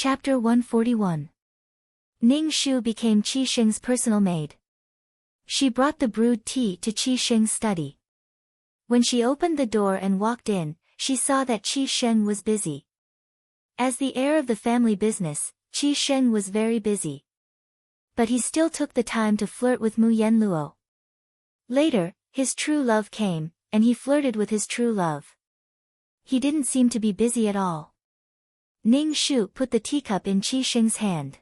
Chapter 141. Ning Shu became Qi Sheng's personal maid. She brought the brewed tea to Qi Sheng's study. When she opened the door and walked in, she saw that Qi Sheng was busy. As the heir of the family business, Qi Sheng was very busy. But he still took the time to flirt with Mu Yenluo. Later, his true love came, and he flirted with his true love. He didn't seem to be busy at all. Ning Shu put the teacup in Qi Sheng's hand.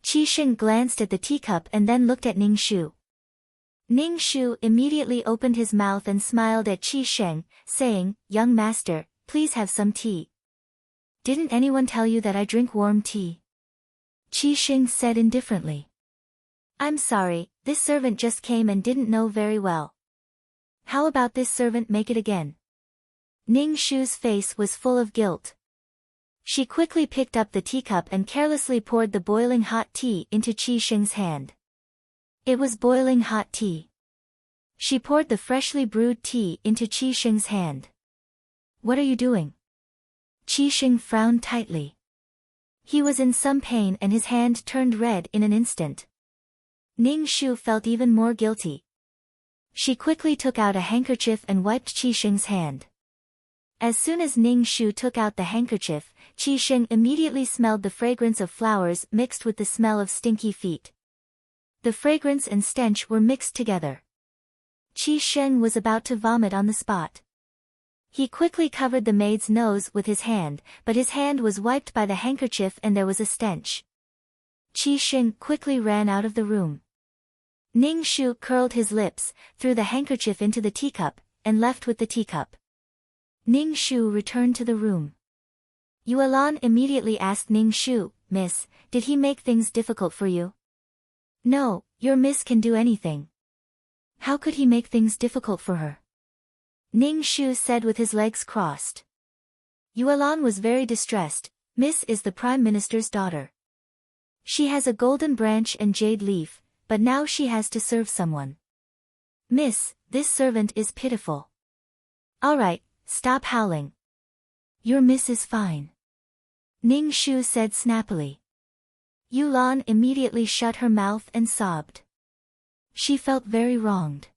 Qi Sheng glanced at the teacup and then looked at Ning Shu. Ning Shu immediately opened his mouth and smiled at Qi Sheng, saying, "Young master, please have some tea." "Didn't anyone tell you that I drink warm tea?" Qi Sheng said indifferently. "I'm sorry, this servant just came and didn't know very well." "How about this servant make it again?" Ning Shu's face was full of guilt. She quickly picked up the teacup and carelessly poured the boiling hot tea into Qi Sheng's hand. It was boiling hot tea. She poured the freshly brewed tea into Qi Sheng's hand. "What are you doing?" Qi Sheng frowned tightly. He was in some pain and his hand turned red in an instant. Ning Shu felt even more guilty. She quickly took out a handkerchief and wiped Qi Sheng's hand. As soon as Ning Shu took out the handkerchief, Qi Sheng immediately smelled the fragrance of flowers mixed with the smell of stinky feet. The fragrance and stench were mixed together. Qi Sheng was about to vomit on the spot. He quickly covered the maid's nose with his hand, but his hand was wiped by the handkerchief and there was a stench. Qi Sheng quickly ran out of the room. Ning Shu curled his lips, threw the handkerchief into the teacup, and left with the teacup. Ning Shu returned to the room. Yuelan immediately asked Ning Shu, "Miss, did he make things difficult for you?" "No, your miss can do anything." "How could he make things difficult for her?" Ning Shu said with his legs crossed. Yuelan was very distressed. "Miss is the Prime Minister's daughter. She has a golden branch and jade leaf, but now she has to serve someone. Miss, this servant is pitiful." "All right. Stop howling. Your miss is fine," Ning Shu said snappily. Yulan immediately shut her mouth and sobbed. She felt very wronged.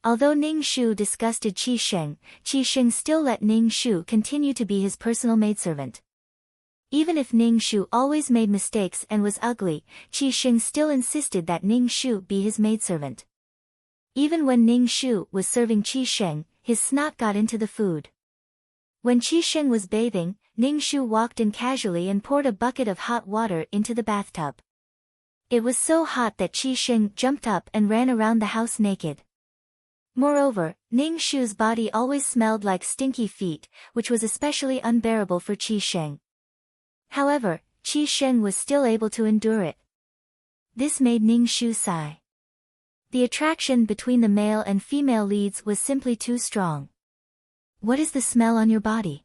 Although Ning Shu disgusted Qi Sheng still let Ning Shu continue to be his personal maidservant. Even if Ning Shu always made mistakes and was ugly, Qi Sheng still insisted that Ning Shu be his maidservant. Even when Ning Shu was serving Qi Sheng, his snot got into the food. When Qi Sheng was bathing, Ning Shu walked in casually and poured a bucket of hot water into the bathtub. It was so hot that Qi Sheng jumped up and ran around the house naked. Moreover, Ning Shu's body always smelled like stinky feet, which was especially unbearable for Qi Sheng. However, Qi Sheng was still able to endure it. This made Ning Shu sigh. The attraction between the male and female leads was simply too strong. "What is the smell on your body?"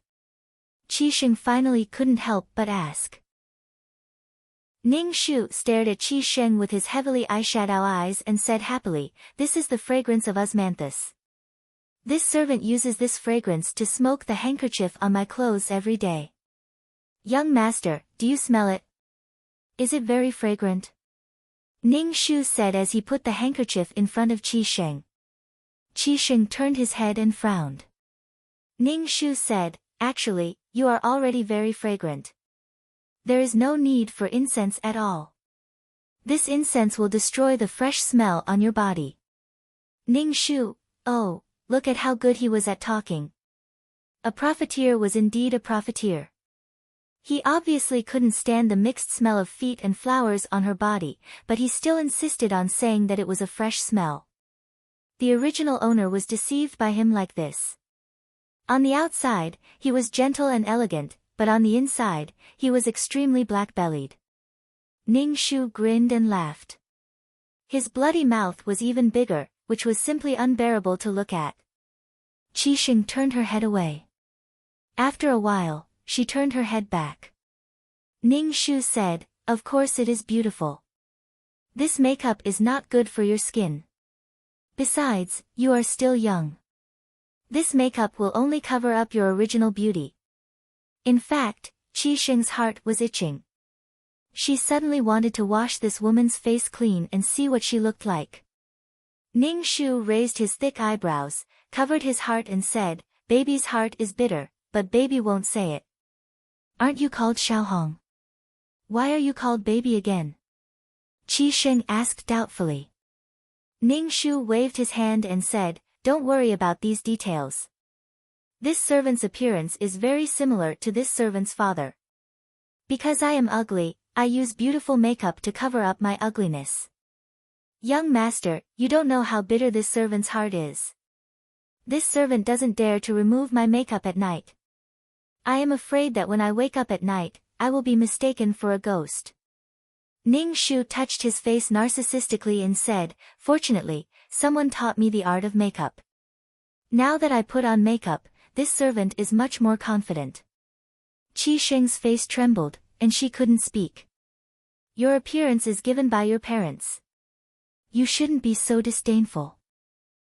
Qi Sheng finally couldn't help but ask. Ning Shu stared at Qi Sheng with his heavily eyeshadow eyes and said happily, "This is the fragrance of osmanthus. This servant uses this fragrance to smoke the handkerchief on my clothes every day. Young master, do you smell it? Is it very fragrant?" Ning Shu said as he put the handkerchief in front of Qi Sheng. Qi Sheng turned his head and frowned. Ning Shu said, "Actually, you are already very fragrant. There is no need for incense at all. This incense will destroy the fresh smell on your body." Ning Shu, oh, look at how good he was at talking. A profiteer was indeed a profiteer. He obviously couldn't stand the mixed smell of feet and flowers on her body, but he still insisted on saying that it was a fresh smell. The original owner was deceived by him like this. On the outside, he was gentle and elegant, but on the inside, he was extremely black-bellied. Ning Shu grinned and laughed. His bloody mouth was even bigger, which was simply unbearable to look at. Qi Sheng turned her head away. After a while, she turned her head back. Ning Shu said, "Of course it is beautiful. This makeup is not good for your skin. Besides, you are still young. This makeup will only cover up your original beauty. In fact, Qi Sheng's heart was itching. She suddenly wanted to wash this woman's face clean and see what she looked like. Ning Shu raised his thick eyebrows, covered his heart and said, "Baby's heart is bitter, but baby won't say it." "Aren't you called Xiaohong? Why are you called baby again?" Qi Sheng asked doubtfully. Ning Shu waved his hand and said, "Don't worry about these details. This servant's appearance is very similar to this servant's father. Because I am ugly, I use beautiful makeup to cover up my ugliness. Young master, you don't know how bitter this servant's heart is. This servant doesn't dare to remove my makeup at night. I am afraid that when I wake up at night, I will be mistaken for a ghost." Ning Shu touched his face narcissistically and said, "Fortunately, someone taught me the art of makeup. Now that I put on makeup, this servant is much more confident." Qi Sheng's face trembled, and she couldn't speak. "Your appearance is given by your parents. You shouldn't be so disdainful.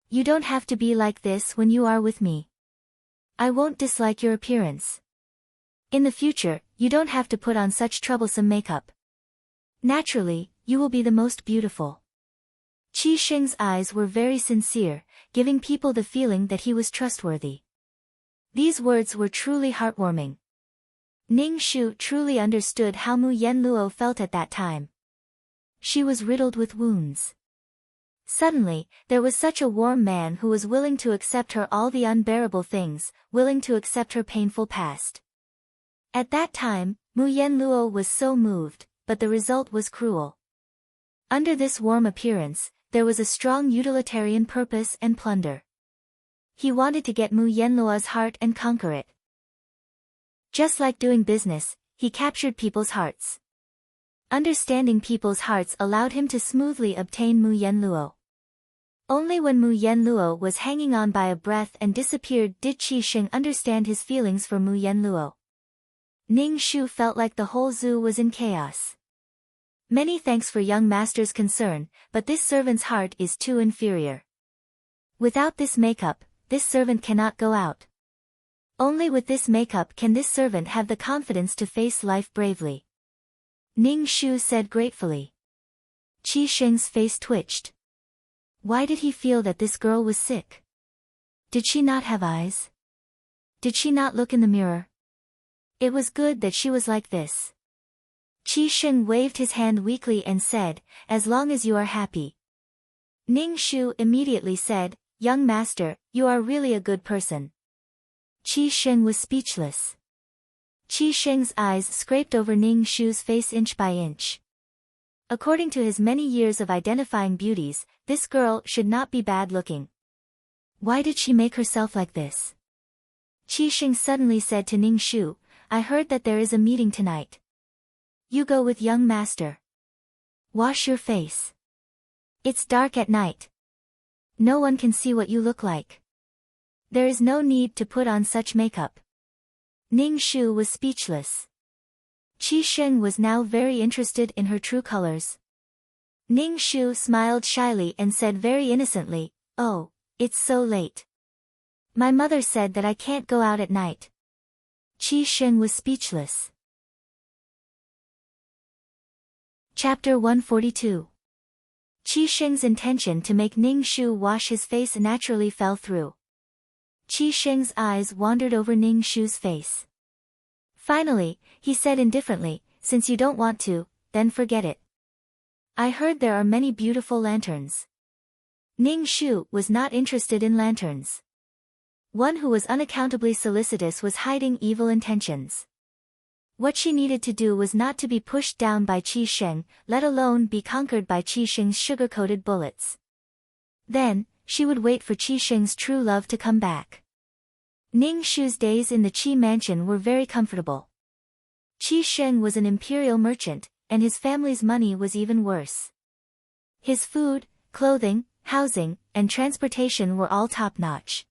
You don't have to be like this when you are with me. I won't dislike your appearance. In the future, you don't have to put on such troublesome makeup. Naturally, you will be the most beautiful." Qi Sheng's eyes were very sincere, giving people the feeling that he was trustworthy. These words were truly heartwarming. Ning Shu truly understood how Mu Yenluo felt at that time. She was riddled with wounds. Suddenly, there was such a warm man who was willing to accept her all the unbearable things, willing to accept her painful past. At that time, Mu Yenluo was so moved, but the result was cruel. Under this warm appearance, there was a strong utilitarian purpose and plunder. He wanted to get Mu Yenluo's heart and conquer it. Just like doing business, he captured people's hearts. Understanding people's hearts allowed him to smoothly obtain Mu Yenluo. Only when Mu Yenluo was hanging on by a breath and disappeared did Qi Sheng understand his feelings for Mu Yenluo. Ning Shu felt like the whole zoo was in chaos. "Many thanks for young master's concern, but this servant's heart is too inferior. Without this makeup, this servant cannot go out. Only with this makeup can this servant have the confidence to face life bravely," Ning Shu said gratefully. Qi Sheng's face twitched. Why did he feel that this girl was sick? Did she not have eyes? Did she not look in the mirror? It was good that she was like this. Qi Sheng waved his hand weakly and said, "As long as you are happy." Ning Shu immediately said, "Young master, you are really a good person." Qi Sheng was speechless. Qi Sheng's eyes scraped over Ning Shu's face inch by inch. According to his many years of identifying beauties, this girl should not be bad-looking. Why did she make herself like this? Qi Sheng suddenly said to Ning Shu, "I heard that there is a meeting tonight. You go with young master. Wash your face. It's dark at night. No one can see what you look like. There is no need to put on such makeup." Ning Shu was speechless. Qi Sheng was now very interested in her true colors. Ning Shu smiled shyly and said very innocently, "Oh, it's so late. My mother said that I can't go out at night." Qi Sheng was speechless. Chapter 142. Qi Sheng's intention to make Ning Shu wash his face naturally fell through. Qi Sheng's eyes wandered over Ning Shu's face. Finally, he said indifferently, "Since you don't want to, then forget it. I heard there are many beautiful lanterns." Ning Shu was not interested in lanterns. One who was unaccountably solicitous was hiding evil intentions. What she needed to do was not to be pushed down by Qi Sheng, let alone be conquered by Qi Sheng's sugar-coated bullets. Then, she would wait for Qi Sheng's true love to come back. Ning Shu's days in the Qi mansion were very comfortable. Qi Sheng was an imperial merchant, and his family's money was even worse. His food, clothing, housing, and transportation were all top-notch.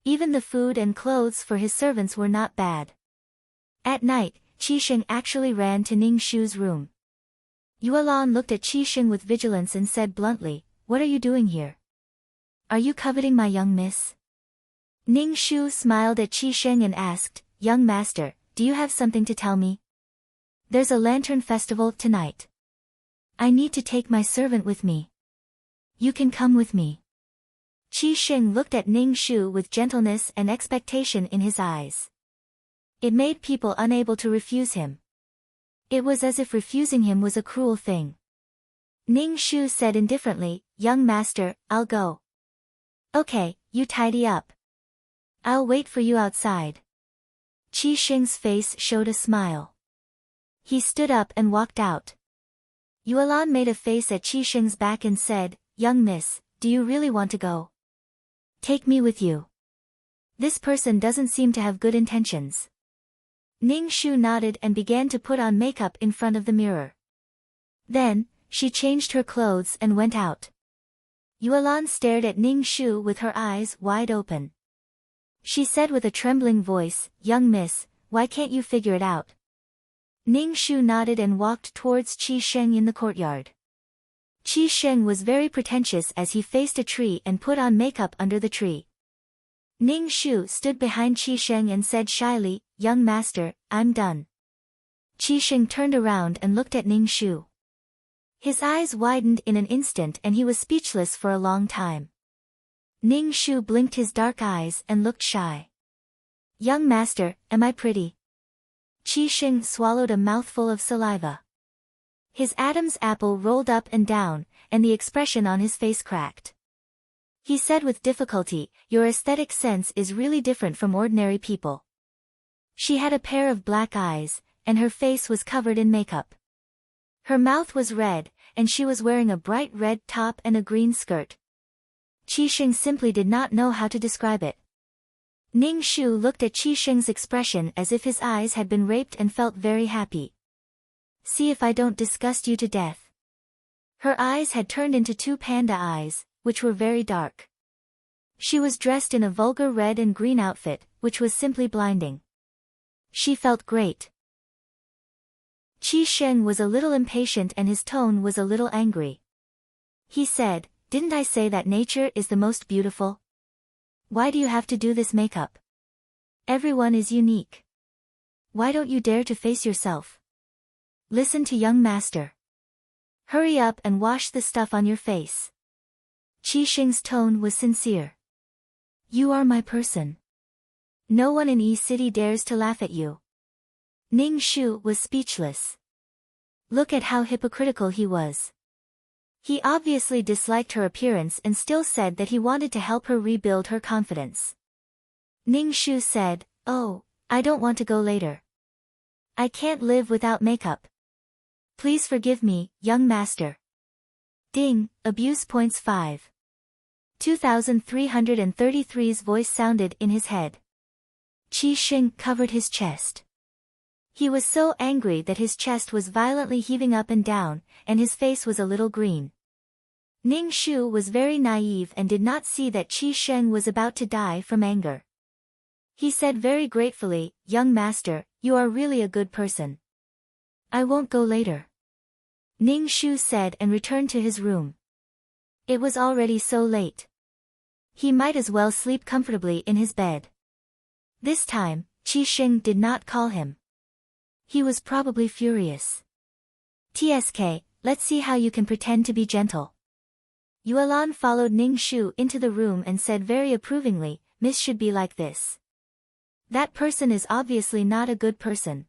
Even the food and clothes for his servants were not bad. At night, Qi Sheng actually ran to Ning Shu's room. Yuelan looked at Qi Sheng with vigilance and said bluntly, "What are you doing here? Are you coveting my young miss?" Ning Shu smiled at Qi Sheng and asked, "Young master, do you have something to tell me? There's a lantern festival tonight. I need to take my servant with me. You can come with me. Qi Sheng looked at Ning Shu with gentleness and expectation in his eyes. It made people unable to refuse him. It was as if refusing him was a cruel thing. Ning Shu said indifferently, "Young master, I'll go." "Okay, you tidy up. I'll wait for you outside." Qi Sheng's face showed a smile. He stood up and walked out. Yuelan made a face at Qi Sheng's back and said, "Young miss, do you really want to go? Take me with you. This person doesn't seem to have good intentions." Ning Shu nodded and began to put on makeup in front of the mirror. Then, she changed her clothes and went out. Yuelan stared at Ning Shu with her eyes wide open. She said with a trembling voice, "Young miss, why can't you figure it out?" Ning Shu nodded and walked towards Qi Sheng in the courtyard. Qi Sheng was very pretentious as he faced a tree and put on makeup under the tree. Ning Shu stood behind Qi Sheng and said shyly, "Young master, I'm done." Qi Sheng turned around and looked at Ning Shu. His eyes widened in an instant and he was speechless for a long time. Ning Shu blinked his dark eyes and looked shy. "Young master, am I pretty?" Qi Sheng swallowed a mouthful of saliva. His Adam's apple rolled up and down, and the expression on his face cracked. He said with difficulty, "Your aesthetic sense is really different from ordinary people." She had a pair of black eyes, and her face was covered in makeup. Her mouth was red, and she was wearing a bright red top and a green skirt. Qi Sheng simply did not know how to describe it. Ning Shu looked at Qi Sheng's expression as if his eyes had been raped and felt very happy. "See if I don't disgust you to death." Her eyes had turned into two panda eyes, which were very dark. She was dressed in a vulgar red and green outfit, which was simply blinding. She felt great. Qi Sheng was a little impatient and his tone was a little angry. He said, "Didn't I say that nature is the most beautiful? Why do you have to do this makeup? Everyone is unique. Why don't you dare to face yourself? Listen to young master. Hurry up and wash the stuff on your face." Qi Sheng's tone was sincere. "You are my person. No one in E City dares to laugh at you." Ning Shu was speechless. Look at how hypocritical he was. He obviously disliked her appearance and still said that he wanted to help her rebuild her confidence. Ning Shu said, "Oh, I don't want to go later. I can't live without makeup. Please forgive me, young master." Ding, abuse points 5. 2333's voice sounded in his head. Qi Sheng covered his chest. He was so angry that his chest was violently heaving up and down, and his face was a little green. Ning Shu was very naive and did not see that Qi Sheng was about to die from anger. He said very gratefully, "Young master, you are really a good person. I won't go later." Ning Shu said and returned to his room. It was already so late. He might as well sleep comfortably in his bed. This time, Qi Sheng did not call him. He was probably furious. "TSK, let's see how you can pretend to be gentle." Yuelan followed Ning Shu into the room and said very approvingly, "Miss should be like this. That person is obviously not a good person."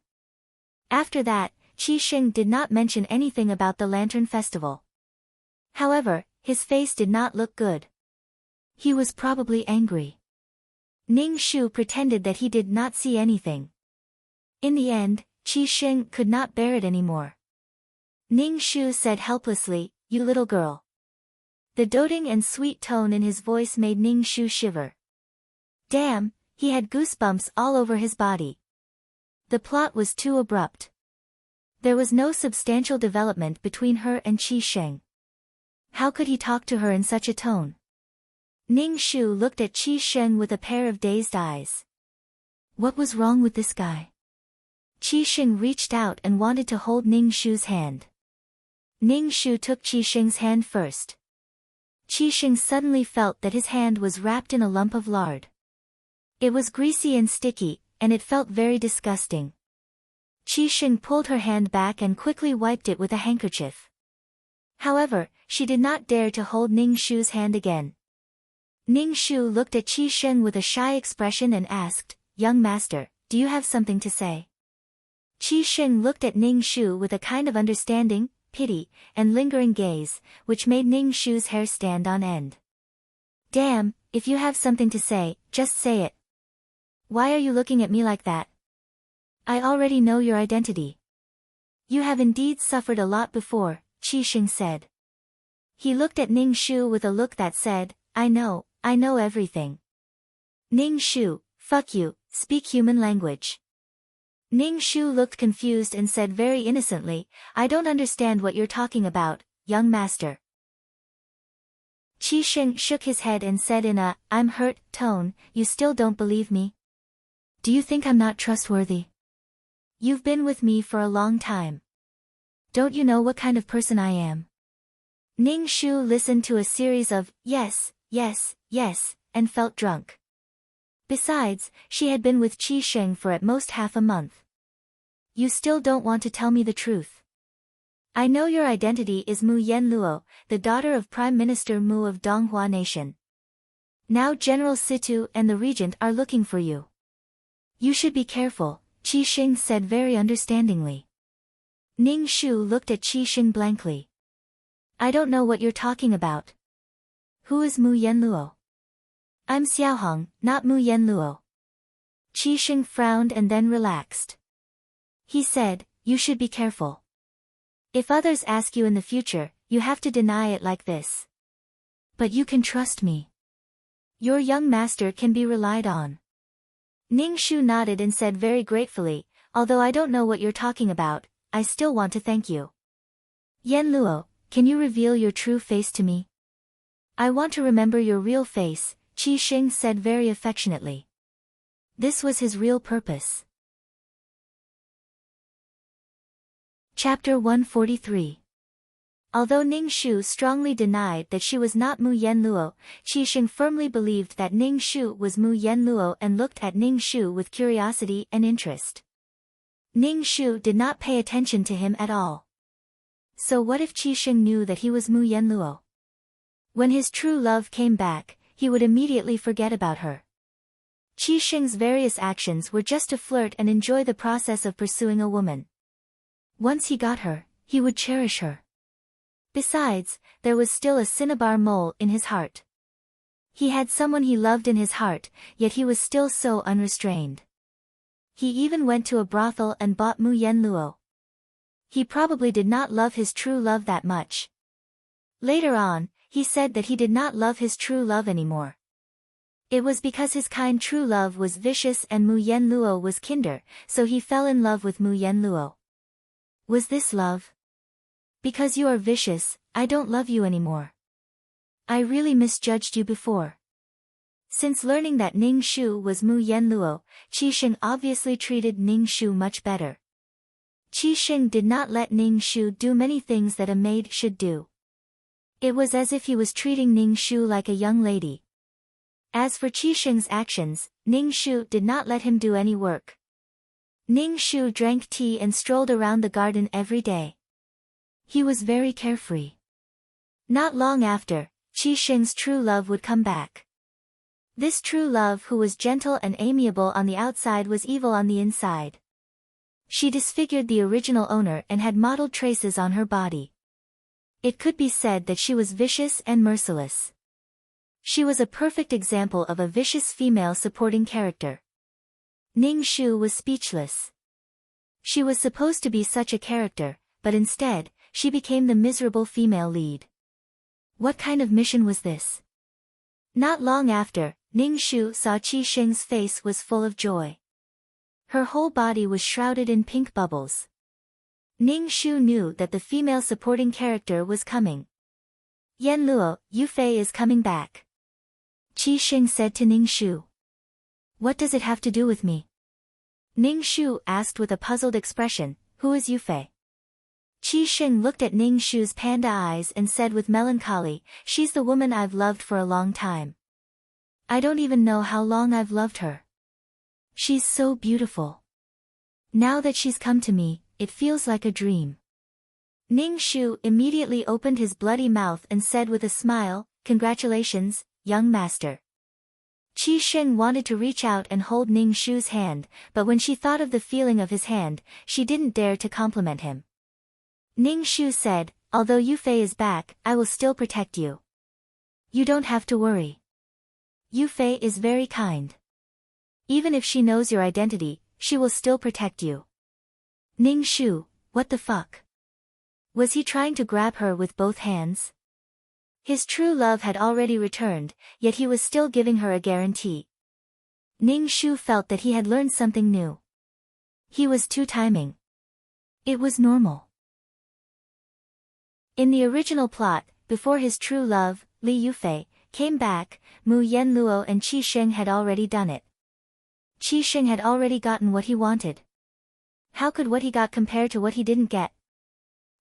After that, Qi Sheng did not mention anything about the Lantern Festival. However, his face did not look good. He was probably angry. Ning Shu pretended that he did not see anything. In the end, Qi Sheng could not bear it anymore. Ning Shu said helplessly, "You little girl." The doting and sweet tone in his voice made Ning Shu shiver. Damn, he had goosebumps all over his body. The plot was too abrupt. There was no substantial development between her and Qi Sheng. How could he talk to her in such a tone? Ning Shu looked at Qi Sheng with a pair of dazed eyes. What was wrong with this guy? Qi Sheng reached out and wanted to hold Ning Shu's hand. Ning Shu took Qi Sheng's hand first. Qi Sheng suddenly felt that his hand was wrapped in a lump of lard. It was greasy and sticky, and it felt very disgusting. Qi Sheng pulled her hand back and quickly wiped it with a handkerchief. However, she did not dare to hold Ning Shu's hand again. Ning Shu looked at Qi Sheng with a shy expression and asked, "Young master, do you have something to say?" Qi Sheng looked at Ning Shu with a kind of understanding, pity, and lingering gaze, which made Ning Shu's hair stand on end. "Damn, if you have something to say, just say it. Why are you looking at me like that? I already know your identity." "You have indeed suffered a lot before," Qi Sheng said. He looked at Ning Shu with a look that said, I know everything." "Ning Shu, fuck you, speak human language." Ning Shu looked confused and said very innocently, "I don't understand what you're talking about, young master." Qi Sheng shook his head and said in a, "I'm hurt," tone, "You still don't believe me? Do you think I'm not trustworthy? You've been with me for a long time. Don't you know what kind of person I am?" Ning Shu listened to a series of, yes, and felt drunk. Besides, she had been with Qi Sheng for at most half a month. "You still don't want to tell me the truth. I know your identity is Mu Yenluo, the daughter of Prime Minister Mu of Donghua Nation. Now General Situ and the regent are looking for you. You should be careful," Qi Sheng said very understandingly. Ning Shu looked at Qi Sheng blankly. "I don't know what you're talking about. Who is Mu Yenluo?" "I'm Xiaohong, not Mu Yenluo." Qi Sheng frowned and then relaxed. He said, "You should be careful. If others ask you in the future, you have to deny it like this. But you can trust me. Your young master can be relied on." Ning Shu nodded and said very gratefully, "Although I don't know what you're talking about, I still want to thank you. Yenluo, can you reveal your true face to me? I want to remember your real face," Qi Sheng said very affectionately. This was his real purpose. Chapter 143. Although Ning Shu strongly denied that she was not Mu Yenluo, Qi Sheng firmly believed that Ning Shu was Mu Yenluo and looked at Ning Shu with curiosity and interest. Ning Shu did not pay attention to him at all. So what if Qi Sheng knew that he was Mu Yenluo? When his true love came back, he would immediately forget about her. Qi Sheng's various actions were just to flirt and enjoy the process of pursuing a woman. Once he got her, he would cherish her. Besides, there was still a cinnabar mole in his heart. He had someone he loved in his heart, yet he was still so unrestrained. He even went to a brothel and bought Mu Yenluo. He probably did not love his true love that much. Later on, he said that he did not love his true love anymore. It was because his kind true love was vicious and Mu Yenluo was kinder, so he fell in love with Mu Yenluo. Was this love? Because you are vicious, I don't love you anymore. I really misjudged you before. Since learning that Ning Shu was Mu Yenluo, Qi Sheng obviously treated Ning Shu much better. Qi Sheng did not let Ning Shu do many things that a maid should do. It was as if he was treating Ning Shu like a young lady. As for Qi Sheng's actions, Ning Shu did not let him do any work. Ning Shu drank tea and strolled around the garden every day. He was very carefree. Not long after, Qi Sheng's true love would come back. This true love who was gentle and amiable on the outside was evil on the inside. She disfigured the original owner and had mottled traces on her body. It could be said that she was vicious and merciless. She was a perfect example of a vicious female supporting character. Ning Shu was speechless. She was supposed to be such a character, but instead, she became the miserable female lead. What kind of mission was this? Not long after, Ning Shu saw Qi Sheng's face was full of joy. Her whole body was shrouded in pink bubbles. Ning Shu knew that the female supporting character was coming. Yenluo, Yufei is coming back. Qi Sheng said to Ning Shu. What does it have to do with me? Ning Shu asked with a puzzled expression, who is Yufei? Qi Sheng looked at Ning Shu's panda eyes and said with melancholy, she's the woman I've loved for a long time. I don't even know how long I've loved her. She's so beautiful. Now that she's come to me, it feels like a dream. Ning Shu immediately opened his bloody mouth and said with a smile, "Congratulations, young master." Qi Sheng wanted to reach out and hold Ning Shu's hand, but when she thought of the feeling of his hand, she didn't dare to compliment him. Ning Shu said, "Although Yu Fei is back, I will still protect you. You don't have to worry. Yu Fei is very kind. Even if she knows your identity, she will still protect you." Ning Shu, what the fuck? Was he trying to grab her with both hands? His true love had already returned, yet he was still giving her a guarantee. Ning Shu felt that he had learned something new. He was two-timing. It was normal. In the original plot, before his true love, Li Yufei, came back, Mu Yanluo and Qi Sheng had already done it. Qi Sheng had already gotten what he wanted. How could what he got compare to what he didn't get?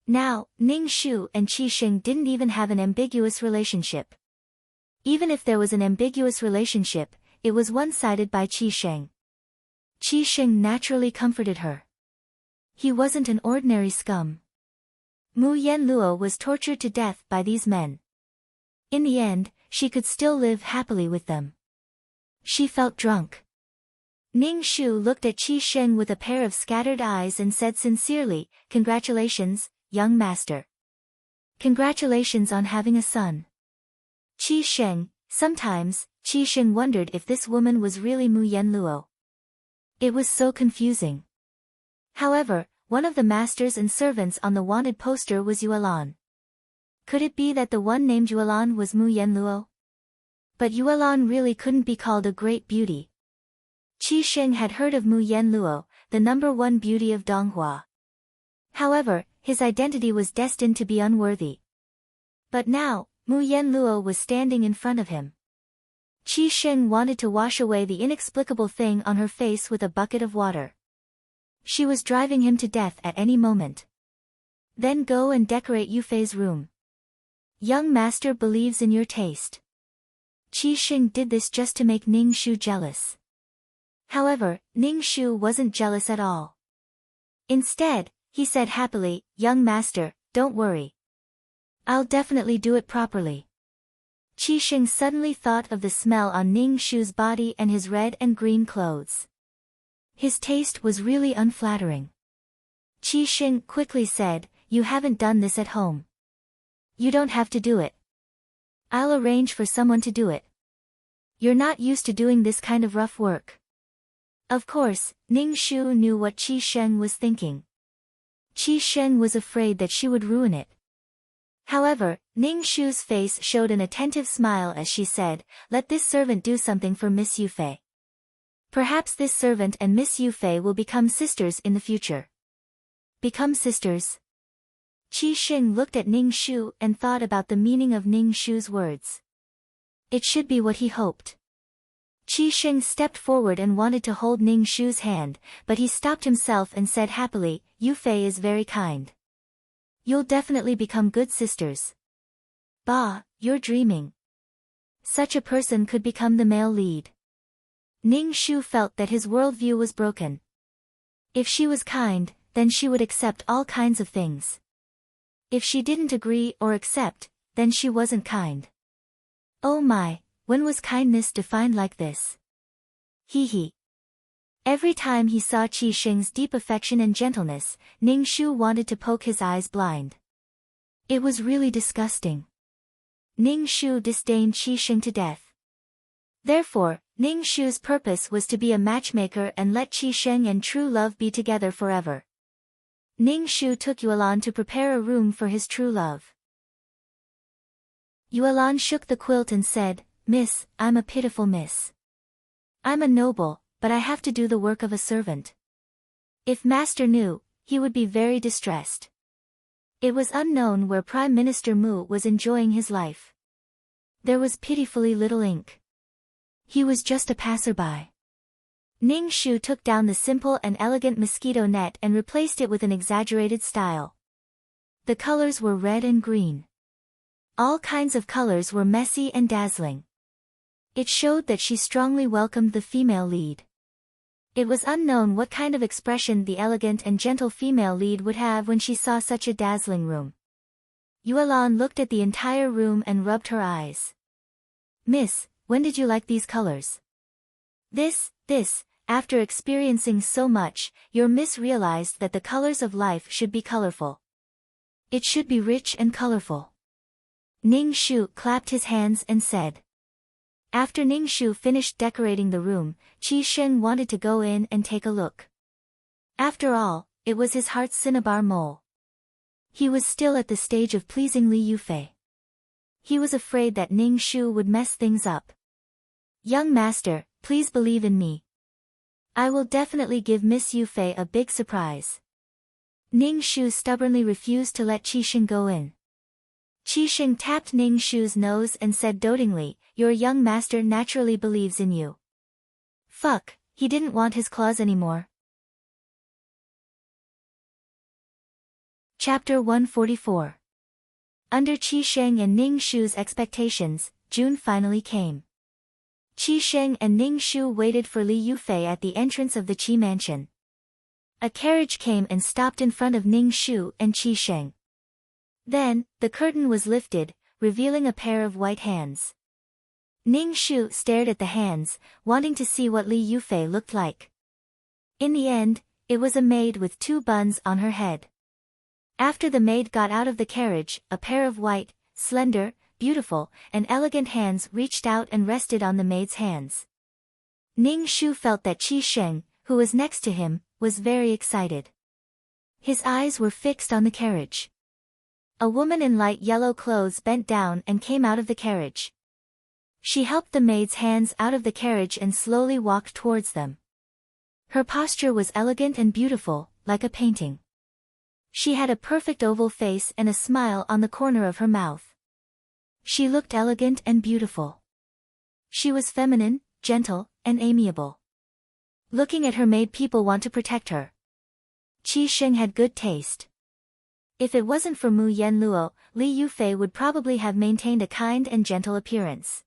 Now, Ning Shu and Qi Sheng didn't even have an ambiguous relationship. Even if there was an ambiguous relationship, it was one-sided by Qi Sheng. Qi Sheng naturally comforted her. He wasn't an ordinary scum. Mu Yanluo was tortured to death by these men. In the end, she could still live happily with them. She felt drunk. Ning Shu looked at Qi Sheng with a pair of scattered eyes and said sincerely, "Congratulations, young master. Congratulations on having a son." Qi Sheng, sometimes, Qi Sheng wondered if this woman was really Mu Yanluo. It was so confusing. However, one of the masters and servants on the wanted poster was Yuelan. Could it be that the one named Yuelan was Mu Yanluo? But Yuelan really couldn't be called a great beauty. Qi Sheng had heard of Mu Yanluo, the #1 beauty of Donghua. However, his identity was destined to be unworthy. But now, Mu Yanluo was standing in front of him. Qi Sheng wanted to wash away the inexplicable thing on her face with a bucket of water. She was driving him to death at any moment. Then go and decorate Yufei's room. Young master believes in your taste. Qi Sheng did this just to make Ning Shu jealous. However, Ning Shu wasn't jealous at all. Instead, he said happily, "Young master, don't worry. I'll definitely do it properly." Qi Sheng suddenly thought of the smell on Ning Shu's body and his red and green clothes. His taste was really unflattering. Qi Sheng quickly said, "You haven't done this at home. You don't have to do it. I'll arrange for someone to do it. You're not used to doing this kind of rough work." Of course, Ning Shu knew what Qi Sheng was thinking. Qi Sheng was afraid that she would ruin it. However, Ning Shu's face showed an attentive smile as she said, "Let this servant do something for Miss Yufei. Perhaps this servant and Miss Yufei will become sisters in the future." Become sisters? Qi Sheng looked at Ning Shu and thought about the meaning of Ning Shu's words. It should be what he hoped. Qi Sheng stepped forward and wanted to hold Ning Shu's hand, but he stopped himself and said happily, "Yufei is very kind. You'll definitely become good sisters." "Bah, you're dreaming. Such a person could become the male lead." Ning Shu felt that his worldview was broken. If she was kind, then she would accept all kinds of things. If she didn't agree or accept, then she wasn't kind. Oh my, when was kindness defined like this? Hee. Every time he saw Qi Sheng's deep affection and gentleness, Ning Shu wanted to poke his eyes blind. It was really disgusting. Ning Shu disdained Qi Sheng to death. Therefore, Ning Shu's purpose was to be a matchmaker and let Qi Sheng and true love be together forever. Ning Shu took Yuelan to prepare a room for his true love. Yuelan shook the quilt and said, "Miss, I'm a pitiful miss. I'm a noble, but I have to do the work of a servant. If master knew, he would be very distressed." It was unknown where Prime Minister Mu was enjoying his life. There was pitifully little ink. He was just a passerby. Ning Shu took down the simple and elegant mosquito net and replaced it with an exaggerated style. The colors were red and green. All kinds of colors were messy and dazzling. It showed that she strongly welcomed the female lead. It was unknown what kind of expression the elegant and gentle female lead would have when she saw such a dazzling room. Yuelan looked at the entire room and rubbed her eyes. "Miss, when did you like these colors?" This, after experiencing so much, your miss realized that the colors of life should be colorful. It should be rich and colorful. Ning Shu clapped his hands and said. After Ning Shu finished decorating the room, Qi Sheng wanted to go in and take a look. After all, it was his heart's cinnabar mole. He was still at the stage of pleasing Li Yufei. He was afraid that Ning Shu would mess things up. "Young master, please believe in me. I will definitely give Miss Yufei a big surprise." Ning Shu stubbornly refused to let Qi Sheng go in. Qi Sheng tapped Ning Shu's nose and said dotingly, "Your young master naturally believes in you." Fuck, he didn't want his claws anymore. Chapter 144. Under Qi Sheng and Ning Shu's expectations, June finally came. Qi Sheng and Ning Shu waited for Li Yufei at the entrance of the Qi mansion. A carriage came and stopped in front of Ning Shu and Qi Sheng. Then, the curtain was lifted, revealing a pair of white hands. Ning Shu stared at the hands, wanting to see what Li Yufei looked like. In the end, it was a maid with 2 buns on her head. After the maid got out of the carriage, a pair of white, slender, beautiful, and elegant hands reached out and rested on the maid's hands. Ning Shu felt that Qi Sheng, who was next to him, was very excited. His eyes were fixed on the carriage. A woman in light yellow clothes bent down and came out of the carriage. She helped the maid's hands out of the carriage and slowly walked towards them. Her posture was elegant and beautiful, like a painting. She had a perfect oval face and a smile on the corner of her mouth. She looked elegant and beautiful. She was feminine, gentle, and amiable. Looking at her made people want to protect her. Qi Sheng had good taste. If it wasn't for Mu Yenluo, Li Yufei would probably have maintained a kind and gentle appearance.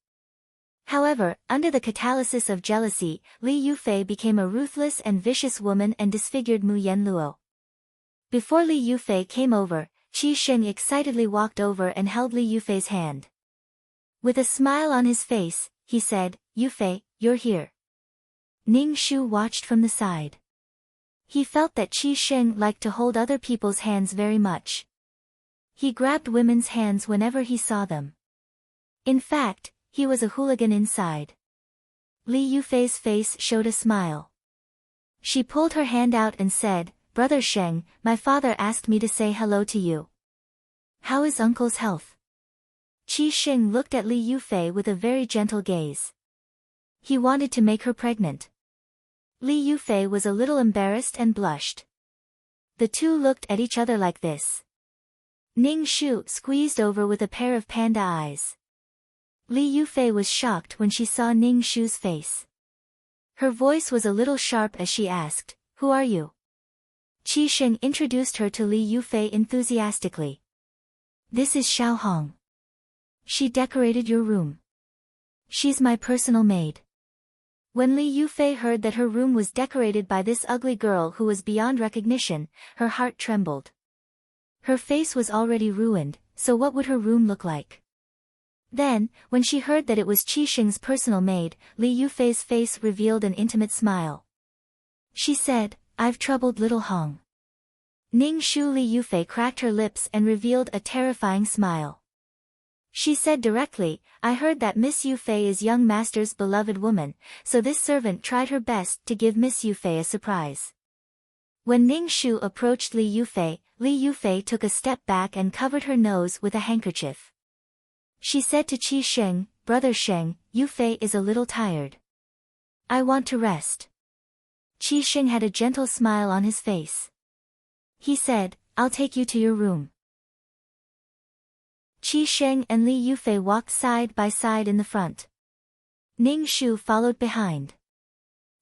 However, under the catalysis of jealousy, Li Yufei became a ruthless and vicious woman and disfigured Mu Yenluo. Before Li Yufei came over, Qi Sheng excitedly walked over and held Li Yufei's hand. With a smile on his face, he said, "Yufei, you're here." Ning Shu watched from the side. He felt that Qi Sheng liked to hold other people's hands very much. He grabbed women's hands whenever he saw them. In fact, he was a hooligan inside. Li Yufei's face showed a smile. She pulled her hand out and said, "Brother Sheng, my father asked me to say hello to you. How is uncle's health?" Qi Sheng looked at Li Yufei with a very gentle gaze. He wanted to make her pregnant. Li Yufei was a little embarrassed and blushed. The two looked at each other like this. Ning Shu squeezed over with a pair of panda eyes. Li Yufei was shocked when she saw Ning Shu's face. Her voice was a little sharp as she asked, "Who are you?" Qi Sheng introduced her to Li Yufei enthusiastically. "This is Xiao Hong. She decorated your room. She's my personal maid." When Li Yufei heard that her room was decorated by this ugly girl who was beyond recognition, her heart trembled. Her face was already ruined, so what would her room look like? Then, when she heard that it was Qi Sheng's personal maid, Li Yufei's face revealed an intimate smile. She said, "I've troubled little Hong." Ning Shu Li Yufei cracked her lips and revealed a terrifying smile. She said directly, "I heard that Miss Yufei is young master's beloved woman, so this servant tried her best to give Miss Yufei a surprise." When Ning Shu approached Li Yufei took a step back and covered her nose with a handkerchief. She said to Qi Sheng, "Brother Sheng, Yufei is a little tired. I want to rest." Qi Sheng had a gentle smile on his face. He said, "I'll take you to your room." Qi Sheng and Li Yufei walked side by side in the front. Ning Shu followed behind.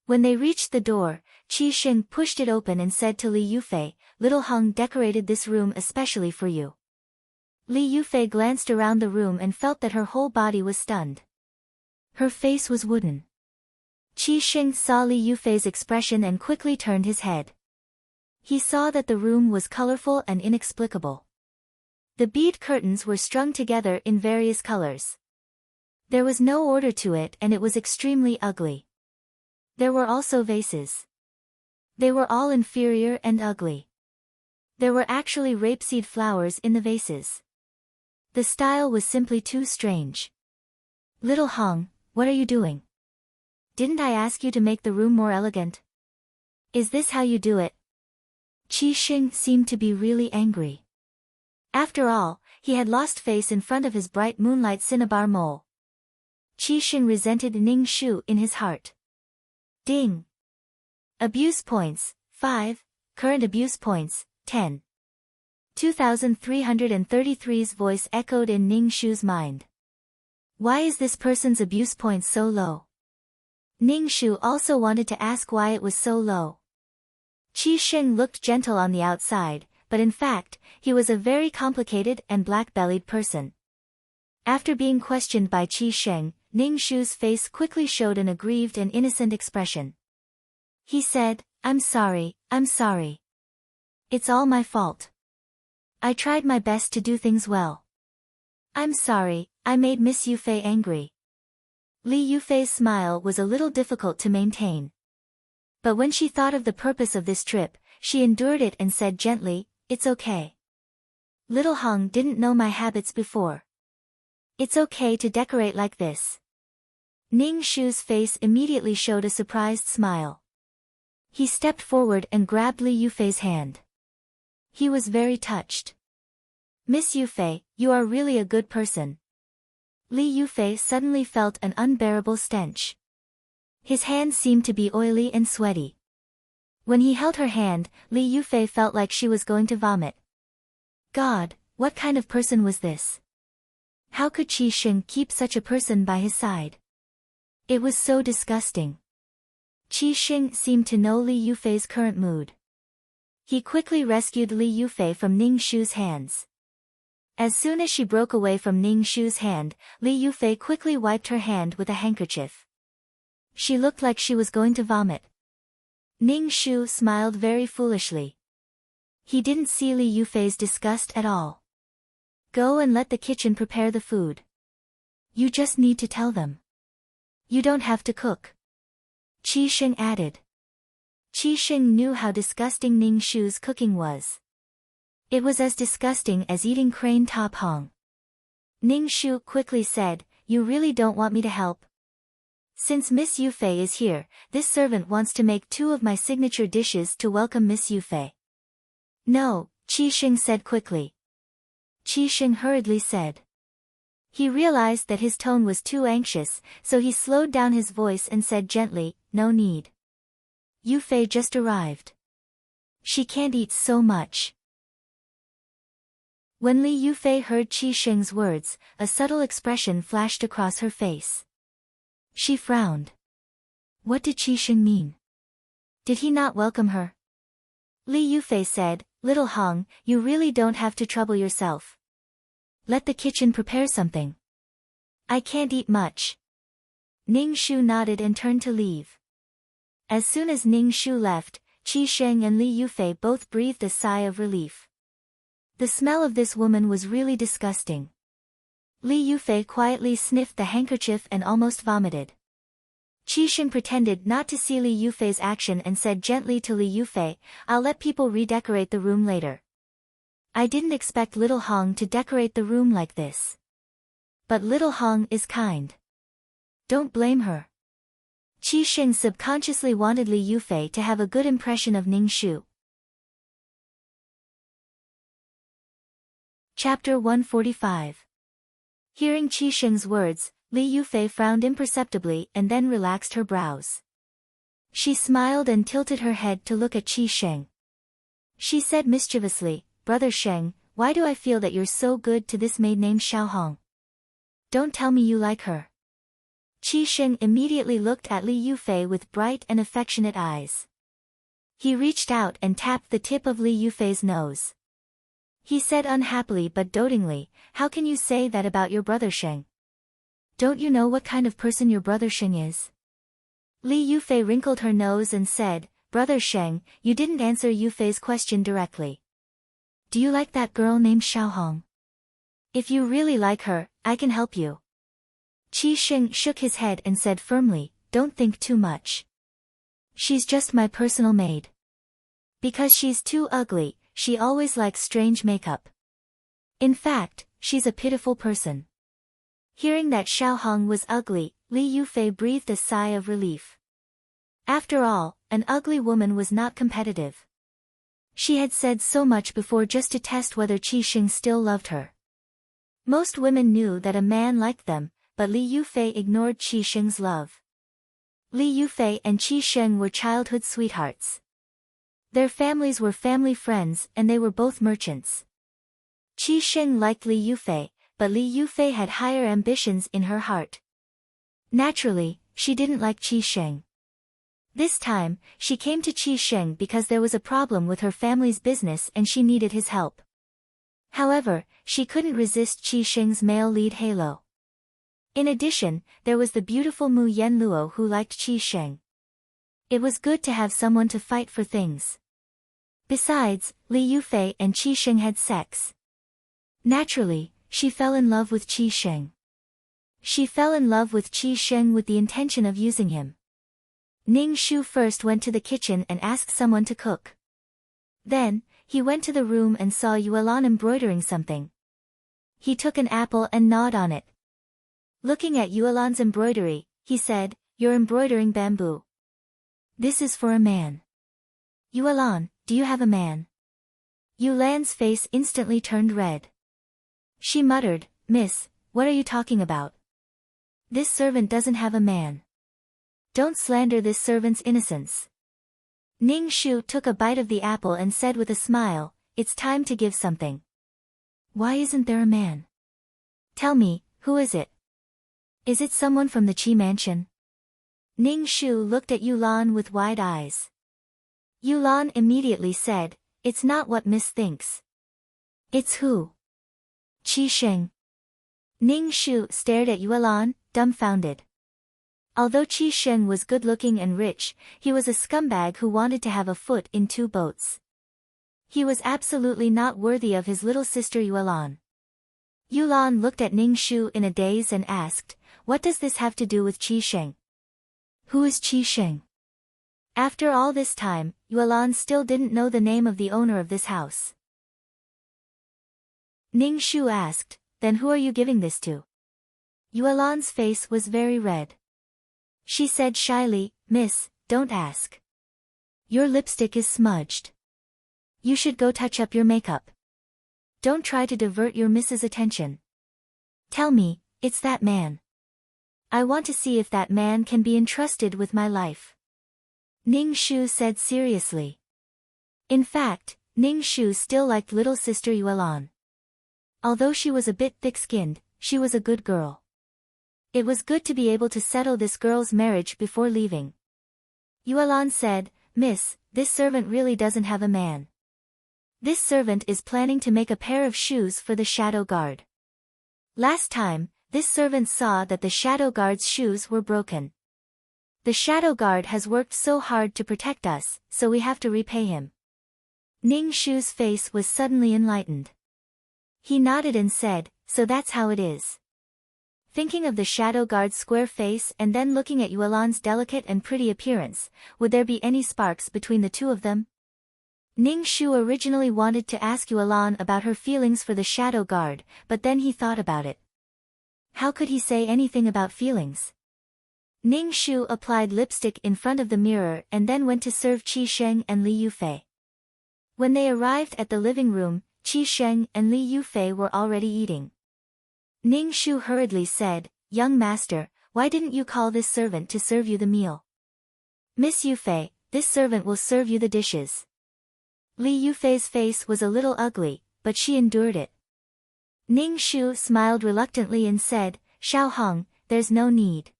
When they reached the door, Qi Sheng pushed it open and said to Li Yufei, "Little Hong decorated this room especially for you." Li Yufei glanced around the room and felt that her whole body was stunned. Her face was wooden. Qi Sheng saw Li Yufei's expression and quickly turned his head. He saw that the room was colorful and inexplicable. The bead curtains were strung together in various colors. There was no order to it and it was extremely ugly. There were also vases. They were all inferior and ugly. There were actually rapeseed flowers in the vases. The style was simply too strange. Little Hong, what are you doing? Didn't I ask you to make the room more elegant? Is this how you do it? Qi Sheng seemed to be really angry. After all, he had lost face in front of his bright moonlight cinnabar mole. Qi Sheng resented Ning Shu in his heart. Ding! Abuse points, 5, current abuse points, 10. 2333's voice echoed in Ning Shu's mind. Why is this person's abuse points so low? Ning Shu also wanted to ask why it was so low. Qi Sheng looked gentle on the outside, but in fact, he was a very complicated and black-bellied person. After being questioned by Qi Sheng, Ning Shu's face quickly showed an aggrieved and innocent expression. He said, I'm sorry. It's all my fault. I tried my best to do things well. I'm sorry, I made Miss Yufei angry. Li Yufei's smile was a little difficult to maintain. But when she thought of the purpose of this trip, she endured it and said gently, it's okay. Little Hong didn't know my habits before. It's okay to decorate like this. Ning Shu's face immediately showed a surprised smile. He stepped forward and grabbed Li Yufei's hand. He was very touched. Miss Yufei, you are really a good person. Li Yufei suddenly felt an unbearable stench. His hands seemed to be oily and sweaty. When he held her hand, Li Yufei felt like she was going to vomit. God, what kind of person was this? How could Qi Sheng keep such a person by his side? It was so disgusting. Qi Sheng seemed to know Li Yufei's current mood. He quickly rescued Li Yufei from Ning Shu's hands. As soon as she broke away from Ning Shu's hand, Li Yufei quickly wiped her hand with a handkerchief. She looked like she was going to vomit. Ning Shu smiled very foolishly. He didn't see Li Yufei's disgust at all. Go and let the kitchen prepare the food. You just need to tell them. You don't have to cook. Qi Sheng added. Qi Sheng knew how disgusting Ning Shu's cooking was. It was as disgusting as eating crane top hong. Ning Shu quickly said, you really don't want me to help? Since Miss Yufei is here, this servant wants to make 2 of my signature dishes to welcome Miss Yufei. No, Qi Sheng said quickly. Qi Sheng hurriedly said. He realized that his tone was too anxious, so he slowed down his voice and said gently, no need. Yufei just arrived. She can't eat so much. When Li Yufei heard Qi Sheng's words, a subtle expression flashed across her face. She frowned. What did Qi Sheng mean? Did he not welcome her? Li Yufei said, Little Hong, you really don't have to trouble yourself. Let the kitchen prepare something. I can't eat much. Ning Shu nodded and turned to leave. As soon as Ning Shu left, Qi Sheng and Li Yufei both breathed a sigh of relief. The smell of this woman was really disgusting. Li Yufei quietly sniffed the handkerchief and almost vomited. Qi Sheng pretended not to see Li Yufei's action and said gently to Li Yufei, I'll let people redecorate the room later. I didn't expect Little Hong to decorate the room like this. But Little Hong is kind. Don't blame her. Qi Sheng subconsciously wanted Li Yufei to have a good impression of Ning Shu. Chapter 145. Hearing Qi Sheng's words, Li Yufei frowned imperceptibly and then relaxed her brows. She smiled and tilted her head to look at Qi Sheng. She said mischievously, Brother Sheng, why do I feel that you're so good to this maid named Xiaohong? Don't tell me you like her. Qi Sheng immediately looked at Li Yufei with bright and affectionate eyes. He reached out and tapped the tip of Li Yufei's nose. He said unhappily but dotingly, how can you say that about your brother Sheng? Don't you know what kind of person your brother Sheng is? Li Yufei wrinkled her nose and said, Brother Sheng, you didn't answer Yufei's question directly. Do you like that girl named Xiaohong? If you really like her, I can help you. Qi Sheng shook his head and said firmly, don't think too much. She's just my personal maid. Because she's too ugly, she always likes strange makeup. In fact, she's a pitiful person. Hearing that Xiaohong was ugly, Li Yufei breathed a sigh of relief. After all, an ugly woman was not competitive. She had said so much before just to test whether Qi Sheng still loved her. Most women knew that a man liked them, but Li Yufei ignored Qi Sheng's love. Li Yufei and Qi Sheng were childhood sweethearts. Their families were family friends and they were both merchants. Qi Sheng liked Li Yufei, but Li Yufei had higher ambitions in her heart. Naturally, she didn't like Qi Sheng. This time, she came to Qi Sheng because there was a problem with her family's business and she needed his help. However, she couldn't resist Qi Sheng's male lead halo. In addition, there was the beautiful Mu Yanluo who liked Qi Sheng. It was good to have someone to fight for things. Besides, Li Yufei and Qi Sheng had sex. Naturally, she fell in love with Qi Sheng. She fell in love with Qi Sheng with the intention of using him. Ning Shu first went to the kitchen and asked someone to cook. Then, he went to the room and saw Yuelan embroidering something. He took an apple and gnawed on it. Looking at Yuelan's embroidery, he said, You're embroidering bamboo. This is for a man. Yuelan, do you have a man? Yuelan's face instantly turned red. She muttered, Miss, what are you talking about? This servant doesn't have a man. Don't slander this servant's innocence. Ning Shu took a bite of the apple and said with a smile, It's time to give something. Why isn't there a man? Tell me, who is it? Is it someone from the Qi mansion? Ning Shu looked at Yulan with wide eyes. Yulan immediately said, It's not what Miss thinks. It's who? Qi Sheng. Ning Shu stared at Yulan, dumbfounded. Although Qi Sheng was good-looking and rich, he was a scumbag who wanted to have a foot in two boats. He was absolutely not worthy of his little sister Yulan. Yulan looked at Ning Shu in a daze and asked, What does this have to do with Qi Sheng? Who is Qi Sheng? After all this time, Yulan still didn't know the name of the owner of this house. Ning Shu asked, Then who are you giving this to? Yuelan's face was very red. She said shyly, Miss, don't ask. Your lipstick is smudged. You should go touch up your makeup. Don't try to divert your miss's attention. Tell me, it's that man. I want to see if that man can be entrusted with my life. Ning Shu said seriously. In fact, Ning Shu still liked little sister Yuelan. Although she was a bit thick-skinned, she was a good girl. It was good to be able to settle this girl's marriage before leaving. Yuelan said, Miss, this servant really doesn't have a man. This servant is planning to make a pair of shoes for the shadow guard. Last time, this servant saw that the shadow guard's shoes were broken. The shadow guard has worked so hard to protect us, so we have to repay him. Ning Shu's face was suddenly enlightened. He nodded and said, So that's how it is. Thinking of the shadow guard's square face and then looking at Yuelan's delicate and pretty appearance, would there be any sparks between the two of them? Ning Shu originally wanted to ask Yuelan about her feelings for the shadow guard, but then he thought about it. How could he say anything about feelings? Ning Shu applied lipstick in front of the mirror and then went to serve Qi Sheng and Li Yufei. When they arrived at the living room, Qi Sheng and Li Yufei were already eating. Ning Shu hurriedly said, Young master, why didn't you call this servant to serve you the meal? Miss Yufei, this servant will serve you the dishes. Li Yufei's face was a little ugly, but she endured it. Ning Shu smiled reluctantly and said, Xiaohong, there's no need.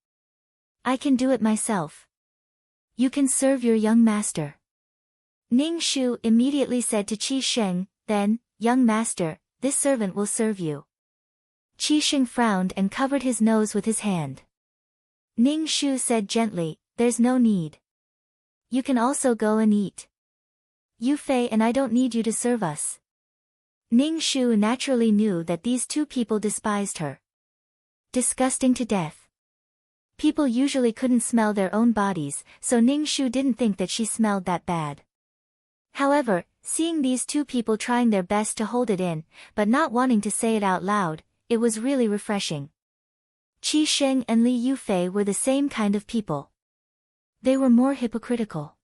I can do it myself. You can serve your young master. Ning Shu immediately said to Qi Sheng, Then, young master, this servant will serve you. Qi Sheng frowned and covered his nose with his hand. Ning Shu said gently, there's no need. You can also go and eat. Yufei and I don't need you to serve us. Ning Shu naturally knew that these two people despised her. Disgusting to death. People usually couldn't smell their own bodies, so Ning Shu didn't think that she smelled that bad. However, seeing these two people trying their best to hold it in, but not wanting to say it out loud, it was really refreshing. Qi Sheng and Li Yufei were the same kind of people. They were more hypocritical.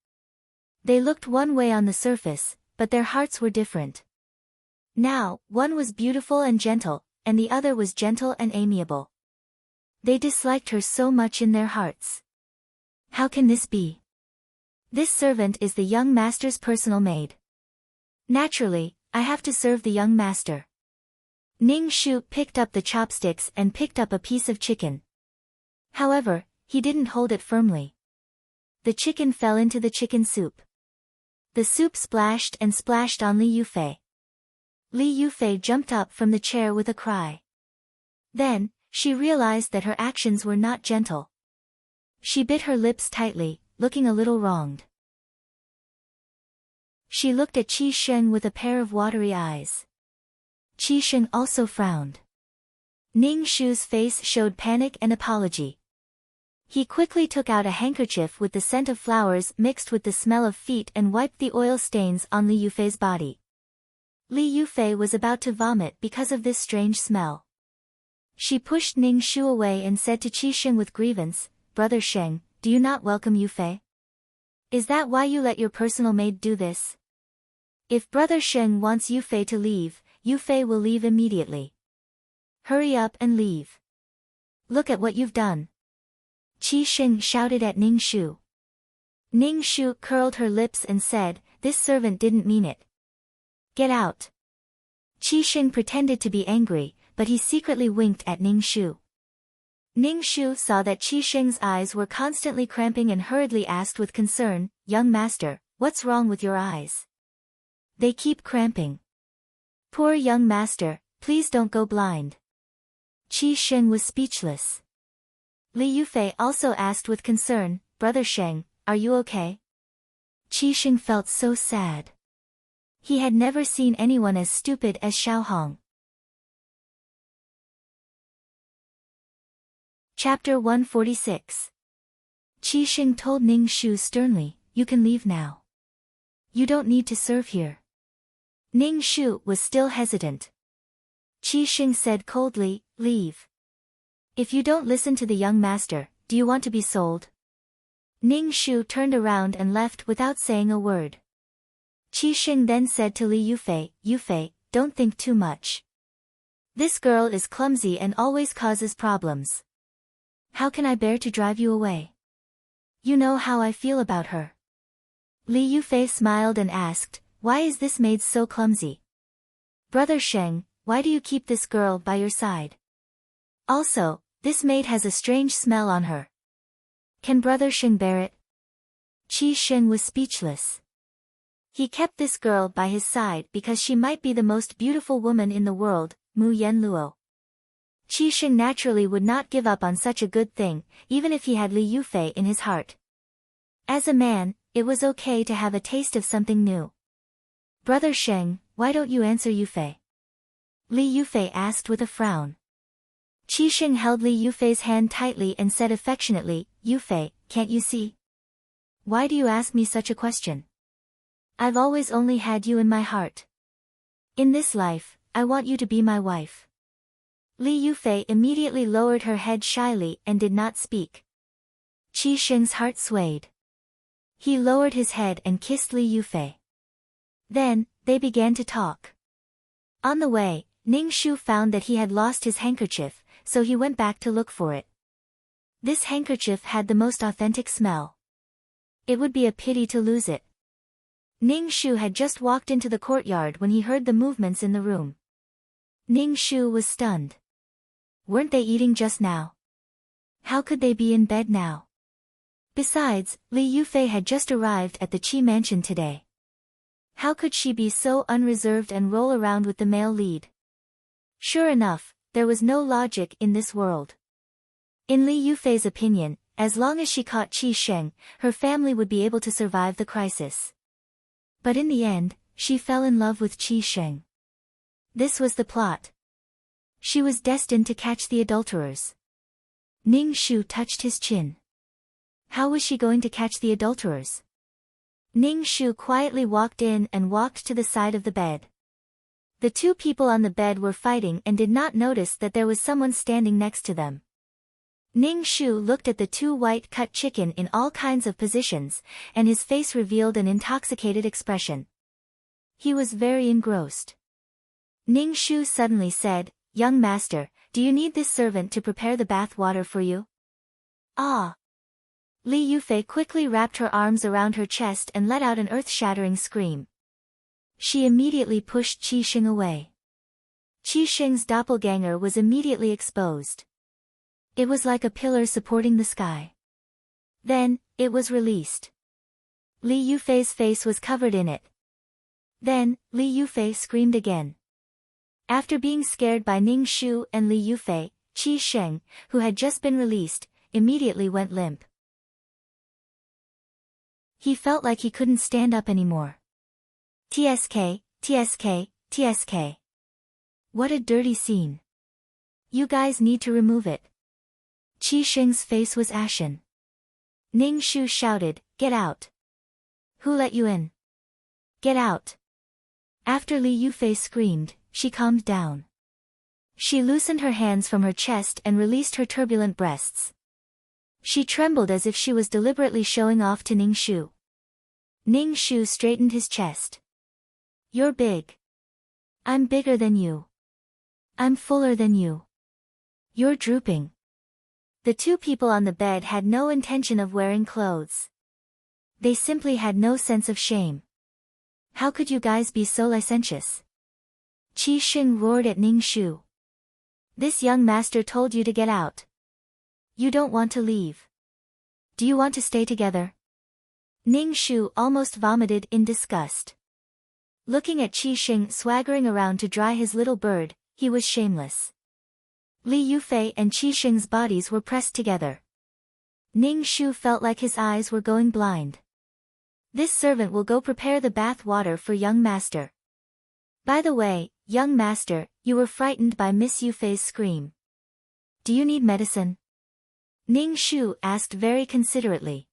They looked one way on the surface, but their hearts were different. Now, one was beautiful and gentle, and the other was gentle and amiable. They disliked her so much in their hearts. How can this be? This servant is the young master's personal maid. Naturally, I have to serve the young master. Ning Shu picked up the chopsticks and picked up a piece of chicken. However, he didn't hold it firmly. The chicken fell into the chicken soup. The soup splashed and splashed on Li Yufei. Li Yufei jumped up from the chair with a cry. Then, she realized that her actions were not gentle. She bit her lips tightly, looking a little wronged. She looked at Qi Sheng with a pair of watery eyes. Qi Sheng also frowned. Ning Shu's face showed panic and apology. He quickly took out a handkerchief with the scent of flowers mixed with the smell of feet and wiped the oil stains on Li Yufei's body. Li Yufei was about to vomit because of this strange smell. She pushed Ning Shu away and said to Qi Sheng with grievance, "Brother Sheng, do you not welcome Yufei? Is that why you let your personal maid do this? If Brother Sheng wants Yufei to leave, Yufei will leave immediately. Hurry up and leave. Look at what you've done." Qi Sheng shouted at Ning Shu. Ning Shu curled her lips and said, "This servant didn't mean it. Get out." Qi Sheng pretended to be angry, but he secretly winked at Ning Shu. Ning Shu saw that Qi Sheng's eyes were constantly cramping and hurriedly asked with concern, "Young master, what's wrong with your eyes? They keep cramping." "Poor young master, please don't go blind." Qi Sheng was speechless. Li Yufei also asked with concern, "Brother Sheng, are you okay?" Qi Sheng felt so sad. He had never seen anyone as stupid as Xiao Hong. Chapter 146. Qi Sheng told Ning Shu sternly, "You can leave now. You don't need to serve here." Ning Shu was still hesitant. Qi Sheng said coldly, "Leave. If you don't listen to the young master, do you want to be sold?" Ning Shu turned around and left without saying a word. Qi Sheng then said to Li Yufei, "Yufei, don't think too much. This girl is clumsy and always causes problems. How can I bear to drive you away? You know how I feel about her." Li Yufei smiled and asked, "Why is this maid so clumsy? Brother Sheng, why do you keep this girl by your side? Also, this maid has a strange smell on her. Can Brother Sheng bear it?" Qi Sheng was speechless. He kept this girl by his side because she might be the most beautiful woman in the world, Mu Yen Luo. Qi Sheng naturally would not give up on such a good thing, even if he had Li Yufei in his heart. As a man, it was okay to have a taste of something new. "Brother Sheng, why don't you answer Yufei?" Li Yufei asked with a frown. Qi Sheng held Li Yufei's hand tightly and said affectionately, "Yufei, can't you see? Why do you ask me such a question? I've always only had you in my heart. In this life, I want you to be my wife." Li Yufei immediately lowered her head shyly and did not speak. Qi Sheng's heart swayed. He lowered his head and kissed Li Yufei. Then, they began to talk. On the way, Ning Shu found that he had lost his handkerchief, so he went back to look for it. This handkerchief had the most authentic smell. It would be a pity to lose it. Ning Shu had just walked into the courtyard when he heard the movements in the room. Ning Shu was stunned. Weren't they eating just now? How could they be in bed now? Besides, Li Yufei had just arrived at the Qi mansion today. How could she be so unreserved and roll around with the male lead? Sure enough, there was no logic in this world. In Li Yufei's opinion, as long as she caught Qi Sheng, her family would be able to survive the crisis. But in the end, she fell in love with Qi Sheng. This was the plot. She was destined to catch the adulterers. Ning Shu touched his chin. How was she going to catch the adulterers? Ning Shu quietly walked in and walked to the side of the bed. The two people on the bed were fighting and did not notice that there was someone standing next to them. Ning Shu looked at the two white-cut chicken in all kinds of positions, and his face revealed an intoxicated expression. He was very engrossed. Ning Shu suddenly said, "Young master, do you need this servant to prepare the bath water for you?" "Ah!" Li Yufei quickly wrapped her arms around her chest and let out an earth-shattering scream. She immediately pushed Qi Sheng away. Qi Sheng's doppelganger was immediately exposed. It was like a pillar supporting the sky. Then, it was released. Li Yufei's face was covered in it. Then, Li Yufei screamed again. After being scared by Ning Shu and Li Yufei, Qi Sheng, who had just been released, immediately went limp. He felt like he couldn't stand up anymore. TSK, TSK, TSK. What a dirty scene. You guys need to remove it. Qi Sheng's face was ashen. Ning Shu shouted, "Get out! Who let you in? Get out!" After Li Yufei screamed, she calmed down. She loosened her hands from her chest and released her turbulent breasts. She trembled as if she was deliberately showing off to Ning Shu. Ning Shu straightened his chest. "You're big. I'm bigger than you. I'm fuller than you. You're drooping." The two people on the bed had no intention of wearing clothes. They simply had no sense of shame. How could you guys be so licentious? Qi Sheng roared at Ning Shu. This young master told you to get out. You don't want to leave. Do you want to stay together? Ning Shu almost vomited in disgust. Looking at Qi Sheng swaggering around to dry his little bird, he was shameless. Li Yufei and Qi Sheng's bodies were pressed together. Ning Shu felt like his eyes were going blind. This servant will go prepare the bath water for young master. By the way, young master, you were frightened by Miss Yufei's scream. Do you need medicine? Ning Shu asked very considerately.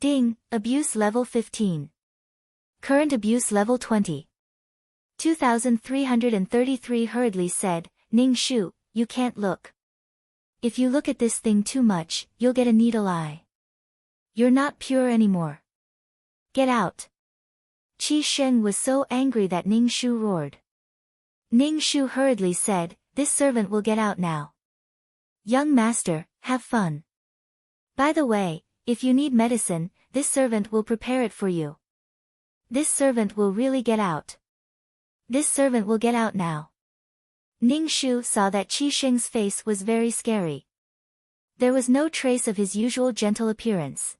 Ding, abuse level 15. Current abuse level 20. 2333 hurriedly said, Ning Shu, you can't look. If you look at this thing too much, you'll get a needle eye. You're not pure anymore. Get out. Qi Sheng was so angry that Ning Shu roared. Ning Shu hurriedly said, this servant will get out now. Young master, have fun. By the way, if you need medicine, this servant will prepare it for you. This servant will really get out. This servant will get out now. Ning Shu saw that Qi Sheng's face was very scary. There was no trace of his usual gentle appearance.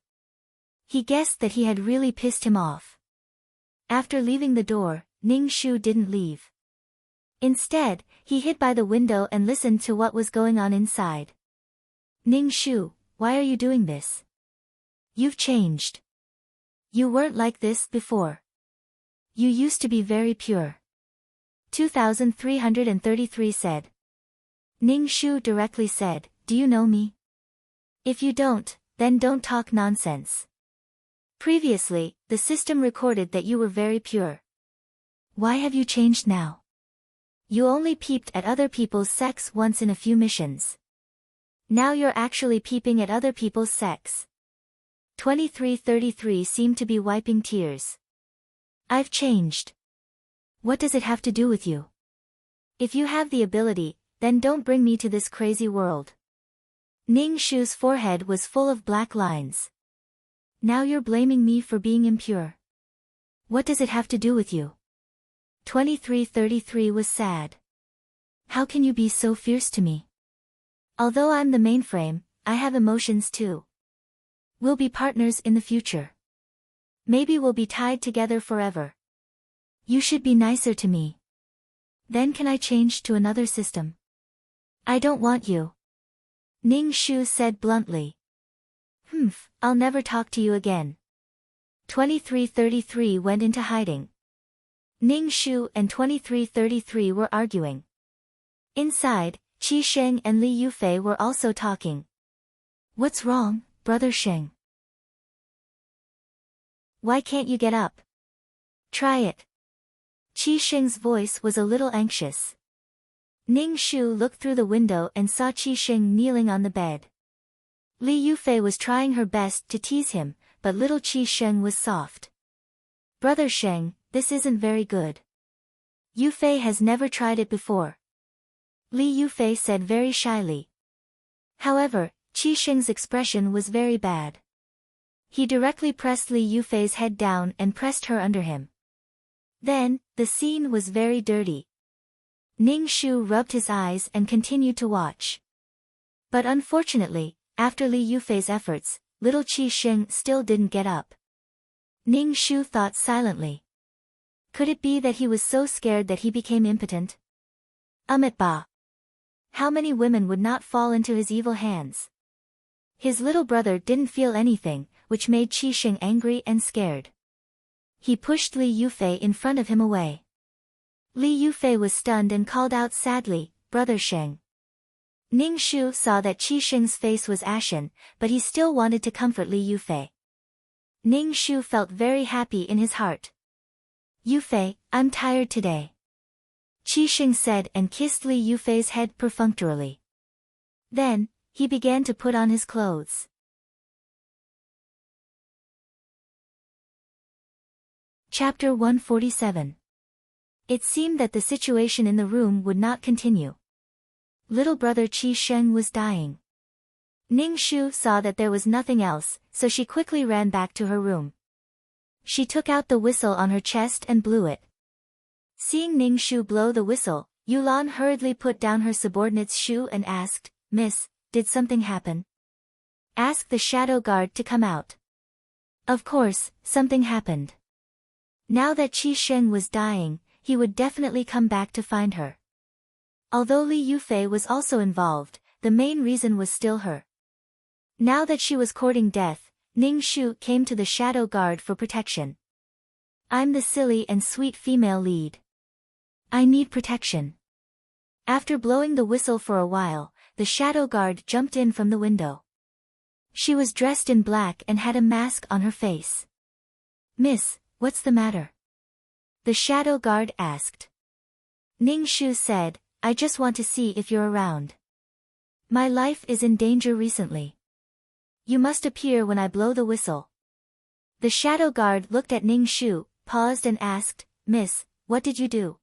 He guessed that he had really pissed him off. After leaving the door, Ning Shu didn't leave. Instead, he hid by the window and listened to what was going on inside. Ning Shu, why are you doing this? You've changed. You weren't like this before. You used to be very pure. 2333 said. Ning Shu directly said, do you know me? If you don't, then don't talk nonsense. Previously, the system recorded that you were very pure. Why have you changed now? You only peeped at other people's sex once in a few missions. Now you're actually peeping at other people's sex. 2333 seemed to be wiping tears. I've changed. What does it have to do with you? If you have the ability, then don't bring me to this crazy world. Ning Shu's forehead was full of black lines. Now you're blaming me for being impure. What does it have to do with you? 2333 was sad. How can you be so fierce to me? Although I'm the mainframe, I have emotions too. We'll be partners in the future. Maybe we'll be tied together forever. You should be nicer to me. Then can I change to another system? I don't want you. Ning Shu said bluntly. I'll never talk to you again. 2333 went into hiding. Ning Shu and 2333 were arguing. Inside, Qi Sheng and Li Yufei were also talking. What's wrong, Brother Sheng? Why can't you get up? Try it. Qi Sheng's voice was a little anxious. Ning Shu looked through the window and saw Qi Sheng kneeling on the bed. Li Yufei was trying her best to tease him, but little Qi Sheng was soft. Brother Sheng, this isn't very good. Yufei has never tried it before. Li Yufei said very shyly. However, Qi Sheng's expression was very bad. He directly pressed Li Yufei's head down and pressed her under him. Then, the scene was very dirty. Ning Shu rubbed his eyes and continued to watch. But unfortunately, after Li Yufei's efforts, little Qi Sheng still didn't get up. Ning Shu thought silently. Could it be that he was so scared that he became impotent? Ba. How many women would not fall into his evil hands? His little brother didn't feel anything, which made Qi Sheng angry and scared. He pushed Li Yufei in front of him away. Li Yufei was stunned and called out sadly, Brother Sheng. Ning Shu saw that Qi Sheng's face was ashen, but he still wanted to comfort Li Yufei. Ning Shu felt very happy in his heart. Yufei, I'm tired today. Qi Sheng said and kissed Li Yufei's head perfunctorily. Then, he began to put on his clothes. Chapter 147. It seemed that the situation in the room would not continue. Little brother Qi Sheng was dying. Ning Shu saw that there was nothing else, so she quickly ran back to her room. She took out the whistle on her chest and blew it. Seeing Ning Shu blow the whistle, Yulan hurriedly put down her subordinate's shoe and asked, Miss, did something happen? Ask the shadow guard to come out. Of course, something happened. Now that Qi Sheng was dying, he would definitely come back to find her. Although Li Yufei was also involved, the main reason was still her. Now that she was courting death, Ning Shu came to the shadow guard for protection. I'm the silly and sweet female lead. I need protection. After blowing the whistle for a while, the shadow guard jumped in from the window. She was dressed in black and had a mask on her face. Miss, what's the matter? The shadow guard asked. Ning Shu said, I just want to see if you're around. My life is in danger recently. You must appear when I blow the whistle. The shadow guard looked at Ning Shu, paused and asked, Miss, what did you do?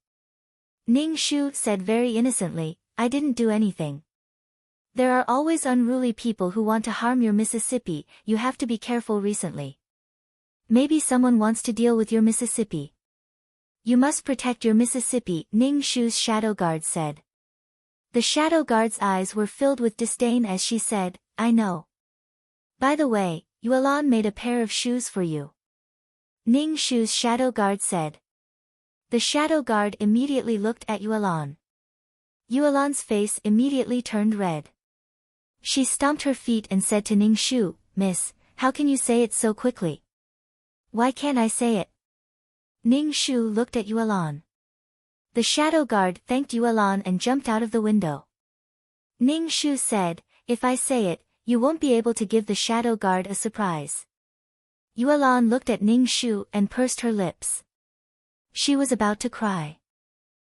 Ning Shu said very innocently, I didn't do anything. There are always unruly people who want to harm your Mississippi, you have to be careful recently. Maybe someone wants to deal with your Mississippi. You must protect your Mississippi, Ning Shu's shadow guard said. The shadow guard's eyes were filled with disdain as she said, I know. By the way, Yuelan made a pair of shoes for you. Ning Shu's shadow guard said. The shadow guard immediately looked at Yuelan. Yuelan's face immediately turned red. She stomped her feet and said to Ning Shu, Miss, how can you say it so quickly? Why can't I say it? Ning Shu looked at Yuelan. The shadow guard thanked Yuelan and jumped out of the window. Ning Shu said, if I say it, you won't be able to give the shadow guard a surprise. Yuelan looked at Ning Shu and pursed her lips. She was about to cry.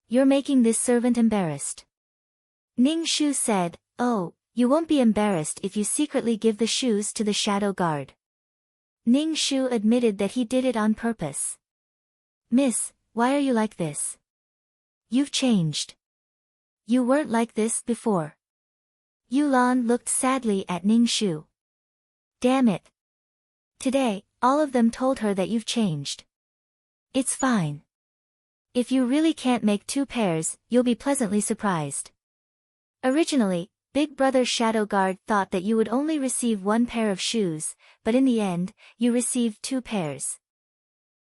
You're making this servant embarrassed. Ning Shu said, oh, you won't be embarrassed if you secretly give the shoes to the shadow guard. Ning Shu admitted that he did it on purpose. Miss, why are you like this? You've changed. You weren't like this before. Yulan looked sadly at Ning Shu. Damn it. Today, all of them told her that you've changed. It's fine. If you really can't make 2 pairs, you'll be pleasantly surprised. Originally, Big Brother's shadow guard thought that you would only receive 1 pair of shoes, but in the end, you received 2 pairs.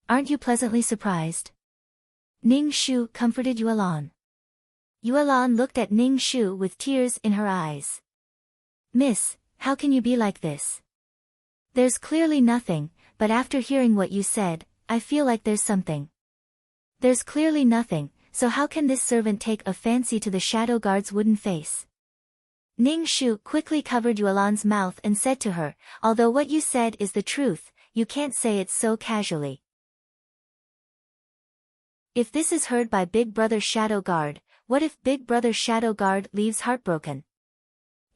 Aren't you pleasantly surprised? Ning Shu comforted Yuelan. Yuelan looked at Ning Shu with tears in her eyes. Miss, how can you be like this? There's clearly nothing, but after hearing what you said, I feel like there's something. There's clearly nothing, so how can this servant take a fancy to the shadow guard's wooden face? Ning Shu quickly covered Yuelan's mouth and said to her, although what you said is the truth, you can't say it so casually. If this is heard by Big Brother Shadow Guard, what if Big Brother Shadow Guard leaves heartbroken?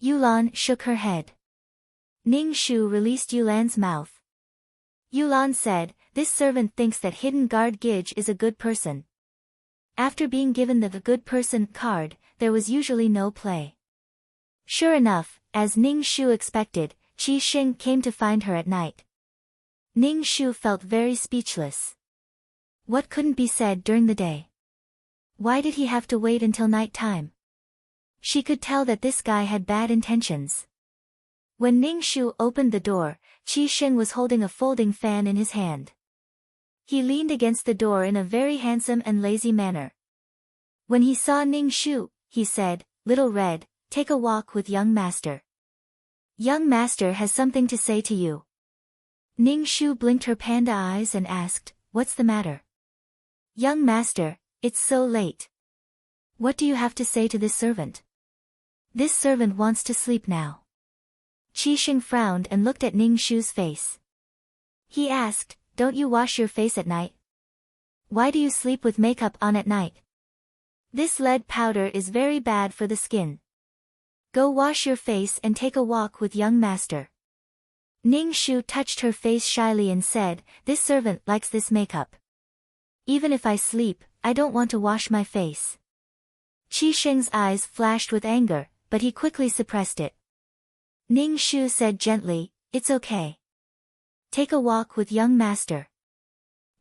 Yuelan shook her head. Ning Shu released Yuelan's mouth. Yuelan said, this servant thinks that Hidden Guard Gij is a good person. After being given the good person card, there was usually no play. Sure enough, as Ning Shu expected, Qi Xing came to find her at night. Ning Shu felt very speechless. What couldn't be said during the day? Why did he have to wait until night time? She could tell that this guy had bad intentions. When Ning Shu opened the door, Qi Xing was holding a folding fan in his hand. He leaned against the door in a very handsome and lazy manner. When he saw Ning Shu, he said, Little Red, take a walk with young master. Young master has something to say to you. Ning Shu blinked her panda eyes and asked, what's the matter? Young master, it's so late. What do you have to say to this servant? This servant wants to sleep now. Qi Xing frowned and looked at Ning Shu's face. He asked, don't you wash your face at night? Why do you sleep with makeup on at night? This lead powder is very bad for the skin. Go wash your face and take a walk with young master. Ning Shu touched her face shyly and said, this servant likes this makeup. Even if I sleep, I don't want to wash my face. Qi Xing's eyes flashed with anger, but he quickly suppressed it. Ning Shu said gently, it's okay. Take a walk with young master.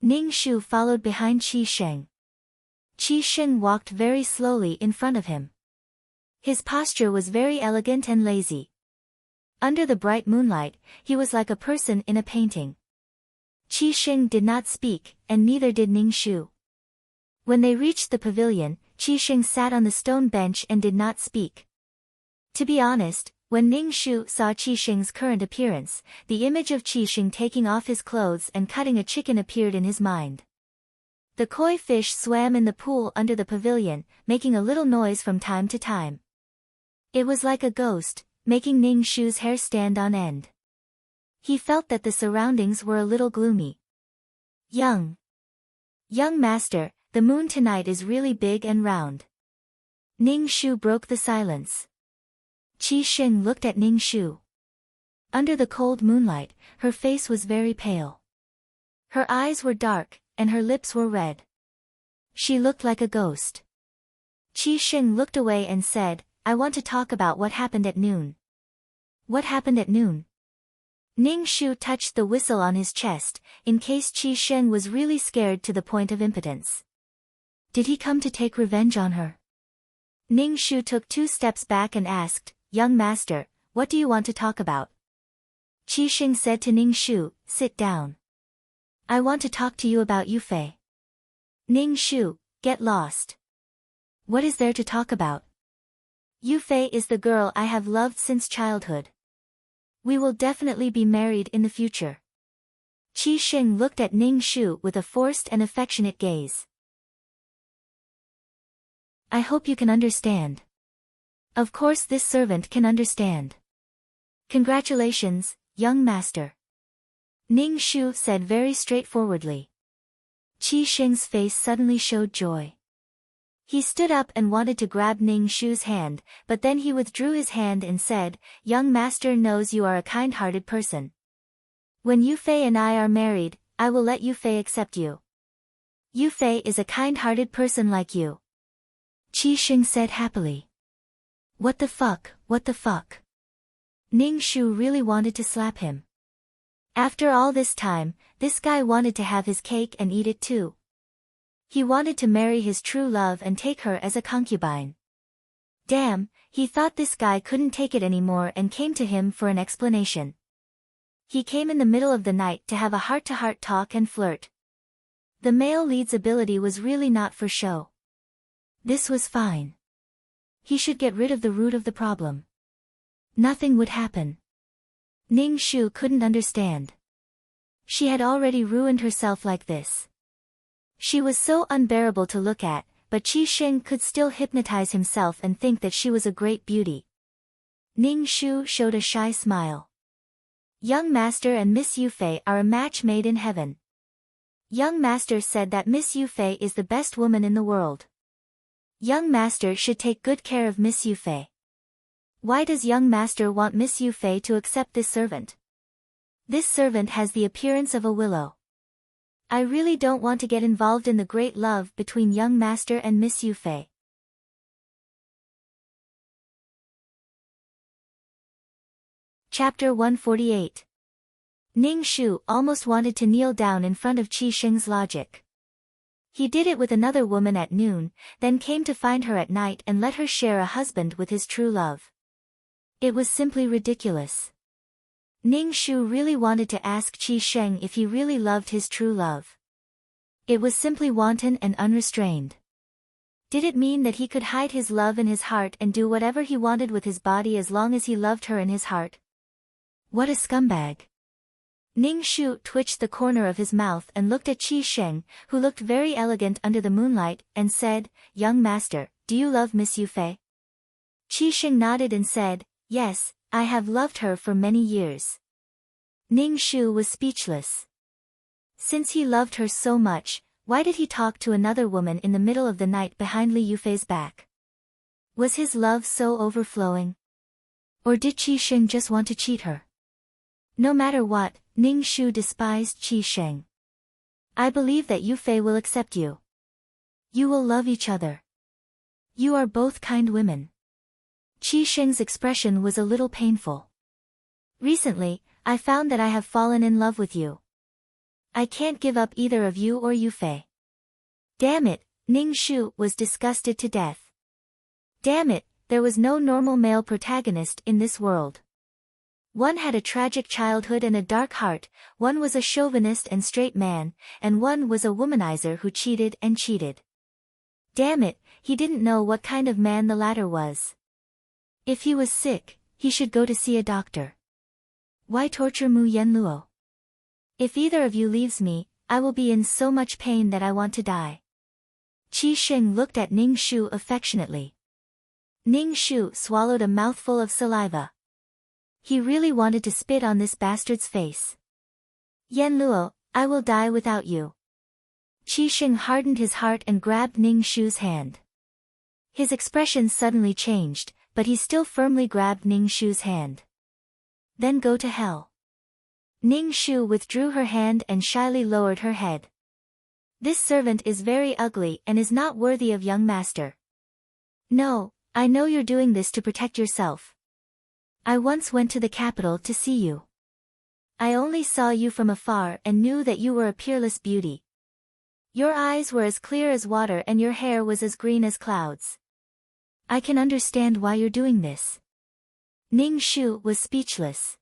Ning Shu followed behind Qi Xing. Qi Xing walked very slowly in front of him. His posture was very elegant and lazy. Under the bright moonlight, he was like a person in a painting. Qi Xing did not speak, and neither did Ning Shu. When they reached the pavilion, Qi Xing sat on the stone bench and did not speak. To be honest, when Ning Shu saw Qi Xing's current appearance, the image of Qi Xing taking off his clothes and cutting a chicken appeared in his mind. The koi fish swam in the pool under the pavilion, making a little noise from time to time. It was like a ghost, making Ning Shu's hair stand on end. He felt that the surroundings were a little gloomy. Young master, the moon tonight is really big and round. Ning Shu broke the silence. Qi Xing looked at Ning Shu. Under the cold moonlight, her face was very pale. Her eyes were dark, and her lips were red. She looked like a ghost. Qi Xing looked away and said, I want to talk about what happened at noon. What happened at noon? Ning Shu touched the whistle on his chest, in case Qi Xing was really scared to the point of impotence. Did he come to take revenge on her? Ning Shu took 2 steps back and asked, Young master, what do you want to talk about? Qi Xing said to Ning Shu, sit down. I want to talk to you about Yufei. Ning Shu, get lost. What is there to talk about? Yufei is the girl I have loved since childhood. We will definitely be married in the future. Qi Xing looked at Ning Shu with a forced and affectionate gaze. I hope you can understand. Of course this servant can understand. Congratulations, young master. Ning Shu said very straightforwardly. Qi Xing's face suddenly showed joy. He stood up and wanted to grab Ning Shu's hand, but then he withdrew his hand and said, Young master knows you are a kind-hearted person. When Yufei and I are married, I will let Yufei accept you. Yufei is a kind-hearted person like you. Qi Xing said happily. What the fuck, what the fuck? Ning Shu really wanted to slap him. After all this time, this guy wanted to have his cake and eat it too. He wanted to marry his true love and take her as a concubine. Damn, he thought this guy couldn't take it anymore and came to him for an explanation. He came in the middle of the night to have a heart-to-heart talk and flirt. The male lead's ability was really not for show. This was fine. He should get rid of the root of the problem. Nothing would happen. Ning Shu couldn't understand. She had already ruined herself like this. She was so unbearable to look at, but Qi Xing could still hypnotize himself and think that she was a great beauty. Ning Shu showed a shy smile. Young Master and Miss Yufei are a match made in heaven. Young Master said that Miss Yufei is the best woman in the world. Young Master should take good care of Miss Yufei. Why does Young Master want Miss Yufei to accept this servant? This servant has the appearance of a willow. I really don't want to get involved in the great love between Young Master and Miss Yufei. Chapter 148. Ning Shu almost wanted to kneel down in front of Qi Xing's logic. He did it with another woman at noon, then came to find her at night and let her share a husband with his true love. It was simply ridiculous. Ning Shu really wanted to ask Qi Xing if he really loved his true love. It was simply wanton and unrestrained. Did it mean that he could hide his love in his heart and do whatever he wanted with his body as long as he loved her in his heart? What a scumbag. Ning Shu twitched the corner of his mouth and looked at Qi Xing, who looked very elegant under the moonlight, and said, "Young Master, do you love Miss Yufei?" Qi Xing nodded and said, "Yes, I have loved her for many years." Ning Shu was speechless. Since he loved her so much, why did he talk to another woman in the middle of the night behind Li Yufei's back? Was his love so overflowing? Or did Qi Xing just want to cheat her? No matter what, Ning Shu despised Qi Xing. "I believe that Yufei will accept you. You will love each other. You are both kind women." Qi Xing's expression was a little painful. "Recently, I found that I have fallen in love with you. I can't give up either of you or Yufei." Damn it, Ning Shu was disgusted to death. Damn it, there was no normal male protagonist in this world. One had a tragic childhood and a dark heart, one was a chauvinist and straight man, and one was a womanizer who cheated and cheated. Damn it, he didn't know what kind of man the latter was. If he was sick, he should go to see a doctor. Why torture Mu Yenluo? If either of you leaves me, I will be in so much pain that I want to die. Qi Xing looked at Ning Shu affectionately. Ning Shu swallowed a mouthful of saliva. He really wanted to spit on this bastard's face. "Yenluo, I will die without you." Qi Xing hardened his heart and grabbed Ning Shu's hand. His expression suddenly changed, but he still firmly grabbed Ning Shu's hand. "Then go to hell." Ning Shu withdrew her hand and shyly lowered her head. "This servant is very ugly and is not worthy of Young Master." "No, I know you're doing this to protect yourself. I once went to the capital to see you. I only saw you from afar and knew that you were a peerless beauty. Your eyes were as clear as water and your hair was as green as clouds. I can understand why you're doing this." Ning Shu was speechless.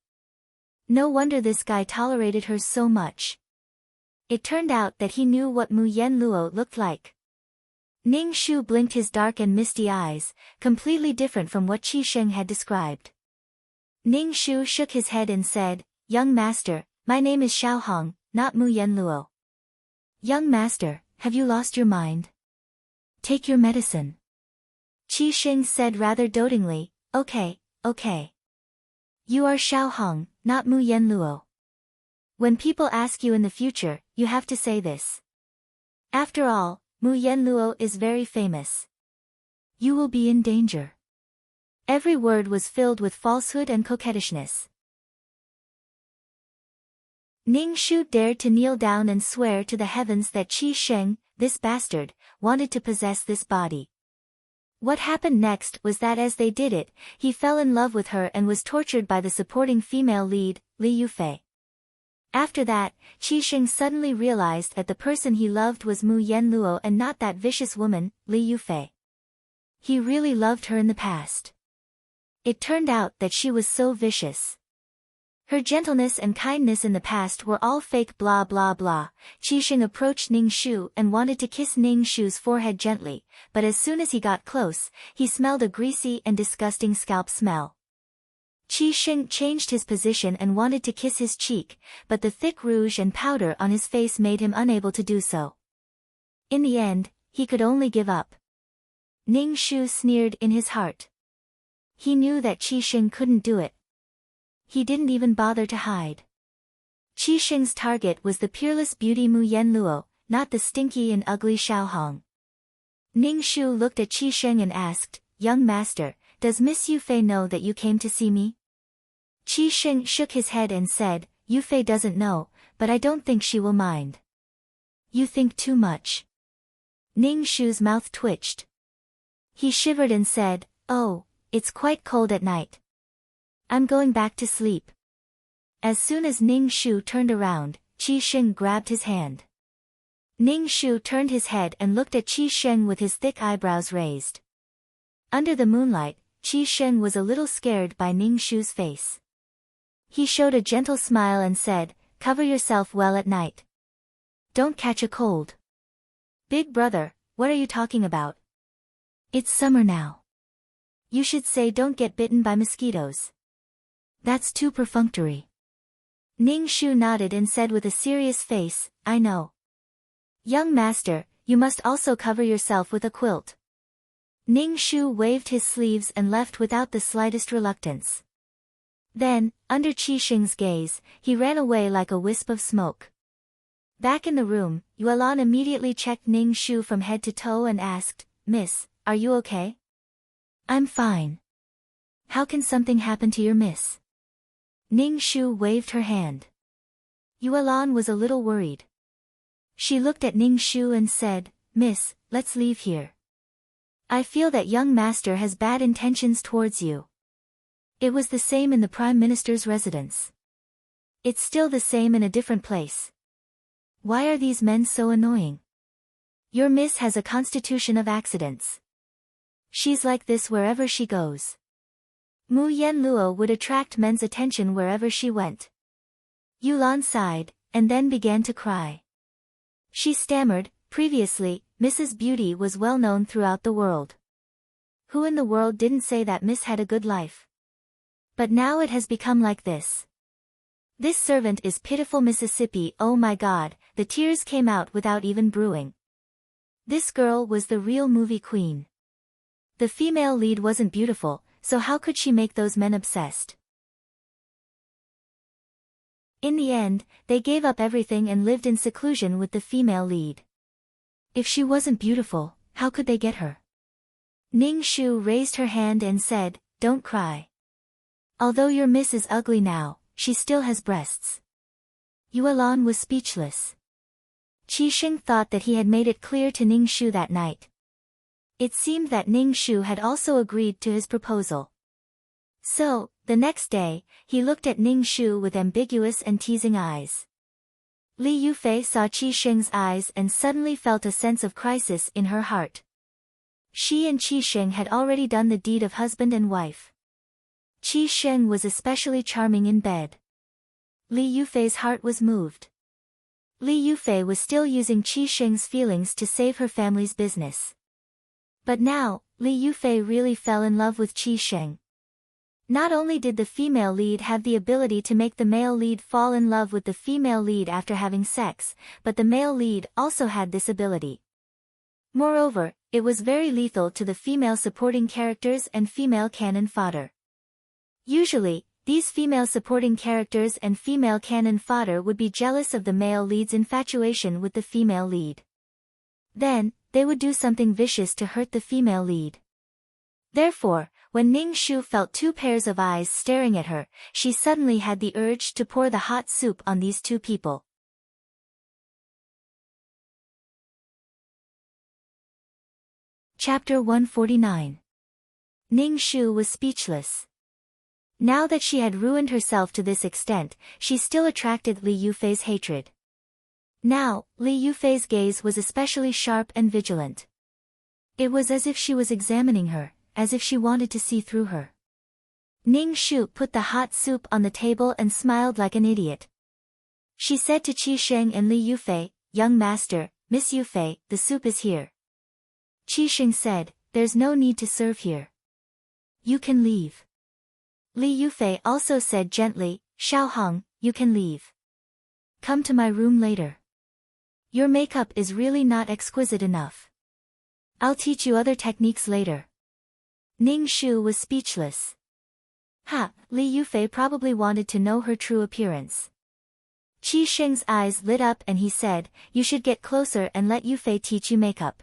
No wonder this guy tolerated her so much. It turned out that he knew what Mu Yenluo looked like. Ning Shu blinked his dark and misty eyes, completely different from what Qi Xing had described. Ning Shu shook his head and said, "Young Master, my name is Xiao Hong, not Mu Yenluo." "Young Master, have you lost your mind? Take your medicine." Qi Xing said rather dotingly, Okay. You are Xiao Hong, not Mu Yenluo. When people ask you in the future, you have to say this. After all, Mu Yenluo is very famous. You will be in danger. Every word was filled with falsehood and coquettishness. Ning Shu dared to kneel down and swear to the heavens that Qi Xing, this bastard, wanted to possess this body. What happened next was that as they did it, he fell in love with her and was tortured by the supporting female lead, Li Yufei. After that, Qi Xing suddenly realized that the person he loved was Mu Yenluo and not that vicious woman, Li Yufei. He really loved her in the past. It turned out that she was so vicious. Her gentleness and kindness in the past were all fake blah blah blah. Qi Xing approached Ning Shu and wanted to kiss Ning Shu's forehead gently, but as soon as he got close, he smelled a greasy and disgusting scalp smell. Qi Sheng changed his position and wanted to kiss his cheek, but the thick rouge and powder on his face made him unable to do so. In the end, he could only give up. Ning Shu sneered in his heart. He knew that Qi Sheng couldn't do it. He didn't even bother to hide. Qi Sheng's target was the peerless beauty Mu Yanluo, not the stinky and ugly Xiao Hong. Ning Shu looked at Qi Sheng and asked, "Young master, does Miss Yufei know that you came to see me?" Qi Sheng shook his head and said, "Yufei doesn't know, but I don't think she will mind." "You think too much." Ning Shu's mouth twitched. He shivered and said, "Oh, it's quite cold at night. I'm going back to sleep." As soon as Ning Shu turned around, Qi Sheng grabbed his hand. Ning Shu turned his head and looked at Qi Sheng with his thick eyebrows raised. Under the moonlight, Qi Sheng was a little scared by Ning Shu's face. He showed a gentle smile and said, "Cover yourself well at night. Don't catch a cold." "Big brother, what are you talking about? It's summer now. You should say don't get bitten by mosquitoes. That's too perfunctory." Ning Shu nodded and said with a serious face, "I know. Young master, you must also cover yourself with a quilt." Ning Shu waved his sleeves and left without the slightest reluctance. Then, under Qi Sheng's gaze, he ran away like a wisp of smoke. Back in the room, Yuelan immediately checked Ning Shu from head to toe and asked, "Miss, are you okay?" "I'm fine. How can something happen to your miss?" Ning Shu waved her hand. Yuelan was a little worried. She looked at Ning Shu and said, "Miss, let's leave here. I feel that young master has bad intentions towards you." It was the same in the Prime Minister's residence. It's still the same in a different place. Why are these men so annoying? Your miss has a constitution of accidents. She's like this wherever she goes. Mu Yanluo would attract men's attention wherever she went. Yulan sighed, and then began to cry. She stammered, "Previously, Mrs. Beauty was well known throughout the world. Who in the world didn't say that Miss had a good life? But now it has become like this. This servant is pitiful Mississippi, oh my God," the tears came out without even brewing. This girl was the real movie queen. The female lead wasn't beautiful, so how could she make those men obsessed? In the end, they gave up everything and lived in seclusion with the female lead. If she wasn't beautiful, how could they get her? Ning Shu raised her hand and said, "Don't cry. Although your miss is ugly now, she still has breasts." Yuelan was speechless. Qi Sheng thought that he had made it clear to Ning Shu that night. It seemed that Ning Shu had also agreed to his proposal. So, the next day, he looked at Ning Shu with ambiguous and teasing eyes. Li Yufei saw Qi Sheng's eyes and suddenly felt a sense of crisis in her heart. She and Qi Sheng had already done the deed of husband and wife. Qi Sheng was especially charming in bed. Li Yufei's heart was moved. Li Yufei was still using Qi Sheng's feelings to save her family's business. But now, Li Yufei really fell in love with Qi Sheng. Not only did the female lead have the ability to make the male lead fall in love with the female lead after having sex, but the male lead also had this ability. Moreover, it was very lethal to the female supporting characters and female canon fodder. Usually, these female supporting characters and female canon fodder would be jealous of the male lead's infatuation with the female lead. Then, they would do something vicious to hurt the female lead. Therefore, when Ning Shu felt two pairs of eyes staring at her, she suddenly had the urge to pour the hot soup on these two people. Chapter 149. Ning Shu was speechless. Now that she had ruined herself to this extent, she still attracted Li Yufei's hatred. Now, Li Yufei's gaze was especially sharp and vigilant. It was as if she was examining her, as if she wanted to see through her. Ning Shu put the hot soup on the table and smiled like an idiot. She said to Qi Sheng and Li Yufei, "Young master, Miss Yufei, the soup is here." Qi Sheng said, "There's no need to serve here. You can leave." Li Yufei also said gently, Xiaoheng, you can leave. Come to my room later. Your makeup is really not exquisite enough. I'll teach you other techniques later. Ning Shu was speechless. Li Yufei probably wanted to know her true appearance. Qi Sheng's eyes lit up and he said, you should get closer and let Yufei teach you makeup.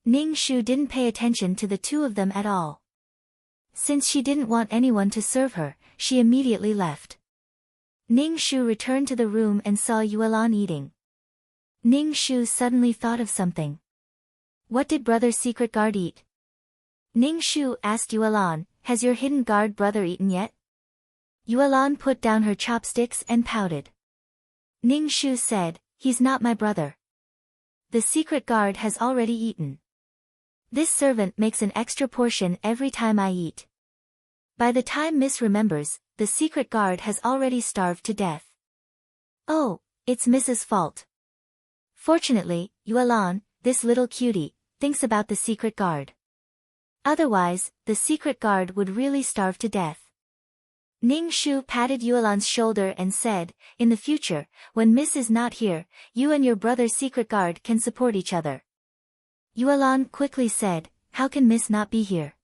Ning Shu didn't pay attention to the two of them at all. Since she didn't want anyone to serve her, she immediately left. Ning Shu returned to the room and saw Yuelan eating. Ning Shu suddenly thought of something. What did brother's secret guard eat? Ning Shu asked Yuelan, has your hidden guard brother eaten yet? Yuelan put down her chopsticks and pouted. Ning Shu said, he's not my brother. The secret guard has already eaten. This servant makes an extra portion every time I eat. By the time Miss remembers, the secret guard has already starved to death. Oh, it's Mrs.'s fault. Fortunately, Yuelan, this little cutie, thinks about the secret guard. Otherwise, the secret guard would really starve to death. Ning Shu patted Yuelan's shoulder and said, in the future, when Miss is not here, you and your brother's secret guard can support each other. Yuelan quickly said, how can Miss not be here?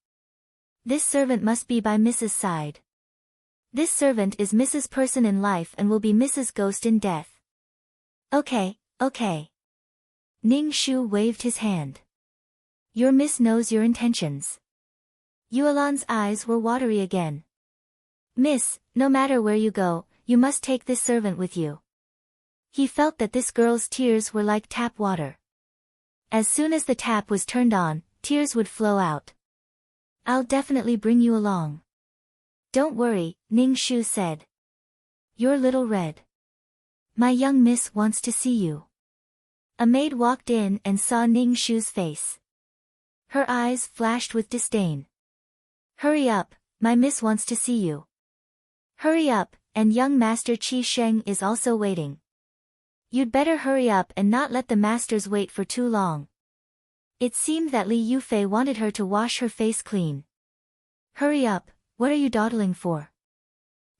This servant must be by Mrs.'s side. This servant is Mrs.'s person in life and will be Mrs.'s ghost in death. Okay. Ning Shu waved his hand. Your Miss knows your intentions. Yuelan's eyes were watery again. Miss, no matter where you go, you must take this servant with you. He felt that this girl's tears were like tap water. As soon as the tap was turned on, tears would flow out. I'll definitely bring you along. Don't worry, Ning Shu said. You're little red. My young miss wants to see you. A maid walked in and saw Ning Shu's face. Her eyes flashed with disdain. Hurry up, my miss wants to see you. Hurry up, and young Master Qi Sheng is also waiting. You'd better hurry up and not let the masters wait for too long. It seemed that Li Yufei wanted her to wash her face clean. Hurry up, what are you dawdling for?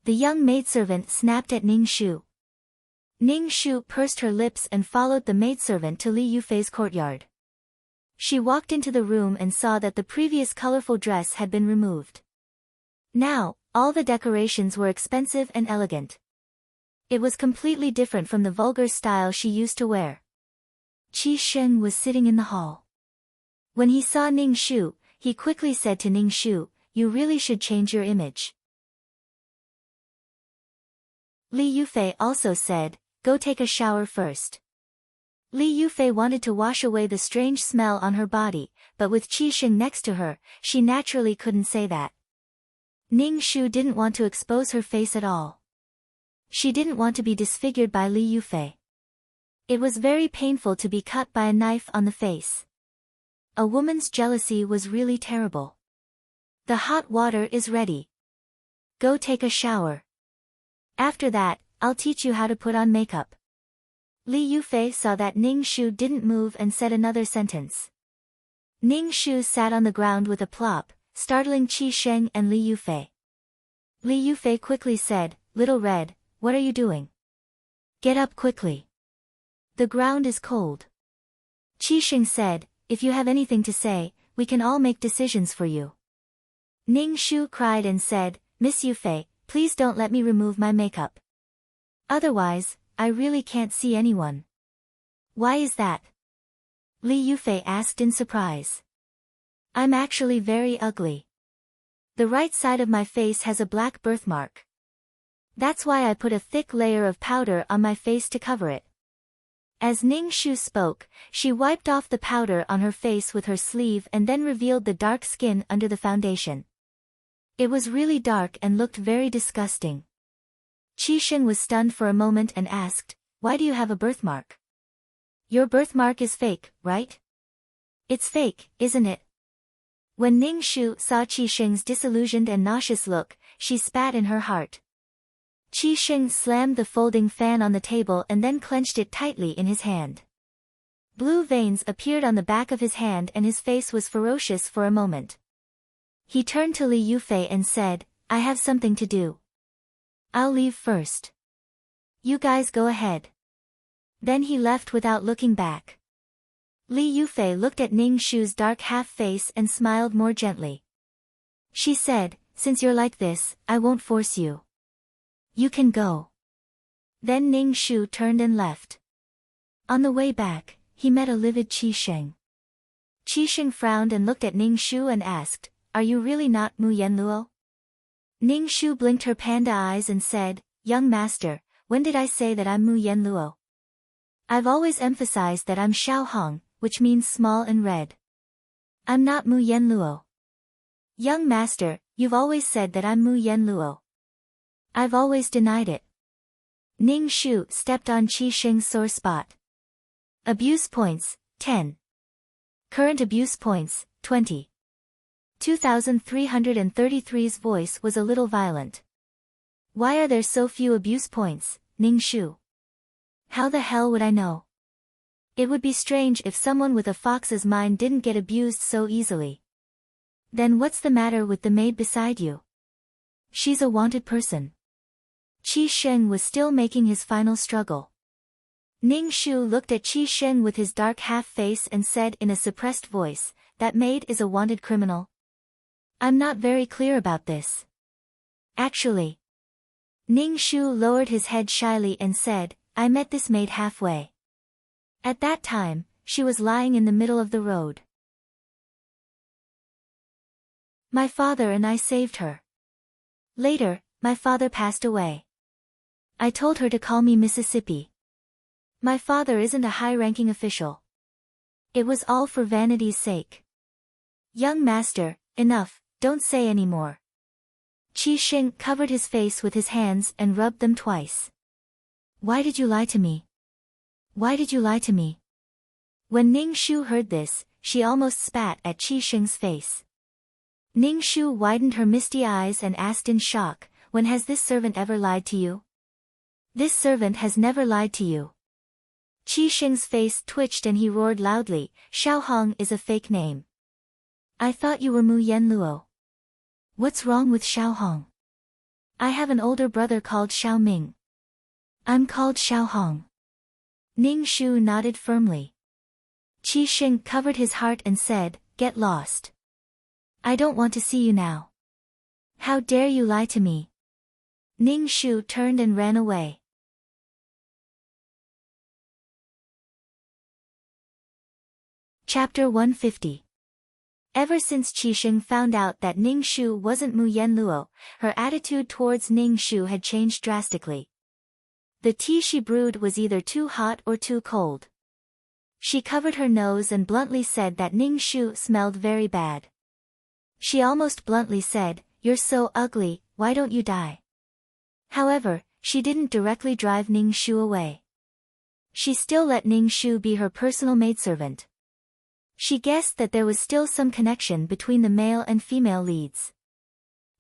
The young maidservant snapped at Ning Shu. Ning Shu pursed her lips and followed the maidservant to Li Yufei's courtyard. She walked into the room and saw that the previous colorful dress had been removed. Now, all the decorations were expensive and elegant. It was completely different from the vulgar style she used to wear. Qi Sheng was sitting in the hall. When he saw Ning Shu, he quickly said to Ning Shu, you really should change your image. Li Yufei also said, go take a shower first. Li Yufei wanted to wash away the strange smell on her body, but with Qi Sheng next to her, she naturally couldn't say that. Ning Shu didn't want to expose her face at all. She didn't want to be disfigured by Li Yufei. It was very painful to be cut by a knife on the face. A woman's jealousy was really terrible. The hot water is ready. Go take a shower. After that, I'll teach you how to put on makeup. Li Yufei saw that Ning Shu didn't move and said another sentence. Ning Shu sat on the ground with a plop, startling Qi Sheng and Li Yufei. Li Yufei quickly said, Little Red, what are you doing? Get up quickly. The ground is cold. Qi Sheng said, if you have anything to say, we can all make decisions for you. Ning Shu cried and said, Miss Yufei, please don't let me remove my makeup. Otherwise, I really can't see anyone. Why is that? Li Yufei asked in surprise. I'm actually very ugly. The right side of my face has a black birthmark. That's why I put a thick layer of powder on my face to cover it. As Ning Shu spoke, she wiped off the powder on her face with her sleeve and then revealed the dark skin under the foundation. It was really dark and looked very disgusting. Qi Sheng was stunned for a moment and asked, why do you have a birthmark? Your birthmark is fake, right? It's fake, isn't it? When Ning Shu saw Qi Sheng's disillusioned and nauseous look, she spat in her heart. Qi Sheng slammed the folding fan on the table and then clenched it tightly in his hand. Blue veins appeared on the back of his hand and his face was ferocious for a moment. He turned to Li Yufei and said, I have something to do. I'll leave first. You guys go ahead. Then he left without looking back. Li Yufei looked at Ning Shu's dark half-face and smiled more gently. She said, since you're like this, I won't force you. You can go. Then Ning Shu turned and left. On the way back, he met a livid Qi Sheng. Qi Sheng frowned and looked at Ning Shu and asked, are you really not Mu Yanluo? Ning Shu blinked her panda eyes and said, young master, when did I say that I'm Mu Yanluo? I've always emphasized that I'm Xiao Hong, which means small and red. I'm not Mu Yanluo. Young master, you've always said that I'm Mu Yanluo. I've always denied it. Ning Shu stepped on Qi Sheng's sore spot. Abuse points, 10. Current abuse points, 20. 2333's voice was a little violent. Why are there so few abuse points, Ning Shu? How the hell would I know? It would be strange if someone with a fox's mind didn't get abused so easily. Then what's the matter with the maid beside you? She's a wanted person. Qi Sheng was still making his final struggle. Ning Shu looked at Qi Sheng with his dark half-face and said in a suppressed voice, that maid is a wanted criminal. I'm not very clear about this. Actually. Ning Shu lowered his head shyly and said, I met this maid halfway. At that time, she was lying in the middle of the road. My father and I saved her. Later, my father passed away. I told her to call me Mississippi. My father isn't a high-ranking official. It was all for vanity's sake. Young master, enough, don't say any more. Qi Sheng covered his face with his hands and rubbed them twice. Why did you lie to me? Why did you lie to me? When Ning Shu heard this, she almost spat at Qi Sheng's face. Ning Shu widened her misty eyes and asked in shock, when has this servant ever lied to you? This servant has never lied to you. Qi Sheng's face twitched and he roared loudly, Xiao Hong is a fake name. I thought you were Mu Yanluo. What's wrong with Xiao Hong? I have an older brother called Xiao Ming. I'm called Xiao Hong. Ning Shu nodded firmly. Qi Sheng covered his heart and said, get lost. I don't want to see you now. How dare you lie to me? Ning Shu turned and ran away. Chapter 150. Ever since Qi Sheng found out that Ning Shu wasn't Mu Yanluo, her attitude towards Ning Shu had changed drastically. The tea she brewed was either too hot or too cold. She covered her nose and bluntly said that Ning Shu smelled very bad. She almost bluntly said, you're so ugly, why don't you die? However, she didn't directly drive Ning Shu away. She still let Ning Shu be her personal maidservant. She guessed that there was still some connection between the male and female leads.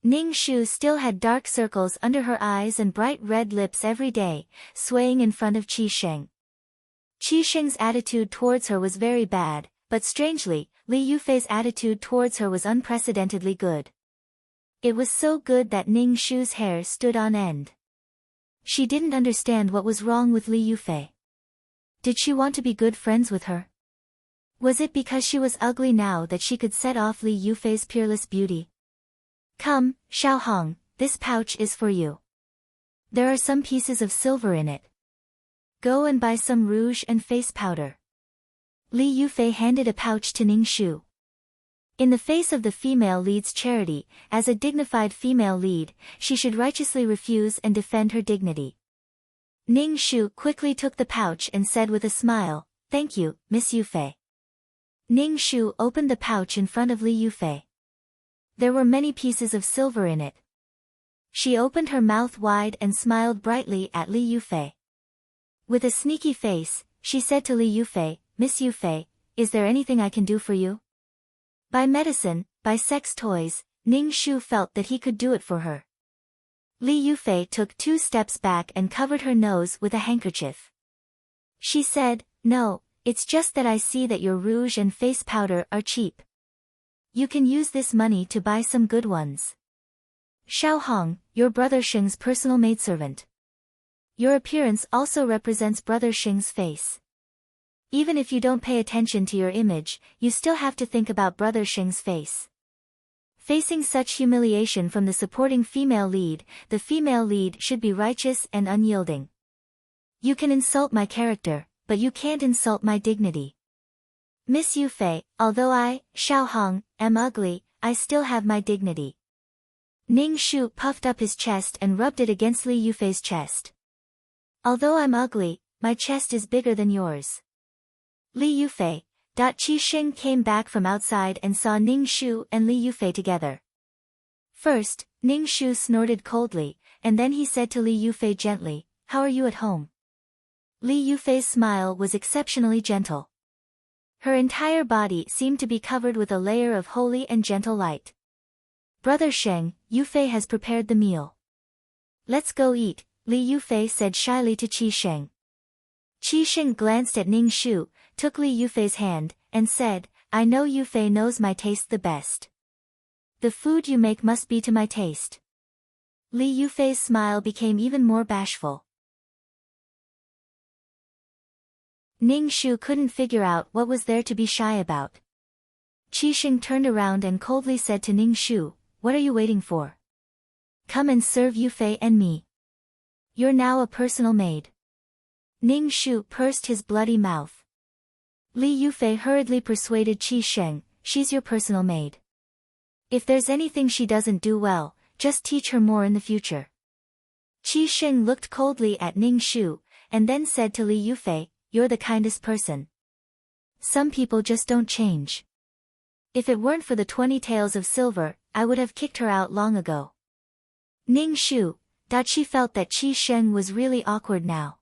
Ning Shu still had dark circles under her eyes and bright red lips every day, swaying in front of Qi Sheng. Qi Sheng's attitude towards her was very bad, but strangely, Li Yufei's attitude towards her was unprecedentedly good. It was so good that Ning Shu's hair stood on end. She didn't understand what was wrong with Li Yufei. Did she want to be good friends with her? Was it because she was ugly now that she could set off Li Yufei's peerless beauty? Come, Xiao Hong, this pouch is for you. There are some pieces of silver in it. Go and buy some rouge and face powder. Li Yufei handed a pouch to Ning Shu. In the face of the female lead's charity, as a dignified female lead, she should righteously refuse and defend her dignity. Ning Shu quickly took the pouch and said with a smile, thank you, Miss Yufei. Ning Shu opened the pouch in front of Li Yufei. There were many pieces of silver in it. She opened her mouth wide and smiled brightly at Li Yufei. With a sneaky face, she said to Li Yufei, Miss Yufei, is there anything I can do for you? By medicine, by sex toys, Ning Shu felt that he could do it for her. Li Yufei took 2 steps back and covered her nose with a handkerchief. She said, no, it's just that I see that your rouge and face powder are cheap. You can use this money to buy some good ones. Xiao Hong, your brother Xing's personal maidservant. Your appearance also represents brother Xing's face. Even if you don't pay attention to your image, you still have to think about brother Xing's face. Facing such humiliation from the supporting female lead, the female lead should be righteous and unyielding. You can insult my character, but you can't insult my dignity. Miss Yufei, although I, Xiao Hong, am ugly, I still have my dignity. Ning Shu puffed up his chest and rubbed it against Li Yufei's chest. Although I'm ugly, my chest is bigger than yours. Li Yufei. Qi Xing came back from outside and saw Ning Shu and Li Yufei together. First, Ning Shu snorted coldly, and then he said to Li Yufei gently, "How are you at home?" Li Yufei's smile was exceptionally gentle. Her entire body seemed to be covered with a layer of holy and gentle light. "Brother Sheng, Yufei has prepared the meal. Let's go eat," Li Yufei said shyly to Qi Sheng. Qi Sheng glanced at Ning Shu, took Li Yufei's hand, and said, "I know Yufei knows my taste the best. The food you make must be to my taste." Li Yufei's smile became even more bashful. Ning Shu couldn't figure out what was there to be shy about. Qi Sheng turned around and coldly said to Ning Shu, "What are you waiting for? Come and serve Yufei and me. You're now a personal maid." Ning Shu pursed his bloody mouth. Li Yufei hurriedly persuaded Qi Sheng, "She's your personal maid. If there's anything she doesn't do well, just teach her more in the future." Qi Sheng looked coldly at Ning Shu, and then said to Li Yufei, "You're the kindest person. Some people just don't change. If it weren't for the 20 taels of silver, I would have kicked her out long ago." Ning Shu. She felt that Qi Sheng was really awkward now.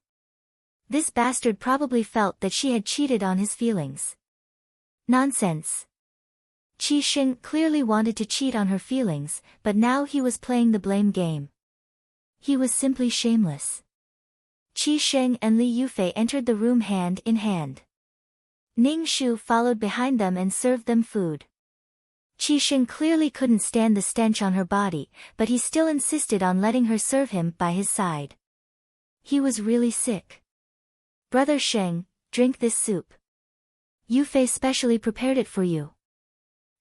This bastard probably felt that she had cheated on his feelings. Nonsense. Qi Sheng clearly wanted to cheat on her feelings, but now he was playing the blame game. He was simply shameless. Qi Sheng and Li Yufei entered the room hand in hand. Ning Shu followed behind them and served them food. Qi Sheng clearly couldn't stand the stench on her body, but he still insisted on letting her serve him by his side. He was really sick. "Brother Sheng, drink this soup. Yufei specially prepared it for you.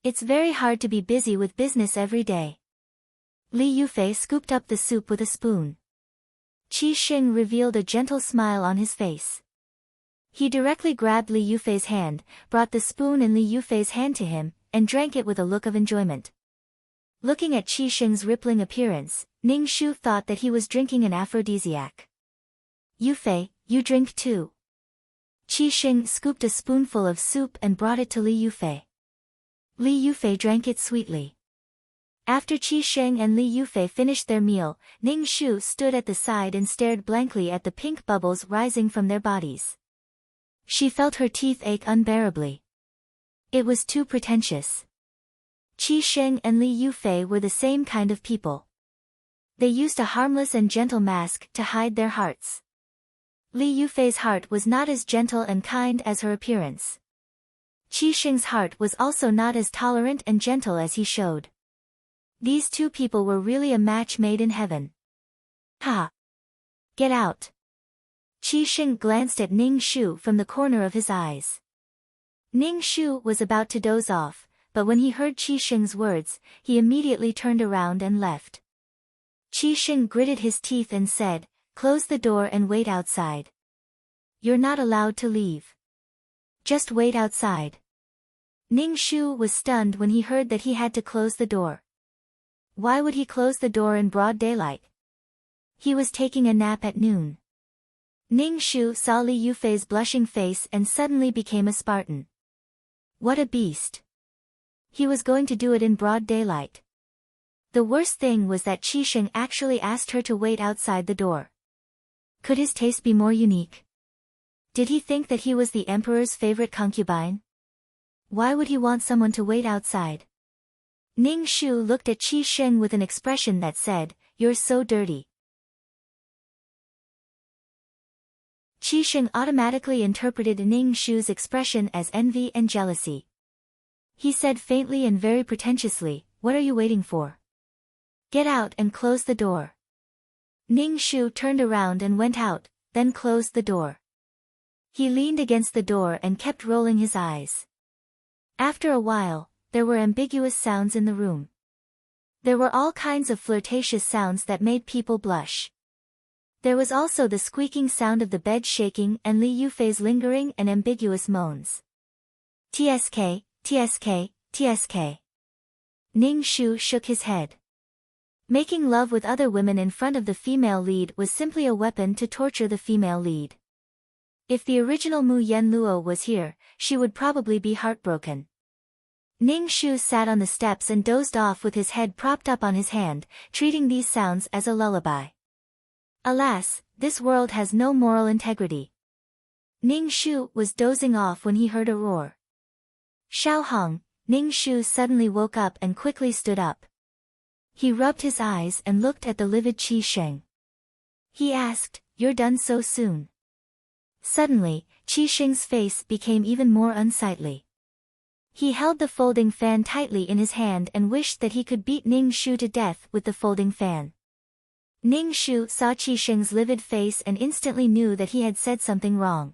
It's very hard to be busy with business every day." Li Yufei scooped up the soup with a spoon. Qi Sheng revealed a gentle smile on his face. He directly grabbed Li Yufei's hand, brought the spoon in Li Yufei's hand to him, and drank it with a look of enjoyment. Looking at Qi Sheng's rippling appearance, Ning Shu thought that he was drinking an aphrodisiac. "Yufei, you drink too." Qi Sheng scooped a spoonful of soup and brought it to Li Yufei. Li Yufei drank it sweetly. After Qi Sheng and Li Yufei finished their meal, Ning Shu stood at the side and stared blankly at the pink bubbles rising from their bodies. She felt her teeth ache unbearably. It was too pretentious. Qi Sheng and Li Yufei were the same kind of people. They used a harmless and gentle mask to hide their hearts. Li Yufei's heart was not as gentle and kind as her appearance. Qi Sheng's heart was also not as tolerant and gentle as he showed. These two people were really a match made in heaven. "Ha! Get out!" Qi Sheng glanced at Ning Shu from the corner of his eyes. Ning Shu was about to doze off, but when he heard Qi Sheng's words, he immediately turned around and left. Qi Sheng gritted his teeth and said, "Close the door and wait outside. You're not allowed to leave. Just wait outside." Ning Shu was stunned when he heard that he had to close the door. Why would he close the door in broad daylight? He was taking a nap at noon. Ning Shu saw Li Yufei's blushing face and suddenly became a Spartan. What a beast. He was going to do it in broad daylight. The worst thing was that Qi Sheng actually asked her to wait outside the door. Could his taste be more unique? Did he think that he was the emperor's favorite concubine? Why would he want someone to wait outside? Ning Shu looked at Qi Sheng with an expression that said, "You're so dirty." Qi Sheng automatically interpreted Ning Shu's expression as envy and jealousy. He said faintly and very pretentiously, "What are you waiting for? Get out and close the door. Ning Shu turned around and went out, then closed the door. He leaned against the door and kept rolling his eyes. After a while, there were ambiguous sounds in the room. There were all kinds of flirtatious sounds that made people blush. There was also the squeaking sound of the bed shaking and Li Yufei's lingering and ambiguous moans. TSK, TSK, TSK. Ning Shu shook his head. Making love with other women in front of the female lead was simply a weapon to torture the female lead. If the original Mu Yen Luo was here, she would probably be heartbroken. Ning Shu sat on the steps and dozed off with his head propped up on his hand, treating these sounds as a lullaby. Alas, this world has no moral integrity. Ning Shu was dozing off when he heard a roar. Xiao Hong, Ning Shu suddenly woke up and quickly stood up. He rubbed his eyes and looked at the livid Qi Sheng. He asked, "You're done so soon?" Suddenly, Qi Sheng's face became even more unsightly. He held the folding fan tightly in his hand and wished that he could beat Ning Shu to death with the folding fan. Ning Shu saw Qi Sheng's livid face and instantly knew that he had said something wrong.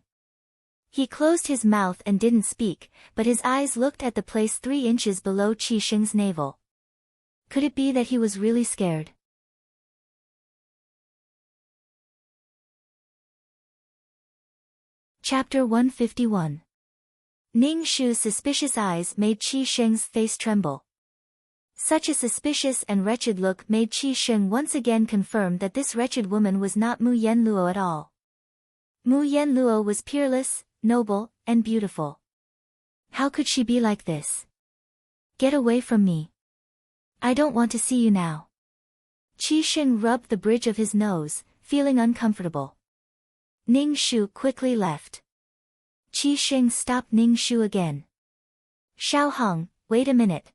He closed his mouth and didn't speak, but his eyes looked at the place 3 inches below Qi Sheng's navel. Could it be that he was really scared? Chapter 151. Ning Shu's suspicious eyes made Qi Sheng's face tremble. Such a suspicious and wretched look made Qi Sheng once again confirm that this wretched woman was not Mu Yen Luo at all. Mu Yen Luo was peerless, noble, and beautiful. How could she be like this? Get away from me. I don't want to see you now. Qi Sheng rubbed the bridge of his nose, feeling uncomfortable. Ning Shu quickly left. Qi Sheng stopped Ning Shu again. Xiao Hong, wait a minute.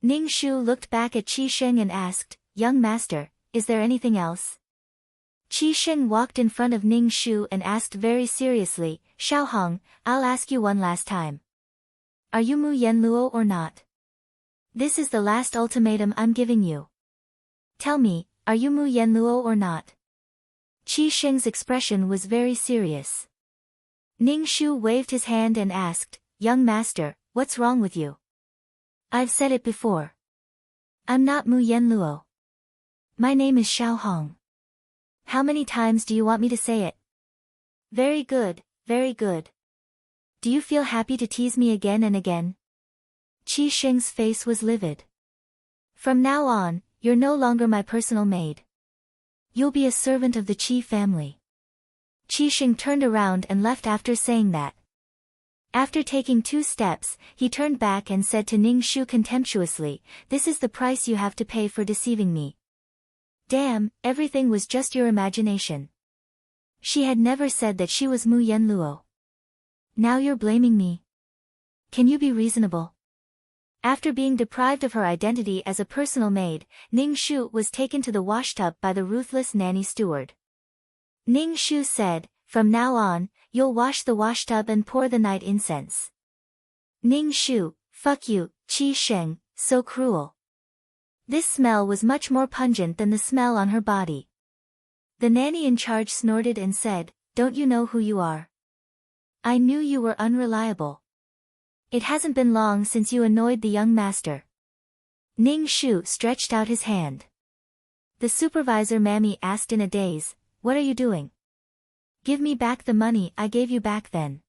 Ning Shu looked back at Qi Sheng and asked, "Young master, is there anything else?" Qi Sheng walked in front of Ning Shu and asked very seriously, "Xiao Hong, I'll ask you one last time. Are you Mu Yen Luo or not? This is the last ultimatum I'm giving you. Tell me, are you Mu Yen Luo or not?" Qi Sheng's expression was very serious. Ning Shu waved his hand and asked, "Young master, what's wrong with you? I've said it before. I'm not Mu Yen Luo. My name is Xiao Hong. How many times do you want me to say it?" Very good, very good. Do you feel happy to tease me again and again?" Qi Sheng's face was livid. "From now on, you're no longer my personal maid. You'll be a servant of the Qi family." Qi Sheng turned around and left after saying that. After taking 2 steps, he turned back and said to Ning Shu contemptuously, "This is the price you have to pay for deceiving me. Damn, everything was just your imagination. She had never said that she was Mu Yen Luo. Now you're blaming me. Can you be reasonable?" After being deprived of her identity as a personal maid, Ning Shu was taken to the washtub by the ruthless nanny steward. Ning Shu said, "From now on, you'll wash the washtub and pour the night incense." Ning Shu, fuck you, Qi Sheng, so cruel. This smell was much more pungent than the smell on her body. The nanny in charge snorted and said, "Don't you know who you are? I knew you were unreliable. It hasn't been long since you annoyed the young master." Ning Shu stretched out his hand. The supervisor mammy asked in a daze, "What are you doing? Give me back the money I gave you back then.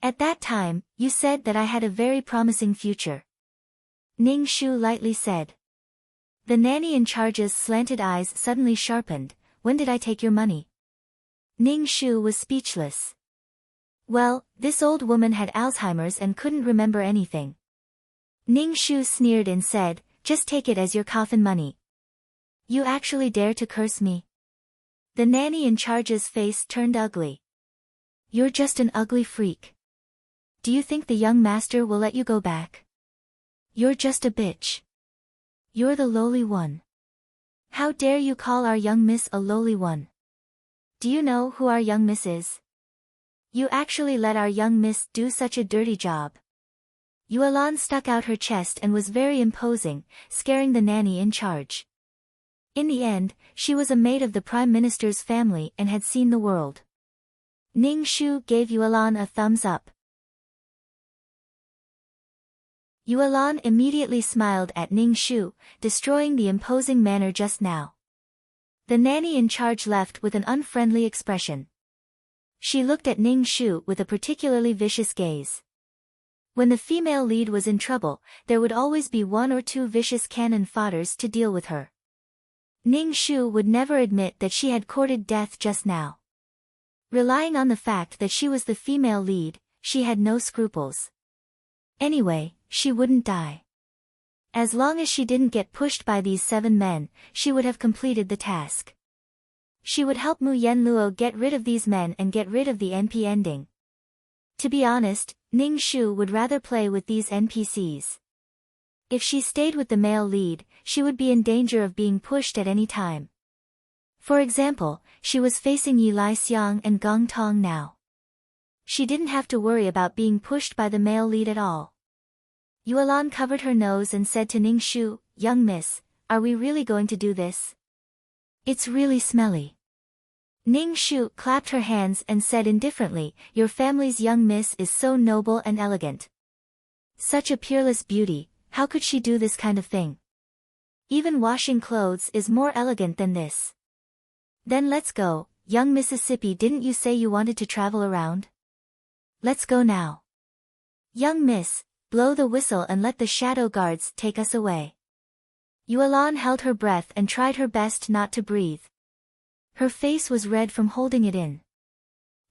At that time, you said that I had a very promising future." Ning Shu lightly said. The nanny in charge's slanted eyes suddenly sharpened. "When did I take your money?" Ning Shu was speechless. Well, this old woman had Alzheimer's and couldn't remember anything. Ning Shu sneered and said, "Just take it as your coffin money. You actually dare to curse me?" The nanny in charge's face turned ugly. "You're just an ugly freak. Do you think the young master will let you go back? You're just a bitch. You're the lowly one. How dare you call our young miss a lowly one? Do you know who our young miss is? You actually let our young miss do such a dirty job." Yuelan stuck out her chest and was very imposing, scaring the nanny in charge. In the end, she was a maid of the Prime Minister's family and had seen the world. Ning Shu gave Yuelan a thumbs up. Yuelan immediately smiled at Ning Shu, destroying the imposing manner just now. The nanny in charge left with an unfriendly expression. She looked at Ning Shu with a particularly vicious gaze. When the female lead was in trouble, there would always be one or two vicious cannon fodders to deal with her. Ning Shu would never admit that she had courted death just now. Relying on the fact that she was the female lead, she had no scruples. Anyway, she wouldn't die. As long as she didn't get pushed by these 7 men, she would have completed the task. She would help Mu Yenluo get rid of these men and get rid of the NP ending. To be honest, Ning Shu would rather play with these NPCs. If she stayed with the male lead, she would be in danger of being pushed at any time. For example, she was facing Yi Lai Xiang and Gong Tong now. She didn't have to worry about being pushed by the male lead at all. Yuelan covered her nose and said to Ning Shu, "Young miss, are we really going to do this? It's really smelly." Ning Shu clapped her hands and said indifferently, "Your family's young miss is so noble and elegant. Such a peerless beauty, how could she do this kind of thing? Even washing clothes is more elegant than this. Then let's go, young Mississippi, didn't you say you wanted to travel around? Let's go now. Young miss, blow the whistle and let the shadow guards take us away." Yuelan held her breath and tried her best not to breathe. Her face was red from holding it in.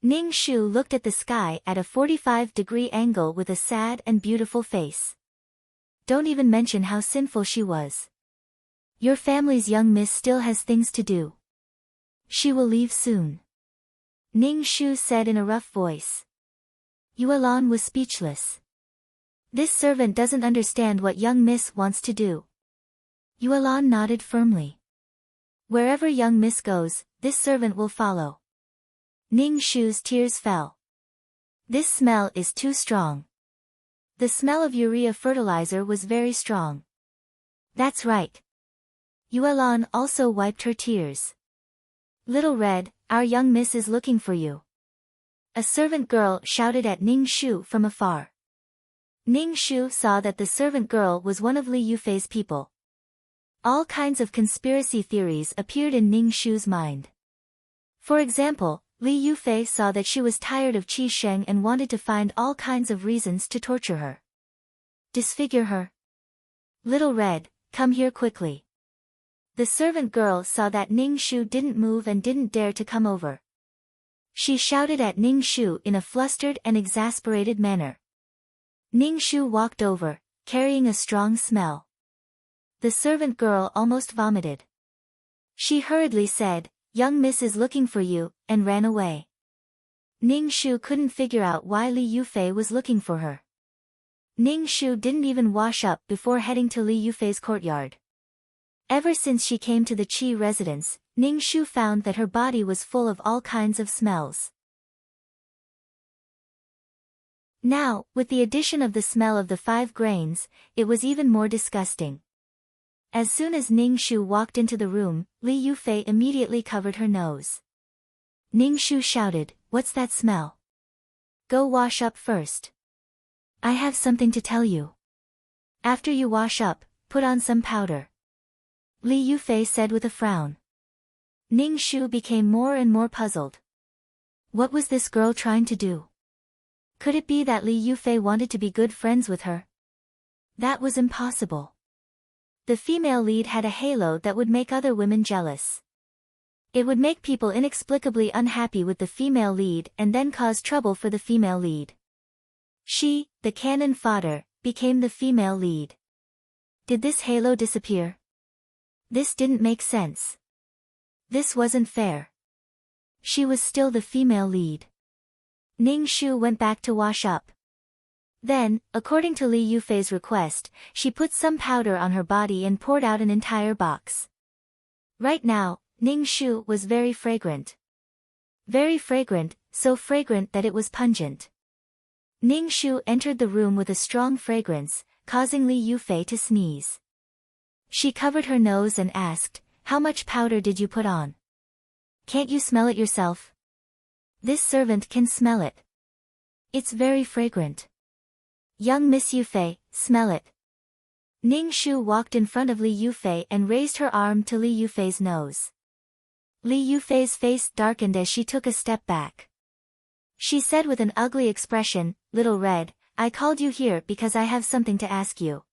Ning Shu looked at the sky at a 45-degree angle with a sad and beautiful face. Don't even mention how sinful she was. Your family's young miss still has things to do. She will leave soon. Ning Shu said in a rough voice. Yuelan was speechless. This servant doesn't understand what young miss wants to do. Yuelan nodded firmly. Wherever young miss goes, this servant will follow. Ning Shu's tears fell. This smell is too strong. The smell of urea fertilizer was very strong. That's right. Yuelan also wiped her tears. Little Red, our young miss is looking for you. A servant girl shouted at Ning Shu from afar. Ning Shu saw that the servant girl was one of Li Yufei's people. All kinds of conspiracy theories appeared in Ning Shu's mind. For example, Li Yufei saw that she was tired of Qi Sheng and wanted to find all kinds of reasons to torture her. Disfigure her. Little Red, come here quickly. The servant girl saw that Ning Shu didn't move and didn't dare to come over. She shouted at Ning Shu in a flustered and exasperated manner. Ning Shu walked over, carrying a strong smell. The servant girl almost vomited. She hurriedly said, "Young miss is looking for you," and ran away. Ning Shu couldn't figure out why Li Yufei was looking for her. Ning Shu didn't even wash up before heading to Li Yufei's courtyard. Ever since she came to the Qi residence, Ning Shu found that her body was full of all kinds of smells. Now, with the addition of the smell of the 5 grains, it was even more disgusting. As soon as Ning Shu walked into the room, Li Yufei immediately covered her nose. Ning Shu shouted, "What's that smell? Go wash up first. I have something to tell you. After you wash up, put on some powder." Li Yufei said with a frown. Ning Shu became more and more puzzled. What was this girl trying to do? Could it be that Li Yufei wanted to be good friends with her? That was impossible. The female lead had a halo that would make other women jealous. It would make people inexplicably unhappy with the female lead and then cause trouble for the female lead. She, the cannon fodder, became the female lead. Did this halo disappear? This didn't make sense. This wasn't fair. She was still the female lead. Ning Shu went back to wash up. Then, according to Li Yufei's request, she put some powder on her body and poured out an entire box. Right now, Ning Shu was very fragrant. Very fragrant, so fragrant that it was pungent. Ning Shu entered the room with a strong fragrance, causing Li Yufei to sneeze. She covered her nose and asked, How much powder did you put on? Can't you smell it yourself? This servant can smell it. It's very fragrant. Young Miss Yufei, smell it. Ning Shu walked in front of Li Yufei and raised her arm to Li Yufei's nose. Li Yufei's face darkened as she took a step back. She said with an ugly expression, "Little Red, I called you here because I have something to ask you."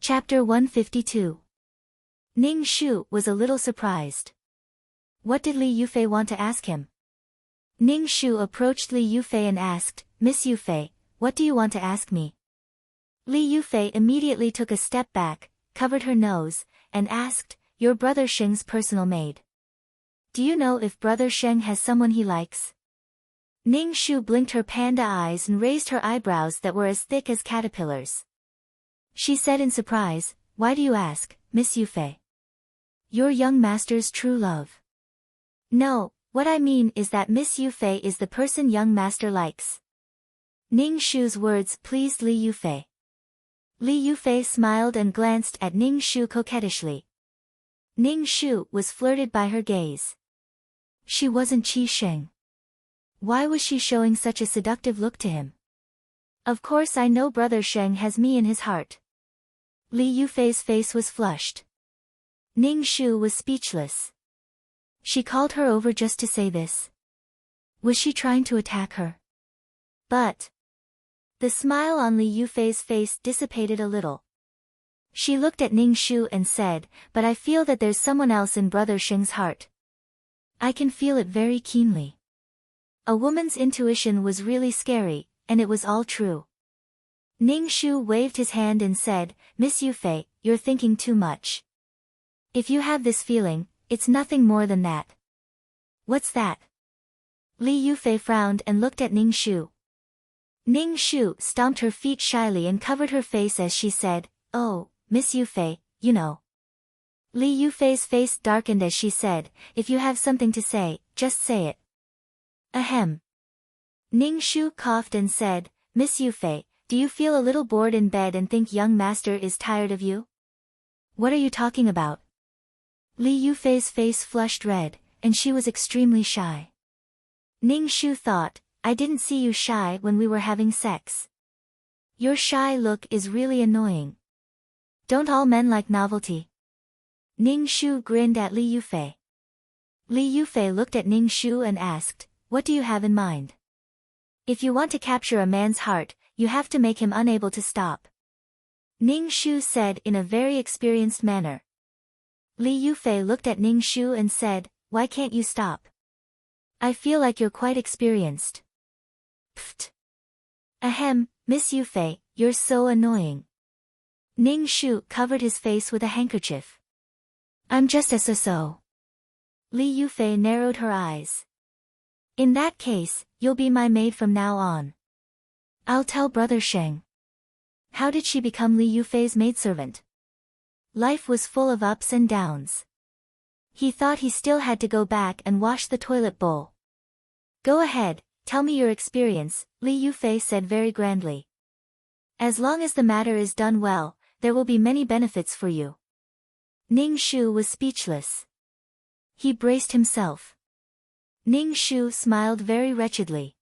Chapter 152. Ning Shu was a little surprised. What did Li Yufei want to ask him? Ning Shu approached Li Yufei and asked, "Miss Yufei, what do you want to ask me?" Li Yufei immediately took a step back, covered her nose, and asked, "Your brother Sheng's personal maid. Do you know if brother Sheng has someone he likes?" Ning Shu blinked her panda eyes and raised her eyebrows that were as thick as caterpillars. She said in surprise, "Why do you ask, Miss Yufei? Your young master's true love?" "No, what I mean is that Miss Yufei is the person young master likes." Ning Shu's words pleased Li Yufei. Li Yufei smiled and glanced at Ning Shu coquettishly. Ning Shu was flirted by her gaze. She wasn't Qi Sheng. Why was she showing such a seductive look to him? Of course I know brother Sheng has me in his heart. Li Yufei's face was flushed. Ning Shu was speechless. She called her over just to say this. Was she trying to attack her? But the smile on Li Yufei's face dissipated a little. She looked at Ning Shu and said, "But I feel that there's someone else in brother Sheng's heart. I can feel it very keenly." A woman's intuition was really scary, and it was all true. Ning Shu waved his hand and said, "Miss Yufei, you're thinking too much. If you have this feeling, it's nothing more than that." "What's that?" Li Yufei frowned and looked at Ning Shu. Ning Shu stomped her feet shyly and covered her face as she said, "Oh, Miss Yufei, you know." Li Yufei's face darkened as she said, "If you have something to say, just say it." Ahem. Ning Shu coughed and said, "Miss Yufei, do you feel a little bored in bed and think young master is tired of you?" "What are you talking about?" Li Yufei's face flushed red, and she was extremely shy. Ning Shu thought, "I didn't see you shy when we were having sex. Your shy look is really annoying. Don't all men like novelty?" Ning Shu grinned at Li Yufei. Li Yufei looked at Ning Shu and asked, "What do you have in mind?" "If you want to capture a man's heart, you have to make him unable to stop," Ning Shu said in a very experienced manner. Li Yufei looked at Ning Shu and said, "Why can't you stop? I feel like you're quite experienced." "Pfft. Ahem, Miss Yufei, you're so annoying." Ning Shu covered his face with a handkerchief. "I'm just a so-so." Li Yufei narrowed her eyes. "In that case, you'll be my maid from now on. I'll tell brother Sheng." How did she become Li Yufei's maidservant? Life was full of ups and downs. He thought he still had to go back and wash the toilet bowl. "Go ahead, tell me your experience," Li Yufei said very grandly. "As long as the matter is done well, there will be many benefits for you." Ning Shu was speechless. He braced himself. Ning Shu smiled very wretchedly.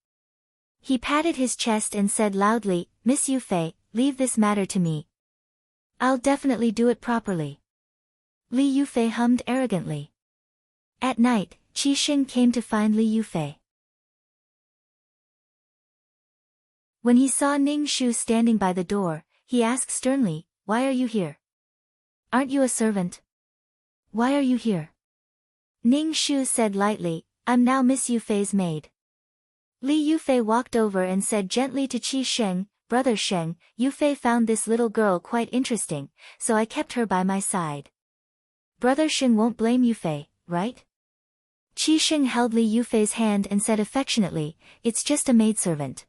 He patted his chest and said loudly, "Miss Yufei, leave this matter to me. I'll definitely do it properly." Li Yufei hummed arrogantly. At night, Qi Xing came to find Li Yufei. When he saw Ning Shu standing by the door, he asked sternly, "Why are you here? Aren't you a servant? Why are you here?" Ning Shu said lightly, "I'm now Miss Yufei's maid." Li Yufei walked over and said gently to Qi Sheng, "Brother Sheng, Yufei found this little girl quite interesting, so I kept her by my side. Brother Sheng won't blame Yufei, right?" Qi Sheng held Li Yufei's hand and said affectionately, "It's just a maidservant.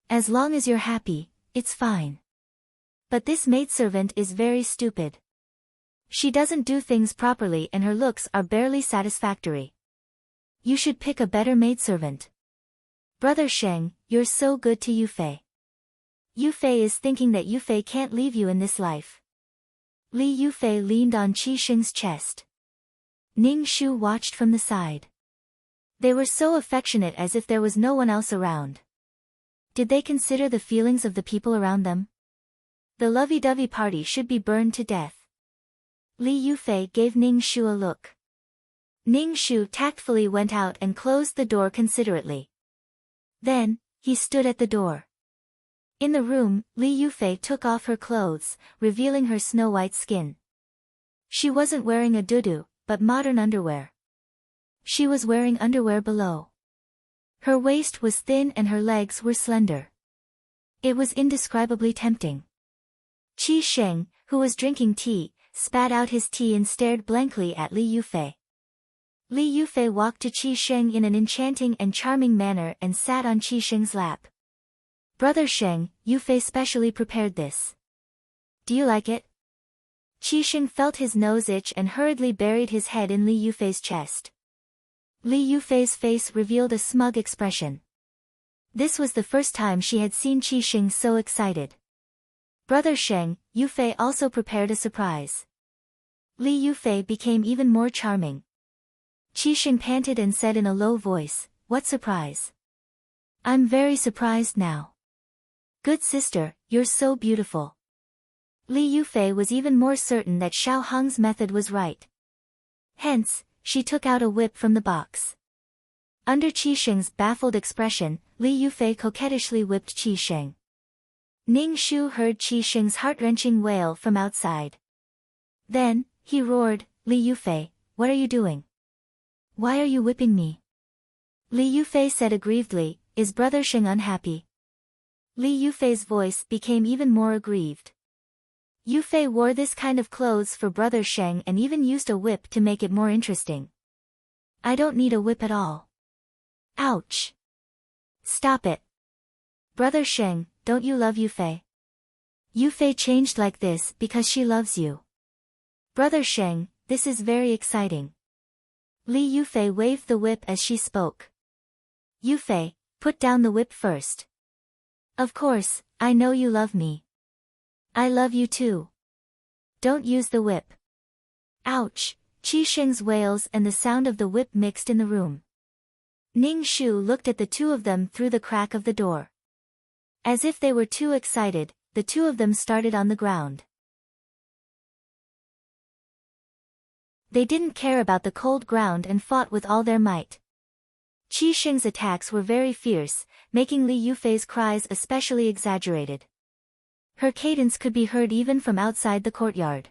As long as you're happy, it's fine. But this maidservant is very stupid. She doesn't do things properly and her looks are barely satisfactory. You should pick a better maidservant. Brother Sheng, you're so good to Yufei. Yufei is thinking that Yufei can't leave you in this life. Li Yufei leaned on Qi Sheng's chest. Ning Shu watched from the side. They were so affectionate as if there was no one else around. Did they consider the feelings of the people around them? The lovey-dovey party should be burned to death. Li Yufei gave Ning Shu a look. Ning Shu tactfully went out and closed the door considerately. Then, he stood at the door. In the room, Li Yufei took off her clothes, revealing her snow-white skin. She wasn't wearing a dudu, but modern underwear. She was wearing underwear below. Her waist was thin and her legs were slender. It was indescribably tempting. Qi Sheng, who was drinking tea, spat out his tea and stared blankly at Li Yufei. Li Yufei walked to Qi Sheng in an enchanting and charming manner and sat on Qi Sheng's lap. Brother Sheng, Yufei specially prepared this. Do you like it? Qi Sheng felt his nose itch and hurriedly buried his head in Li Yufei's chest. Li Yufei's face revealed a smug expression. This was the first time she had seen Qi Sheng so excited. Brother Sheng, Yufei also prepared a surprise. Li Yufei became even more charming. Qi Sheng panted and said in a low voice, "What surprise?" "I'm very surprised now." "Good sister, you're so beautiful." Li Yufei was even more certain that Xiao Hong's method was right. Hence, she took out a whip from the box. Under Qi Sheng's baffled expression, Li Yufei coquettishly whipped Qi Sheng. Ning Shu heard Qi Sheng's heart-wrenching wail from outside. Then, he roared, "Li Yufei, what are you doing? Why are you whipping me?" Li Yufei said aggrievedly, "Is Brother Sheng unhappy?" Li Yufei's voice became even more aggrieved. Yufei wore this kind of clothes for Brother Sheng and even used a whip to make it more interesting. "I don't need a whip at all." "Ouch! Stop it. Brother Sheng, don't you love Yufei? Yufei changed like this because she loves you. Brother Sheng, this is very exciting." Li Yufei waved the whip as she spoke. "Yufei, put down the whip first." "Of course, I know you love me. I love you too. Don't use the whip." "Ouch!" Qi Sheng's wails and the sound of the whip mixed in the room. Ning Shu looked at the two of them through the crack of the door. As if they were too excited, the two of them started on the ground. They didn't care about the cold ground and fought with all their might. Qi Sheng's attacks were very fierce, making Li Yufei's cries especially exaggerated. Her cadence could be heard even from outside the courtyard.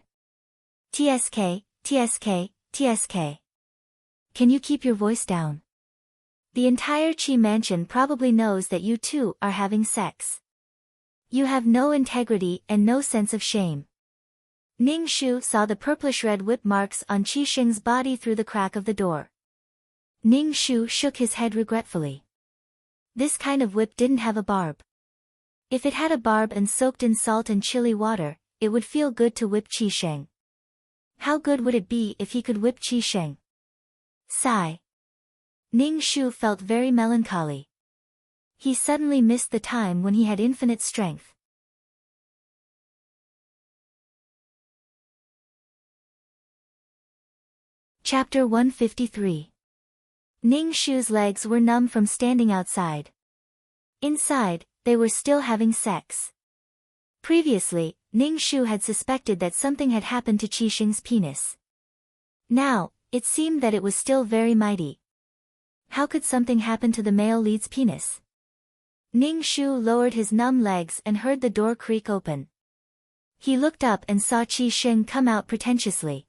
"TSK, TSK, TSK. Can you keep your voice down? The entire Qi mansion probably knows that you two are having sex. You have no integrity and no sense of shame." Ning Shu saw the purplish-red whip marks on Qi Sheng's body through the crack of the door. Ning Shu shook his head regretfully. This kind of whip didn't have a barb. If it had a barb and soaked in salt and chili water, it would feel good to whip Qi Sheng. How good would it be if he could whip Qi Sheng? Sigh. Ning Shu felt very melancholy. He suddenly missed the time when he had infinite strength. Chapter 153. Ning Shu's legs were numb from standing outside. Inside, they were still having sex. Previously, Ning Shu had suspected that something had happened to Qi Sheng's penis. Now, it seemed that it was still very mighty. How could something happen to the male lead's penis? Ning Shu lowered his numb legs and heard the door creak open. He looked up and saw Qi Sheng come out pretentiously.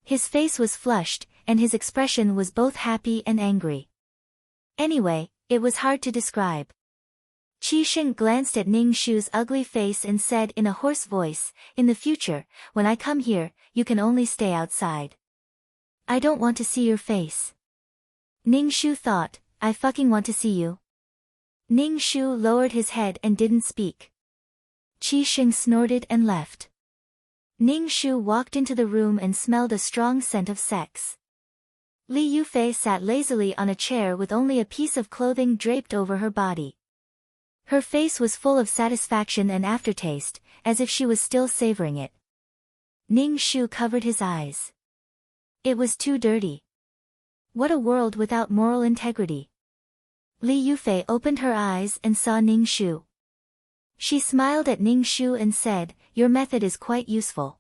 His face was flushed, and his expression was both happy and angry. Anyway, it was hard to describe. Qi Sheng glanced at Ning Shu's ugly face and said in a hoarse voice, "In the future, when I come here, you can only stay outside. I don't want to see your face." Ning Shu thought, "I fucking want to see you." Ning Shu lowered his head and didn't speak. Qi Sheng snorted and left. Ning Shu walked into the room and smelled a strong scent of sex. Li Yufei sat lazily on a chair with only a piece of clothing draped over her body. Her face was full of satisfaction and aftertaste, as if she was still savoring it. Ning Shu covered his eyes. It was too dirty. What a world without moral integrity. Li Yufei opened her eyes and saw Ning Shu. She smiled at Ning Shu and said, "Your method is quite useful.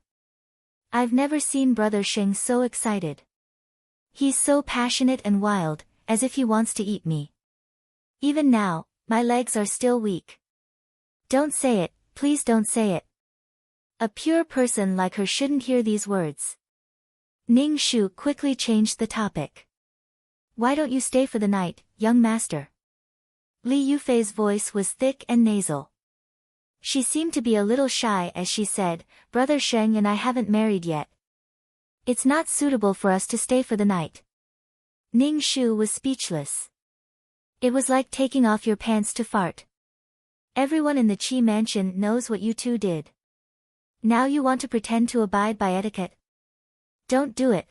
I've never seen Brother Sheng so excited. He's so passionate and wild, as if he wants to eat me. Even now, my legs are still weak." "Don't say it, please don't say it. A pure person like her shouldn't hear these words." Ning Shu quickly changed the topic. "Why don't you stay for the night, young master?" Li Yufei's voice was thick and nasal. She seemed to be a little shy as she said, "Brother Sheng and I haven't married yet. It's not suitable for us to stay for the night." Ning Shu was speechless. It was like taking off your pants to fart. Everyone in the Qi mansion knows what you two did. Now you want to pretend to abide by etiquette? Don't do it.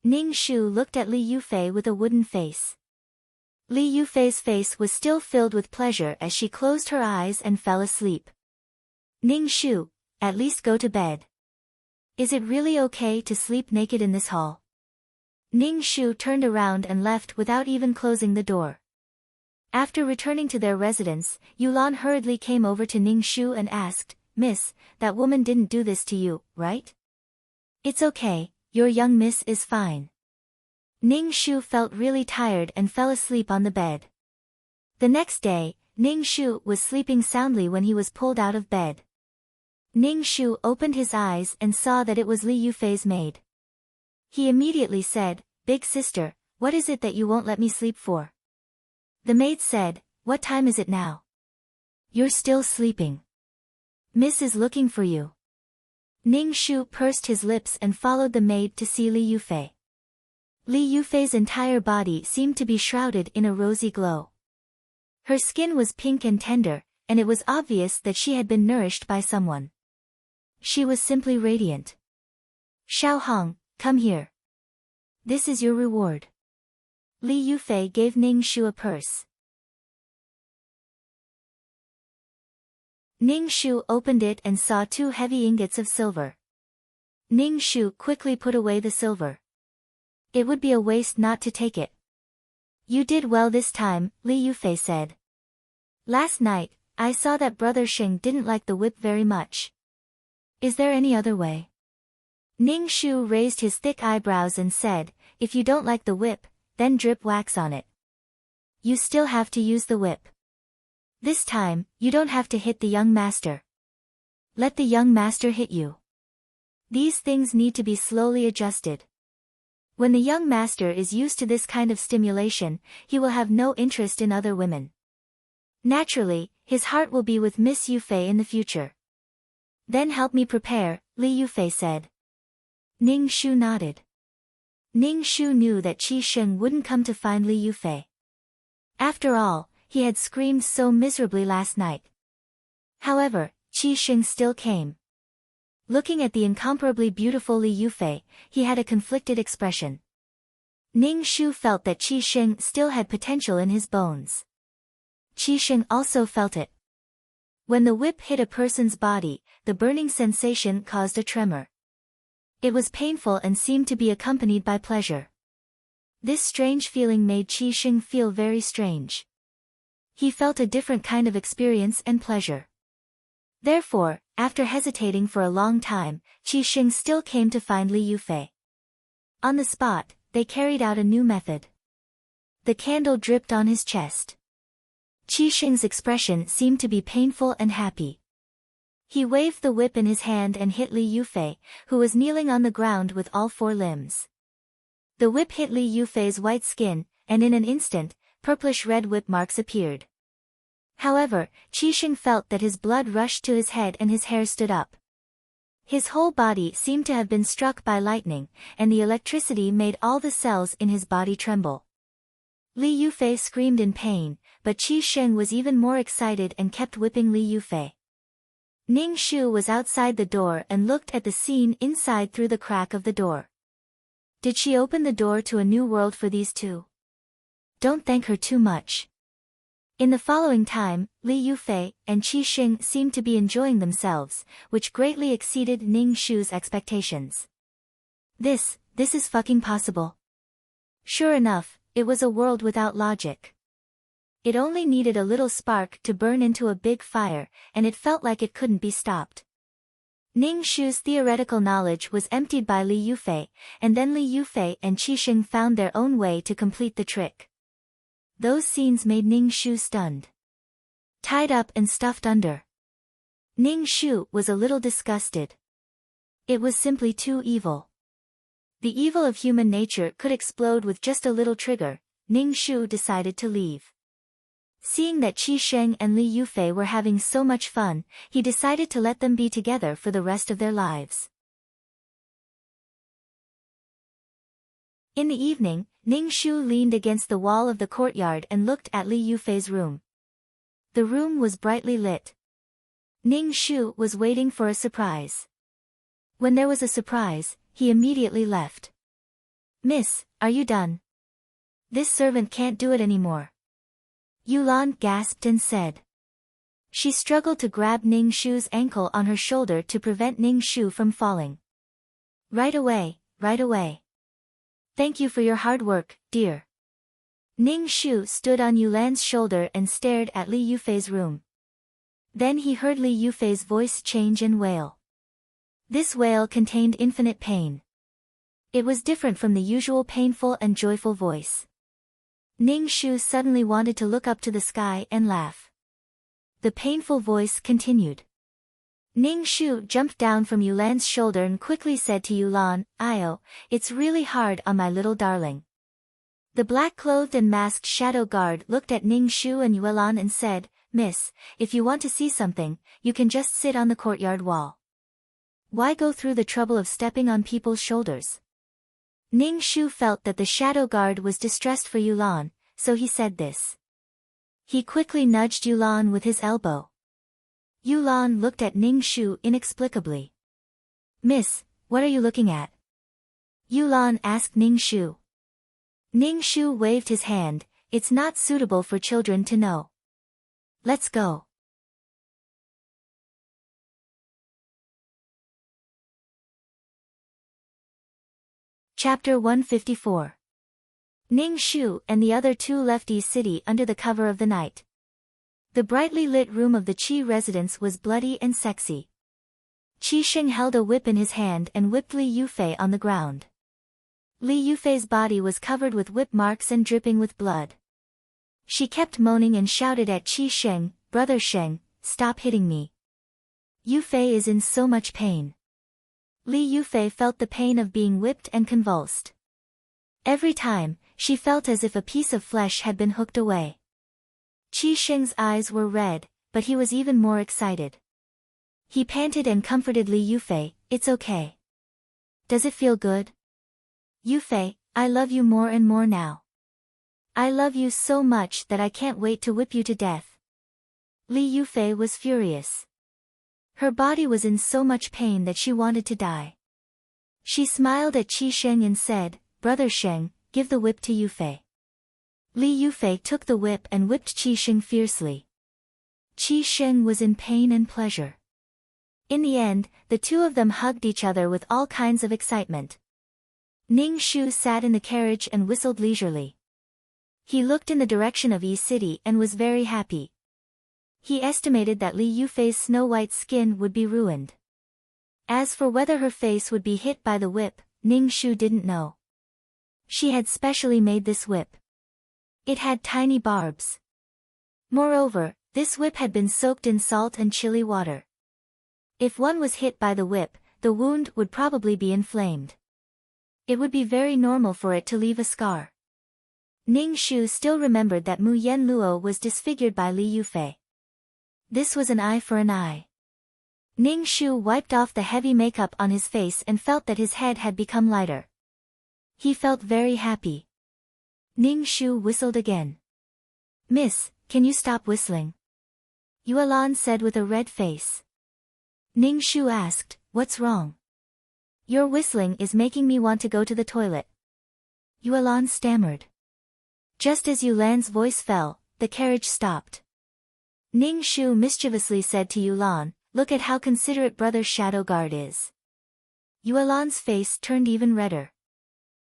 Ning Shu looked at Li Yufei with a wooden face. Li Yufei's face was still filled with pleasure as she closed her eyes and fell asleep. "Ning Shu, at least go to bed. Is it really okay to sleep naked in this hall?" Ning Shu turned around and left without even closing the door. After returning to their residence, Yulan hurriedly came over to Ning Shu and asked, "Miss, that woman didn't do this to you, right?" "It's okay, your young miss is fine." Ning Shu felt really tired and fell asleep on the bed. The next day, Ning Shu was sleeping soundly when he was pulled out of bed. Ning Shu opened his eyes and saw that it was Li Yufei's maid. He immediately said, "Big sister, what is it that you won't let me sleep for?" The maid said, "What time is it now? You're still sleeping. Miss is looking for you." Ning Shu pursed his lips and followed the maid to see Li Yufei. Li Yufei's entire body seemed to be shrouded in a rosy glow. Her skin was pink and tender, and it was obvious that she had been nourished by someone. She was simply radiant. "Xiao Hong, come here. This is your reward." Li Yufei gave Ning Shu a purse. Ning Shu opened it and saw 2 heavy ingots of silver. Ning Shu quickly put away the silver. It would be a waste not to take it. "You did well this time," Li Yufei said. "Last night, I saw that Brother Sheng didn't like the whip very much. Is there any other way?" Ning Shu raised his thick eyebrows and said, "If you don't like the whip, then drip wax on it. You still have to use the whip. This time, you don't have to hit the young master. Let the young master hit you. These things need to be slowly adjusted. When the young master is used to this kind of stimulation, he will have no interest in other women. Naturally, his heart will be with Miss Yufei in the future. Then help me prepare," Li Yufei said. Ning Shu nodded. Ning Shu knew that Qi Sheng wouldn't come to find Li Yufei. After all, he had screamed so miserably last night. However, Qi Sheng still came. Looking at the incomparably beautiful Li Yufei, he had a conflicted expression. Ning Shu felt that Qi Sheng still had potential in his bones. Qi Sheng also felt it. When the whip hit a person's body, the burning sensation caused a tremor. It was painful and seemed to be accompanied by pleasure. This strange feeling made Qi Sheng feel very strange. He felt a different kind of experience and pleasure. Therefore, after hesitating for a long time, Qi Sheng still came to find Li Yufei. On the spot, they carried out a new method. The candle dripped on his chest. Qi Sheng's expression seemed to be painful and happy. He waved the whip in his hand and hit Li Yufei, who was kneeling on the ground with all 4 limbs. The whip hit Li Yufei's white skin, and in an instant, purplish-red whip marks appeared. However, Qi Sheng felt that his blood rushed to his head and his hair stood up. His whole body seemed to have been struck by lightning, and the electricity made all the cells in his body tremble. Li Yufei screamed in pain, but Qi Sheng was even more excited and kept whipping Li Yufei. Ning Shu was outside the door and looked at the scene inside through the crack of the door. Did she open the door to a new world for these two? Don't thank her too much. In the following time, Li Yufei and Qi Xing seemed to be enjoying themselves, which greatly exceeded Ning Shu's expectations. This is fucking possible. Sure enough, it was a world without logic. It only needed a little spark to burn into a big fire, and it felt like it couldn't be stopped. Ning Shu's theoretical knowledge was emptied by Li Yufei, and then Li Yufei and Qi Xing found their own way to complete the trick. Those scenes made Ning Shu stunned. Tied up and stuffed under. Ning Shu was a little disgusted. It was simply too evil. The evil of human nature could explode with just a little trigger. Ning Shu decided to leave. Seeing that Qi Sheng and Li Yufei were having so much fun, he decided to let them be together for the rest of their lives. In the evening, Ning Shu leaned against the wall of the courtyard and looked at Li Yufei's room. The room was brightly lit. Ning Shu was waiting for a surprise. When there was a surprise, he immediately left. "Miss, are you done? This servant can't do it anymore." Yulan gasped and said. She struggled to grab Ning Shu's ankle on her shoulder to prevent Ning Shu from falling. Right away, right away. Thank you for your hard work, dear." Ning Shu stood on Yulan's shoulder and stared at Li Yufei's room. Then he heard Li Yufei's voice change and wail. This wail contained infinite pain. It was different from the usual painful and joyful voice. Ning Shu suddenly wanted to look up to the sky and laugh. The painful voice continued. Ning Shu jumped down from Yulan's shoulder and quickly said to Yulan, "Io, it's really hard on my little darling." The black-clothed and masked shadow guard looked at Ning Shu and Yulan and said, "Miss, if you want to see something, you can just sit on the courtyard wall. Why go through the trouble of stepping on people's shoulders?" Ning Shu felt that the shadow guard was distressed for Yulan, so he said this. He quickly nudged Yulan with his elbow. Yulan looked at Ning Shu inexplicably. "Miss, what are you looking at?" Yulan asked Ning Shu. Ning Shu waved his hand. "It's not suitable for children to know. Let's go." Chapter 154. Ning Shu and the other two left Yi City under the cover of the night. The brightly lit room of the Qi residence was bloody and sexy. Qi Xing held a whip in his hand and whipped Li Yufei on the ground. Li Yufei's body was covered with whip marks and dripping with blood. She kept moaning and shouted at Qi Xing, "Brother Sheng, stop hitting me. Yufei is in so much pain." Li Yufei felt the pain of being whipped and convulsed. Every time, she felt as if a piece of flesh had been hooked away. Qi Xing's eyes were red, but he was even more excited. He panted and comforted Li Yufei, "It's okay. Does it feel good? Yufei, I love you more and more now. I love you so much that I can't wait to whip you to death." Li Yufei was furious. Her body was in so much pain that she wanted to die. She smiled at Qi Sheng and said, "Brother Sheng, give the whip to Yufei." Li Yufei took the whip and whipped Qi Sheng fiercely. Qi Sheng was in pain and pleasure. In the end, the two of them hugged each other with all kinds of excitement. Ning Shu sat in the carriage and whistled leisurely. He looked in the direction of Yi City and was very happy. He estimated that Li Yufei's snow-white skin would be ruined. As for whether her face would be hit by the whip, Ning Shu didn't know. She had specially made this whip. It had tiny barbs. Moreover, this whip had been soaked in salt and chilly water. If one was hit by the whip, the wound would probably be inflamed. It would be very normal for it to leave a scar. Ning Shu still remembered that Mu Yen Luo was disfigured by Li Yufei. This was an eye for an eye. Ning Shu wiped off the heavy makeup on his face and felt that his head had become lighter. He felt very happy. Ning Shu whistled again. "Miss, can you stop whistling?" Yuelan said with a red face. Ning Shu asked, "What's wrong?" "Your whistling is making me want to go to the toilet." Yuelan stammered. Just as Yulan's voice fell, the carriage stopped. Ning Shu mischievously said to Yulan, "Look at how considerate brother Shadow Guard is." Yulan's face turned even redder.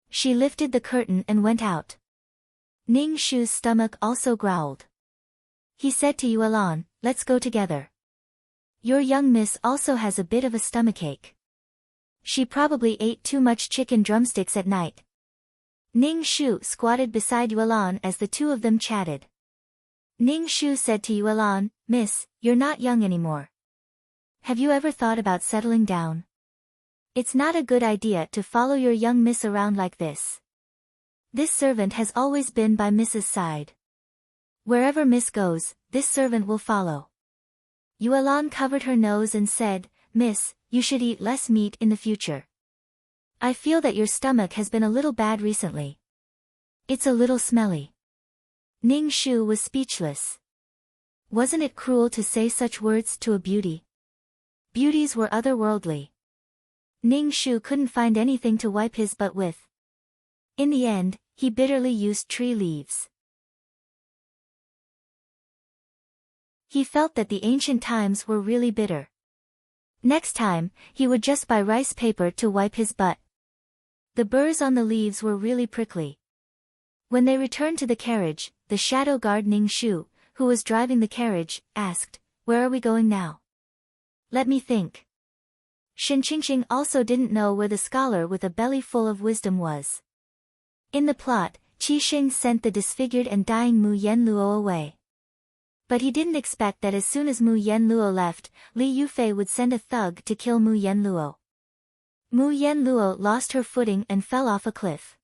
She lifted the curtain and went out. Ning Shu's stomach also growled. He said to Yulan, "Let's go together. Your young miss also has a bit of a stomachache. She probably ate too much chicken drumsticks at night." Ning Shu squatted beside Yulan as the two of them chatted. Ning Shu said to Yulan, "Miss, you're not young anymore. Have you ever thought about settling down? It's not a good idea to follow your young miss around like this. This servant has always been by Miss's side. Wherever Miss goes, this servant will follow." Yulan covered her nose and said, "Miss, you should eat less meat in the future. I feel that your stomach has been a little bad recently. It's a little smelly." Ning Shu was speechless. Wasn't it cruel to say such words to a beauty? Beauties were otherworldly. Ning Shu couldn't find anything to wipe his butt with. In the end, he bitterly used tree leaves. He felt that the ancient times were really bitter. Next time, he would just buy rice paper to wipe his butt. The burrs on the leaves were really prickly. When they returned to the carriage, the shadow guard Ning Shu, who was driving the carriage, asked, "Where are we going now? Let me think." Shin Qingqing also didn't know where the scholar with a belly full of wisdom was. In the plot, Qi Xing sent the disfigured and dying Mu Yenluo away. But he didn't expect that as soon as Mu Yenluo left, Li Yufei would send a thug to kill Mu Yenluo. Mu Yenluo lost her footing and fell off a cliff.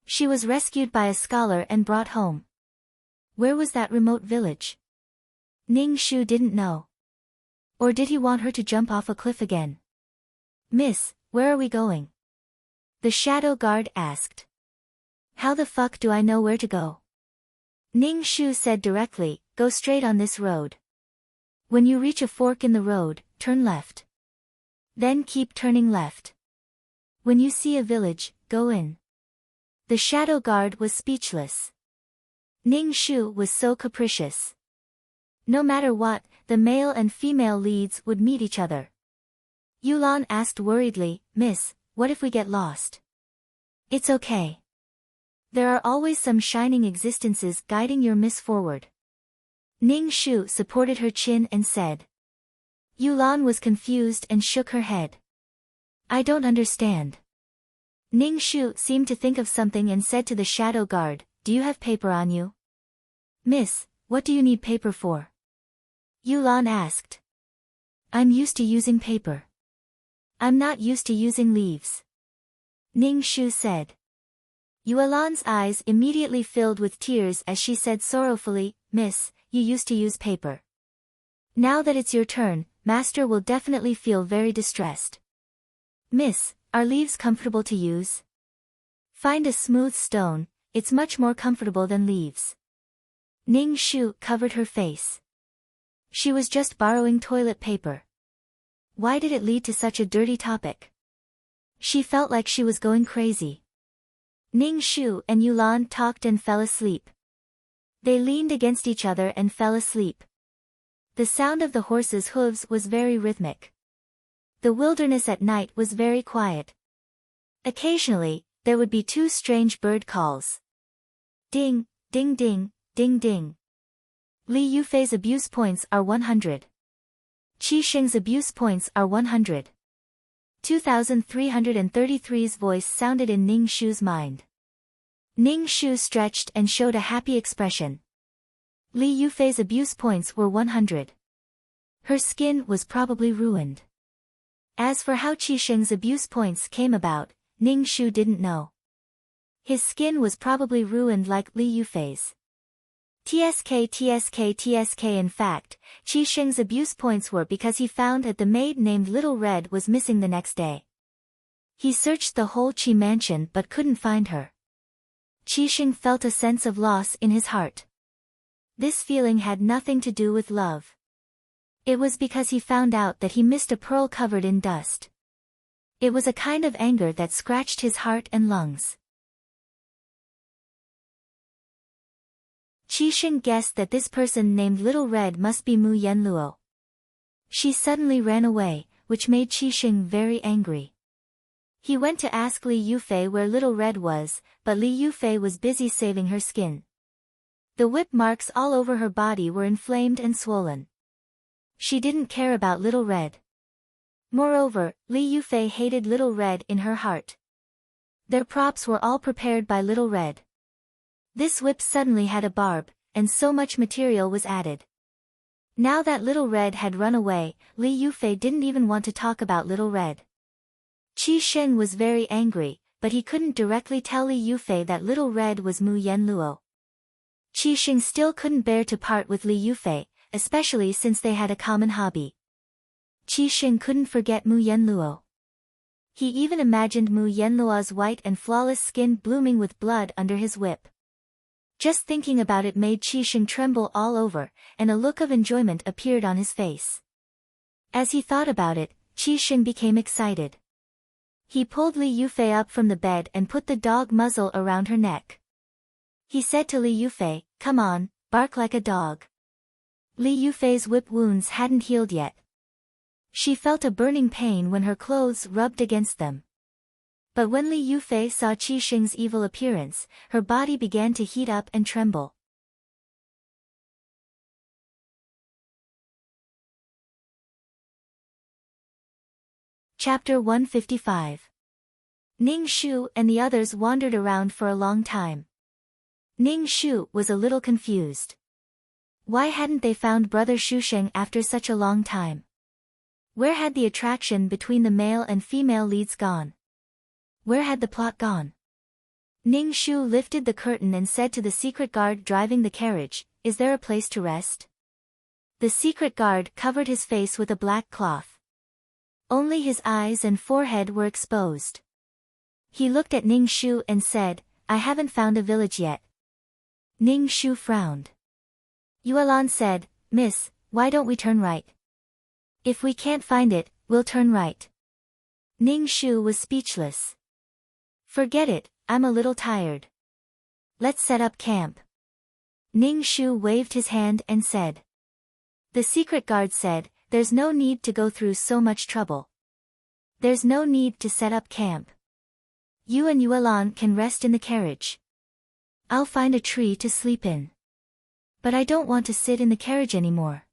She was rescued by a scholar and brought home. Where was that remote village? Ning Shu didn't know. Or did he want her to jump off a cliff again? "Miss, where are we going?" the shadow guard asked. "How the fuck do I know where to go?" Ning Shu said directly, "Go straight on this road. When you reach a fork in the road, turn left. Then keep turning left. When you see a village, go in." The shadow guard was speechless. Ning Shu was so capricious. No matter what, the male and female leads would meet each other. Yulan asked worriedly, "Miss, what if we get lost?" "It's okay. There are always some shining existences guiding your miss forward." Ning Shu supported her chin and said. Yulan was confused and shook her head. "I don't understand." Ning Shu seemed to think of something and said to the shadow guard, "Do you have paper on you?" "Miss, what do you need paper for?" Yulan asked. "I'm used to using paper. I'm not used to using leaves," Ning Shu said. Yulan's eyes immediately filled with tears as she said sorrowfully, "Miss, you used to use paper. Now that it's your turn, Master will definitely feel very distressed." "Miss, are leaves comfortable to use?" "Find a smooth stone, it's much more comfortable than leaves." Ning Shu covered her face. She was just borrowing toilet paper. Why did it lead to such a dirty topic? She felt like she was going crazy. Ning Shu and Yulan talked and fell asleep. They leaned against each other and fell asleep. The sound of the horses' hooves was very rhythmic. The wilderness at night was very quiet. Occasionally, there would be two strange bird calls. Ding, ding ding, ding ding. Li Yufei's abuse points are 100. Qi Xing's abuse points are 100. 2333's voice sounded in Ning Shu's mind. Ning Shu stretched and showed a happy expression. Li Yufei's abuse points were 100. Her skin was probably ruined. As for how Qi Xing's abuse points came about, Ning Shu didn't know. His skin was probably ruined like Li Yufei's. TSK. In fact, Qi Xing's abuse points were because he found that the maid named Little Red was missing the next day. He searched the whole Qi mansion but couldn't find her. Qi Xing felt a sense of loss in his heart. This feeling had nothing to do with love. It was because he found out that he missed a pearl covered in dust. It was a kind of anger that scratched his heart and lungs. Qixing guessed that this person named Little Red must be Mu Yenluo. She suddenly ran away, which made Qixing very angry. He went to ask Li Yufei where Little Red was, but Li Yufei was busy saving her skin. The whip marks all over her body were inflamed and swollen. She didn't care about Little Red. Moreover, Li Yufei hated Little Red in her heart. Their props were all prepared by Little Red. This whip suddenly had a barb, and so much material was added. Now that Little Red had run away, Li Yufei didn't even want to talk about Little Red. Qixing was very angry, but he couldn't directly tell Li Yufei that Little Red was Mu Yenluo. Qixing still couldn't bear to part with Li Yufei, especially since they had a common hobby. Qixing couldn't forget Mu Yenluo. He even imagined Mu Yenluo's white and flawless skin blooming with blood under his whip. Just thinking about it made Qixing tremble all over, and a look of enjoyment appeared on his face. As he thought about it, Qixing became excited. He pulled Li Yufei up from the bed and put the dog muzzle around her neck. He said to Li Yufei, "Come on, bark like a dog." Li Yufei's whip wounds hadn't healed yet. She felt a burning pain when her clothes rubbed against them. But when Li Yufei saw Qixing's evil appearance, her body began to heat up and tremble. Chapter 155. Ning Shu and the others wandered around for a long time. Ning Shu was a little confused. Why hadn't they found Brother Shusheng after such a long time? Where had the attraction between the male and female leads gone? Where had the plot gone? Ning Shu lifted the curtain and said to the secret guard driving the carriage, "Is there a place to rest?" The secret guard covered his face with a black cloth. Only his eyes and forehead were exposed. He looked at Ning Shu and said, "I haven't found a village yet." Ning Shu frowned. Yuelan said, "Miss, why don't we turn right? If we can't find it, we'll turn right." Ning Shu was speechless. "Forget it, I'm a little tired. Let's set up camp." Ning Shu waved his hand and said. The secret guard said, "There's no need to go through so much trouble. There's no need to set up camp. You and Yuelan can rest in the carriage. I'll find a tree to sleep in. But I don't want to sit in the carriage anymore.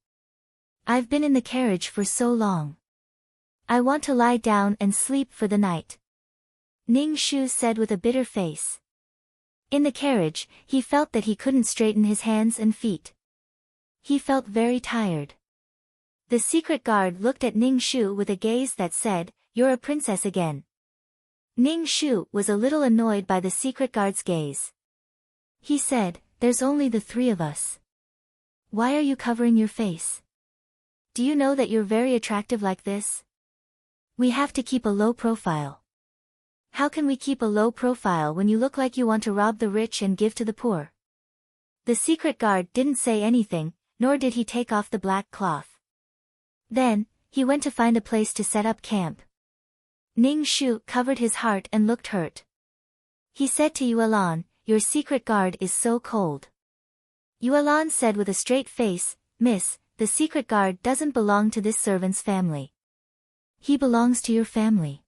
I've been in the carriage for so long. I want to lie down and sleep for the night." Ning Shu said with a bitter face. In the carriage, he felt that he couldn't straighten his hands and feet. He felt very tired. The secret guard looked at Ning Shu with a gaze that said, "You're a princess again." Ning Shu was a little annoyed by the secret guard's gaze. He said, "There's only the three of us. Why are you covering your face? Do you know that you're very attractive like this? We have to keep a low profile." "How can we keep a low profile when you look like you want to rob the rich and give to the poor?" The secret guard didn't say anything, nor did he take off the black cloth. Then, he went to find a place to set up camp. Ning Shu covered his heart and looked hurt. He said to Yuelan, "Your secret guard is so cold." Yuelan said with a straight face, "Miss, the secret guard doesn't belong to this servant's family. He belongs to your family."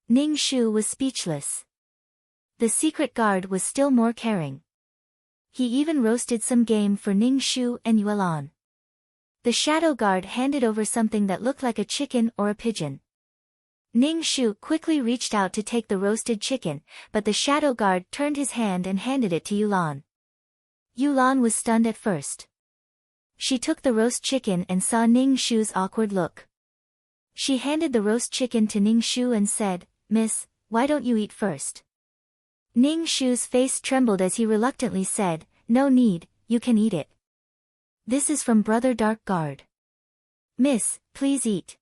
Ning Shu was speechless. The secret guard was still more caring. He even roasted some game for Ning Shu and Yuelan. The shadow guard handed over something that looked like a chicken or a pigeon. Ning Shu quickly reached out to take the roasted chicken, but the shadow guard turned his hand and handed it to Yuelan. Yuelan was stunned at first. She took the roast chicken and saw Ning Shu's awkward look. She handed the roast chicken to Ning Shu and said, "Miss, why don't you eat first?" Ning Shu's face trembled as he reluctantly said, "No need, you can eat it. This is from Brother Dark Guard." "Miss, please eat."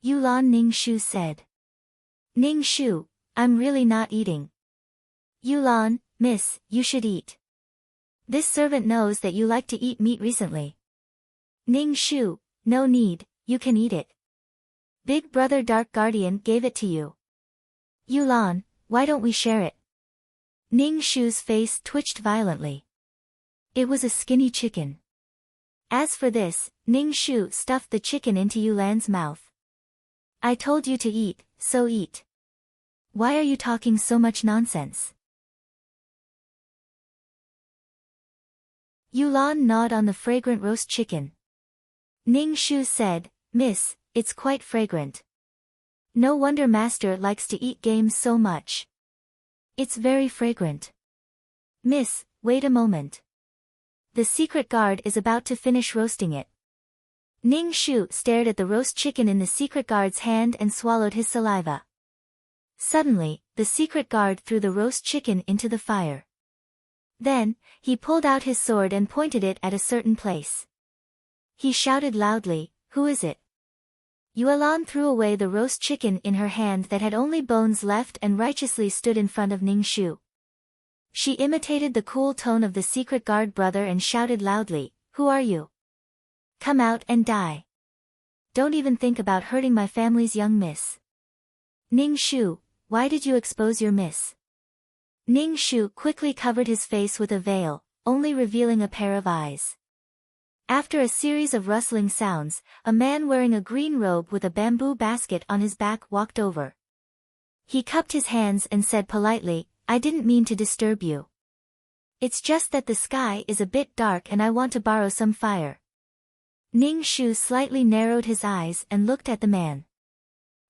Yuelan Ning Shu said. "Ning Shu, I'm really not eating." "Yuelan, miss, you should eat. This servant knows that you like to eat meat recently." "Ning Shu, no need, you can eat it. Big Brother Dark Guardian gave it to you." "Yuelan, why don't we share it?" Ning Shu's face twitched violently. It was a skinny chicken. As for this, Ning Shu stuffed the chicken into Yulan's mouth. I told you to eat, so eat. Why are you talking so much nonsense? Yulan gnawed on the fragrant roast chicken. Ning Shu said, Miss, it's quite fragrant. No wonder Master likes to eat games so much. It's very fragrant. Miss, wait a moment. The secret guard is about to finish roasting it. Ning Shu stared at the roast chicken in the secret guard's hand and swallowed his saliva. Suddenly, the secret guard threw the roast chicken into the fire. Then, he pulled out his sword and pointed it at a certain place. He shouted loudly, Who is it? Yuelan threw away the roast chicken in her hand that had only bones left and righteously stood in front of Ning Shu. She imitated the cool tone of the secret guard brother and shouted loudly, Who are you? Come out and die. Don't even think about hurting my family's young miss. Ning Shu, why did you expose your miss? Ning Shu quickly covered his face with a veil, only revealing a pair of eyes. After a series of rustling sounds, a man wearing a green robe with a bamboo basket on his back walked over. He cupped his hands and said politely, I didn't mean to disturb you. It's just that the sky is a bit dark and I want to borrow some fire. Ning Shu slightly narrowed his eyes and looked at the man.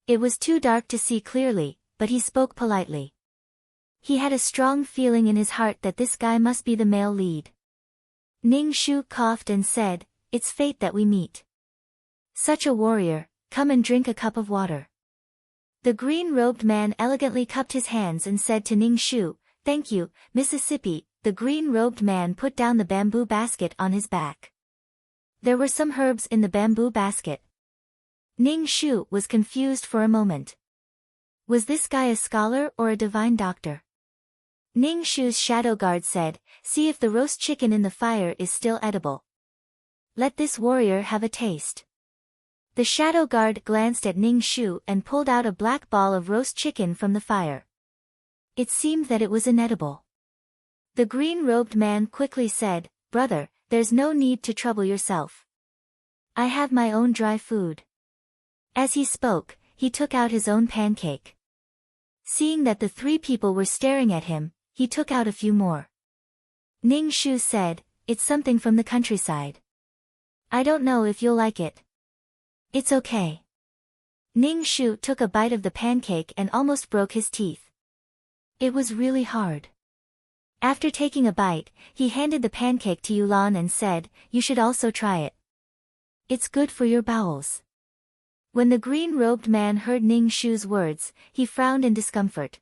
It was too dark to see clearly, but he spoke politely. He had a strong feeling in his heart that this guy must be the male lead. Ning Shu coughed and said, It's fate that we meet. Such a warrior, come and drink a cup of water. The green-robed man elegantly cupped his hands and said to Ning Shu, Thank you, Mississippi. The green-robed man put down the bamboo basket on his back. There were some herbs in the bamboo basket. Ning Shu was confused for a moment. Was this guy a scholar or a divine doctor? Ning Shu's shadow guard said, See if the roast chicken in the fire is still edible. Let this warrior have a taste. The shadow guard glanced at Ning Shu and pulled out a black ball of roast chicken from the fire. It seemed that it was inedible. The green-robed man quickly said, Brother, there's no need to trouble yourself. I have my own dry food. As he spoke, he took out his own pancake. Seeing that the three people were staring at him, he took out a few more. Ning Shu said, It's something from the countryside. I don't know if you'll like it. It's okay. Ning Shu took a bite of the pancake and almost broke his teeth. It was really hard. After taking a bite, he handed the pancake to Yulan and said, You should also try it. It's good for your bowels. When the green-robed man heard Ning Shu's words, he frowned in discomfort.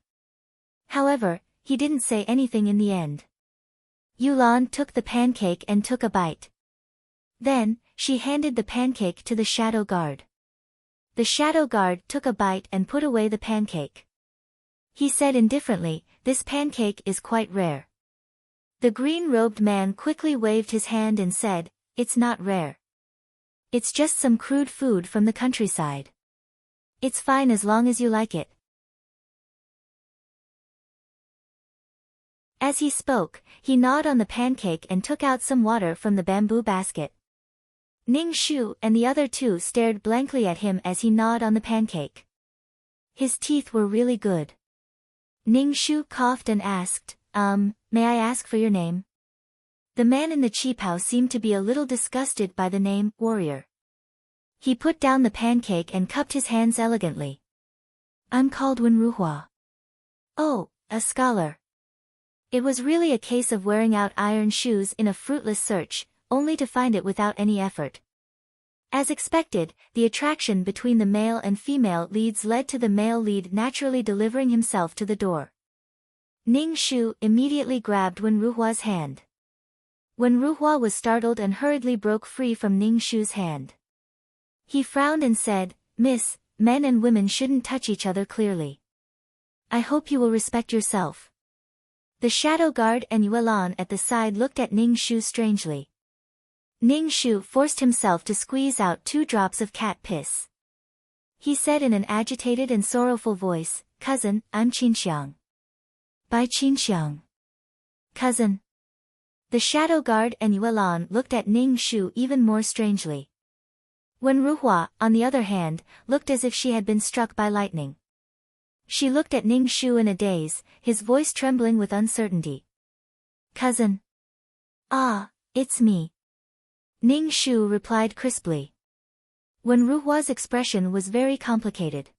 However, he didn't say anything in the end. Yulan took the pancake and took a bite. Then, she handed the pancake to the shadow guard. The shadow guard took a bite and put away the pancake. He said indifferently, This pancake is quite rare. The green-robed man quickly waved his hand and said, It's not rare. It's just some crude food from the countryside. It's fine as long as you like it. As he spoke, he gnawed on the pancake and took out some water from the bamboo basket. Ning Shu and the other two stared blankly at him as he gnawed on the pancake. His teeth were really good. Ning Shu coughed and asked, May I ask for your name? The man in the cheaphouse seemed to be a little disgusted by the name, warrior. He put down the pancake and cupped his hands elegantly. I'm called Wenruhua. Oh, a scholar. It was really a case of wearing out iron shoes in a fruitless search, only to find it without any effort. As expected, the attraction between the male and female leads led to the male lead naturally delivering himself to the door. Ning Shu immediately grabbed Wenruhua's hand. Wenruhua was startled and hurriedly broke free from Ning Shu's hand. He frowned and said, Miss, men and women shouldn't touch each other clearly. I hope you will respect yourself. The shadow guard and Yuelan at the side looked at Ning Shu strangely. Ning Shu forced himself to squeeze out 2 drops of cat piss. He said in an agitated and sorrowful voice, Cousin, I'm Qinxiang. By Qinxiang. Cousin. The shadow guard and Yuelan looked at Ning Shu even more strangely. Wen Ruhua, on the other hand, looked as if she had been struck by lightning. She looked at Ning Shu in a daze, his voice trembling with uncertainty. Cousin. Ah, it's me. Ning Shu replied crisply. Wen Ruhua's expression was very complicated.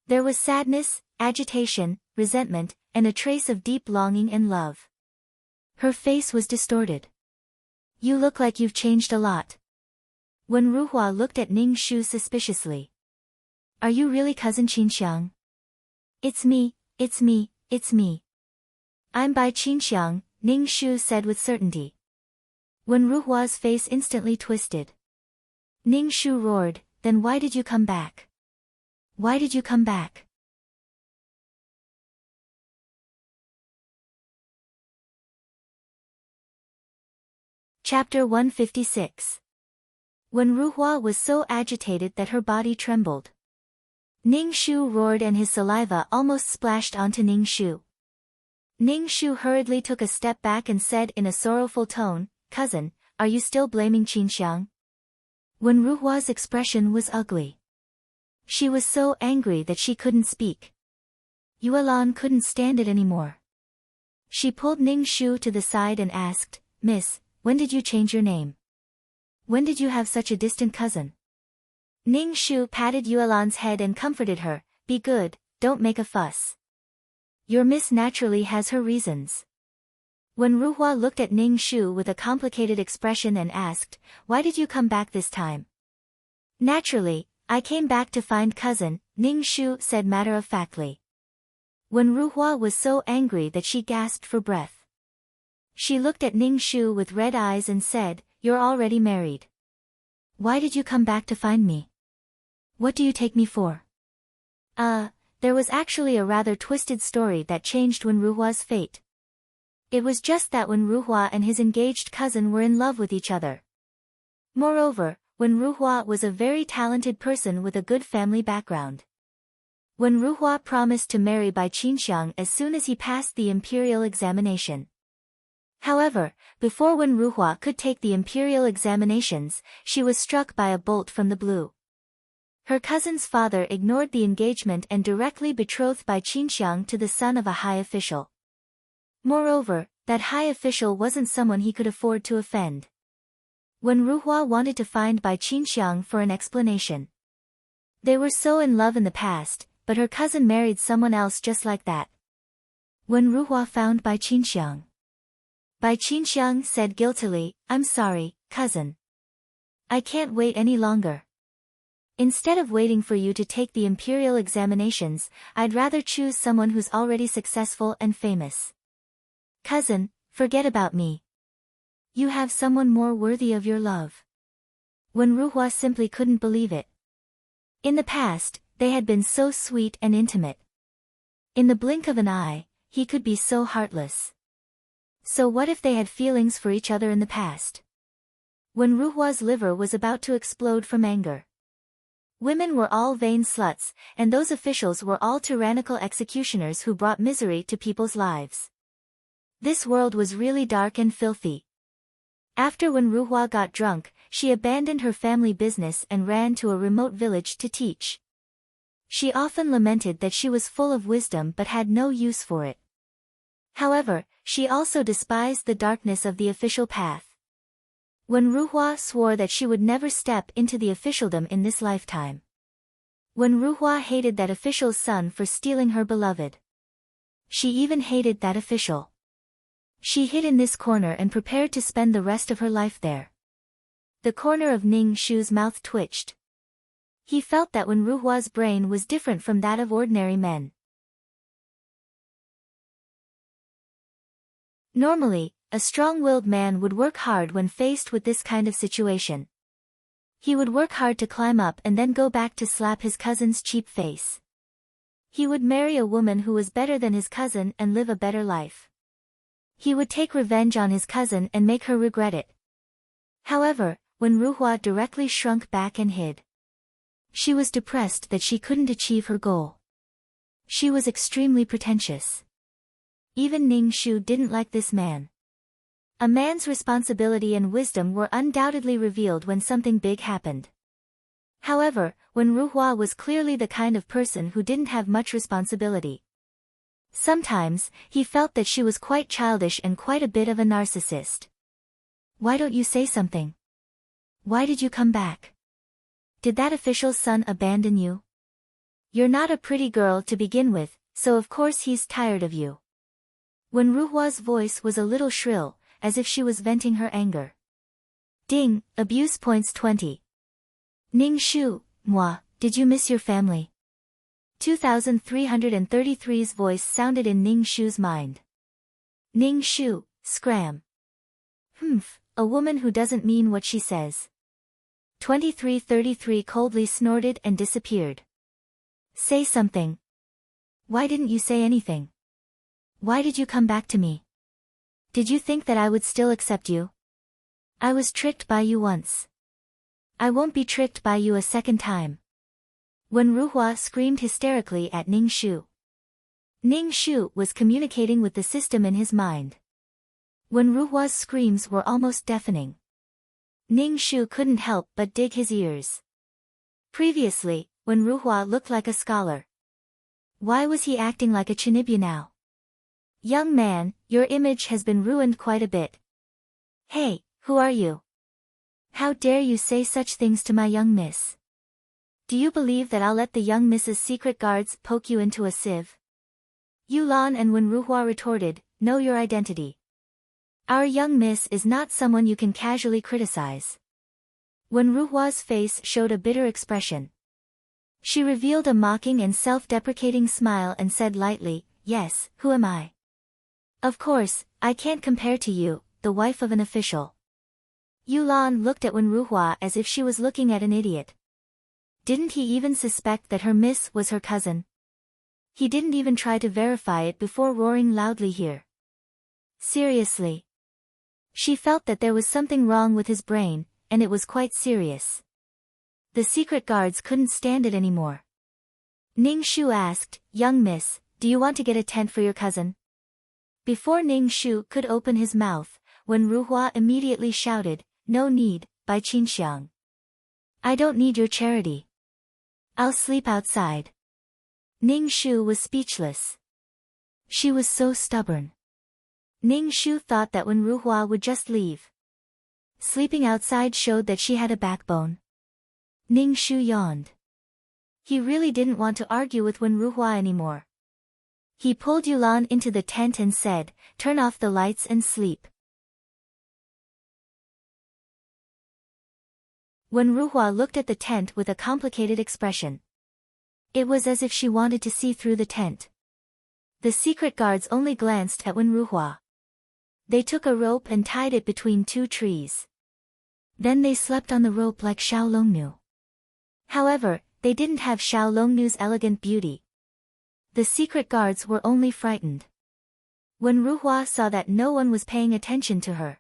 There was sadness, agitation, resentment, and a trace of deep longing and love. Her face was distorted. You look like you've changed a lot. Wen Ruhua looked at Ning Shu suspiciously. Are you really cousin Qinxiang? It's me, it's me, it's me. I'm Bai Qinxiang, Ning Shu said with certainty. Wen Ruhua's face instantly twisted. Ning Shu roared, then why did you come back? Why did you come back? Chapter 156. Wen Ruhua was so agitated that her body trembled. Ning Shu roared and his saliva almost splashed onto Ning Shu. Ning Shu hurriedly took a step back and said in a sorrowful tone, Cousin, are you still blaming Qinxiang? Wen Ruhua's expression was ugly. She was so angry that she couldn't speak. Yuelan couldn't stand it anymore. She pulled Ning Shu to the side and asked, Miss, when did you change your name? When did you have such a distant cousin? Ning Shu patted Yuelan's head and comforted her, Be good, don't make a fuss. Your miss naturally has her reasons. Wen Ruhua looked at Ning Shu with a complicated expression and asked, Why did you come back this time? Naturally, I came back to find cousin, Ning Shu said matter-of-factly. Wen Ruhua was so angry that she gasped for breath. She looked at Ning Shu with red eyes and said, You're already married. Why did you come back to find me? What do you take me for? There was actually a rather twisted story that changed Wen Ruhua's fate. It was just that Wen Ruhua and his engaged cousin were in love with each other. Moreover, Wen Ruhua was a very talented person with a good family background. Wen Ruhua promised to marry Bai Qinxiang as soon as he passed the imperial examination. However, before Wen Ruhua could take the imperial examinations, she was struck by a bolt from the blue. Her cousin's father ignored the engagement and directly betrothed Bai Qinxiang to the son of a high official. Moreover, that high official wasn't someone he could afford to offend. Wen Ruhua wanted to find Bai Qinxiang for an explanation. They were so in love in the past, but her cousin married someone else just like that. Wen Ruhua found Bai Qinxiang. Bai Qinxiang said guiltily, I'm sorry, cousin. I can't wait any longer. Instead of waiting for you to take the imperial examinations, I'd rather choose someone who's already successful and famous. Cousin, forget about me. You have someone more worthy of your love. Wen Ruhua simply couldn't believe it. In the past, they had been so sweet and intimate. In the blink of an eye, he could be so heartless. So what if they had feelings for each other in the past? Wen Ruhua's liver was about to explode from anger. Women were all vain sluts, and those officials were all tyrannical executioners who brought misery to people's lives. This world was really dark and filthy. After Wen Ruhua got drunk, she abandoned her family business and ran to a remote village to teach. She often lamented that she was full of wisdom but had no use for it. However, she also despised the darkness of the official path. Wen Ruhua swore that she would never step into the officialdom in this lifetime. Wen Ruhua hated that official's son for stealing her beloved. She even hated that official. She hid in this corner and prepared to spend the rest of her life there. The corner of Ning Shu's mouth twitched. He felt that Wen Ruhua's brain was different from that of ordinary men. Normally, a strong-willed man would work hard when faced with this kind of situation. He would work hard to climb up and then go back to slap his cousin's cheap face. He would marry a woman who was better than his cousin and live a better life. He would take revenge on his cousin and make her regret it. However, Wen Ruhua directly shrunk back and hid. She was depressed that she couldn't achieve her goal. She was extremely pretentious. Even Ning Shu didn't like this man. A man's responsibility and wisdom were undoubtedly revealed when something big happened. However, when Ruhua was clearly the kind of person who didn't have much responsibility. Sometimes, he felt that she was quite childish and quite a bit of a narcissist. Why don't you say something? Why did you come back? Did that official's son abandon you? You're not a pretty girl to begin with, so of course he's tired of you. When Ruhua's voice was a little shrill, as if she was venting her anger. Ding, abuse points 20. Ning Shu, moi, did you miss your family? 2333's voice sounded in Ning Shu's mind. Ning Shu, scram. Humph, a woman who doesn't mean what she says. 2333 coldly snorted and disappeared. Say something. Why didn't you say anything? Why did you come back to me? Did you think that I would still accept you? I was tricked by you once. I won't be tricked by you a second time. When Ruhua screamed hysterically at Ning Shu. Ning Shu was communicating with the system in his mind. When Ruhua's screams were almost deafening. Ning Shu couldn't help but dig his ears. Previously, when Ruhua looked like a scholar. Why was he acting like a chinibyu now? Young man, your image has been ruined quite a bit. Hey, who are you? How dare you say such things to my young miss? Do you believe that I'll let the young miss's secret guards poke you into a sieve? Yulan and Wen Ruhua retorted, know your identity. Our young miss is not someone you can casually criticize. Wen Ruhua's face showed a bitter expression. She revealed a mocking and self-deprecating smile and said lightly, yes, who am I? Of course, I can't compare to you, the wife of an official. Yulan looked at Wen Ruhua as if she was looking at an idiot. Didn't he even suspect that her miss was her cousin? He didn't even try to verify it before roaring loudly here. Seriously. She felt that there was something wrong with his brain, and it was quite serious. The secret guards couldn't stand it anymore. Ning Shu asked, young miss, do you want to get a tent for your cousin? Before Ning Shu could open his mouth, Wen Ruhua immediately shouted, no need, by Qinxiang. I don't need your charity. I'll sleep outside. Ning Shu was speechless. She was so stubborn. Ning Shu thought that Wen Ruhua would just leave. Sleeping outside showed that she had a backbone. Ning Shu yawned. He really didn't want to argue with Wen Ruhua anymore. He pulled Yulan into the tent and said, turn off the lights and sleep. Wen Ruhua looked at the tent with a complicated expression. It was as if she wanted to see through the tent. The secret guards only glanced at Wen Ruhua. They took a rope and tied it between two trees. Then they slept on the rope like Xiao Longnu. However, they didn't have Xiao Longnu's elegant beauty. The secret guards were only frightened. When Ruhua saw that no one was paying attention to her,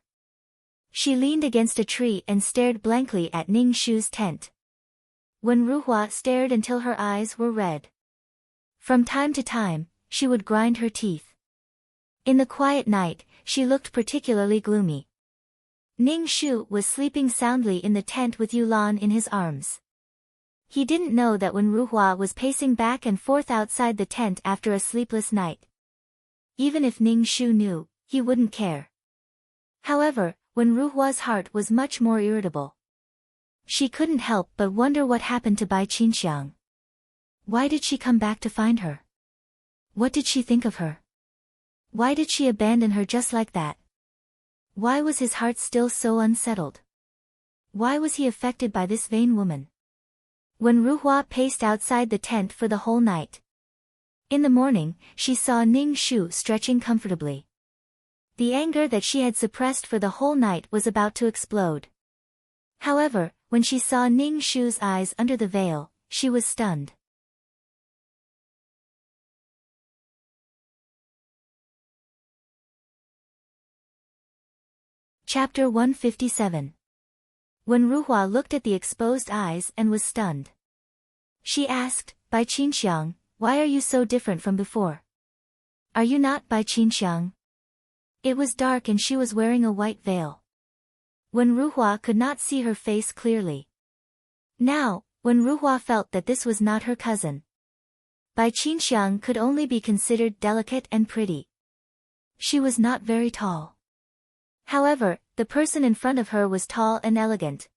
she leaned against a tree and stared blankly at Ning Shu's tent. When Ruhua stared until her eyes were red. From time to time, she would grind her teeth. In the quiet night, she looked particularly gloomy. Ning Shu was sleeping soundly in the tent with Yulan in his arms. He didn't know that Wen Ruhua was pacing back and forth outside the tent after a sleepless night. Even if Ning Shu knew, he wouldn't care. However, Wen Ruhua's heart was much more irritable. She couldn't help but wonder what happened to Bai Qinxiang. Why did she come back to find her? What did she think of her? Why did she abandon her just like that? Why was his heart still so unsettled? Why was he affected by this vain woman? When Ruhua paced outside the tent for the whole night. In the morning, she saw Ning Shu stretching comfortably. The anger that she had suppressed for the whole night was about to explode. However, when she saw Ning Shu's eyes under the veil, she was stunned. Chapter 157. When Ruhua looked at the exposed eyes and was stunned. She asked, Bai Qinxiang, why are you so different from before? Are you not Bai Qinxiang? It was dark and she was wearing a white veil. Wen Ruhua could not see her face clearly. Now, Wen Ruhua felt that this was not her cousin. Bai Qinxiang could only be considered delicate and pretty. She was not very tall. However, the person in front of her was tall and elegant.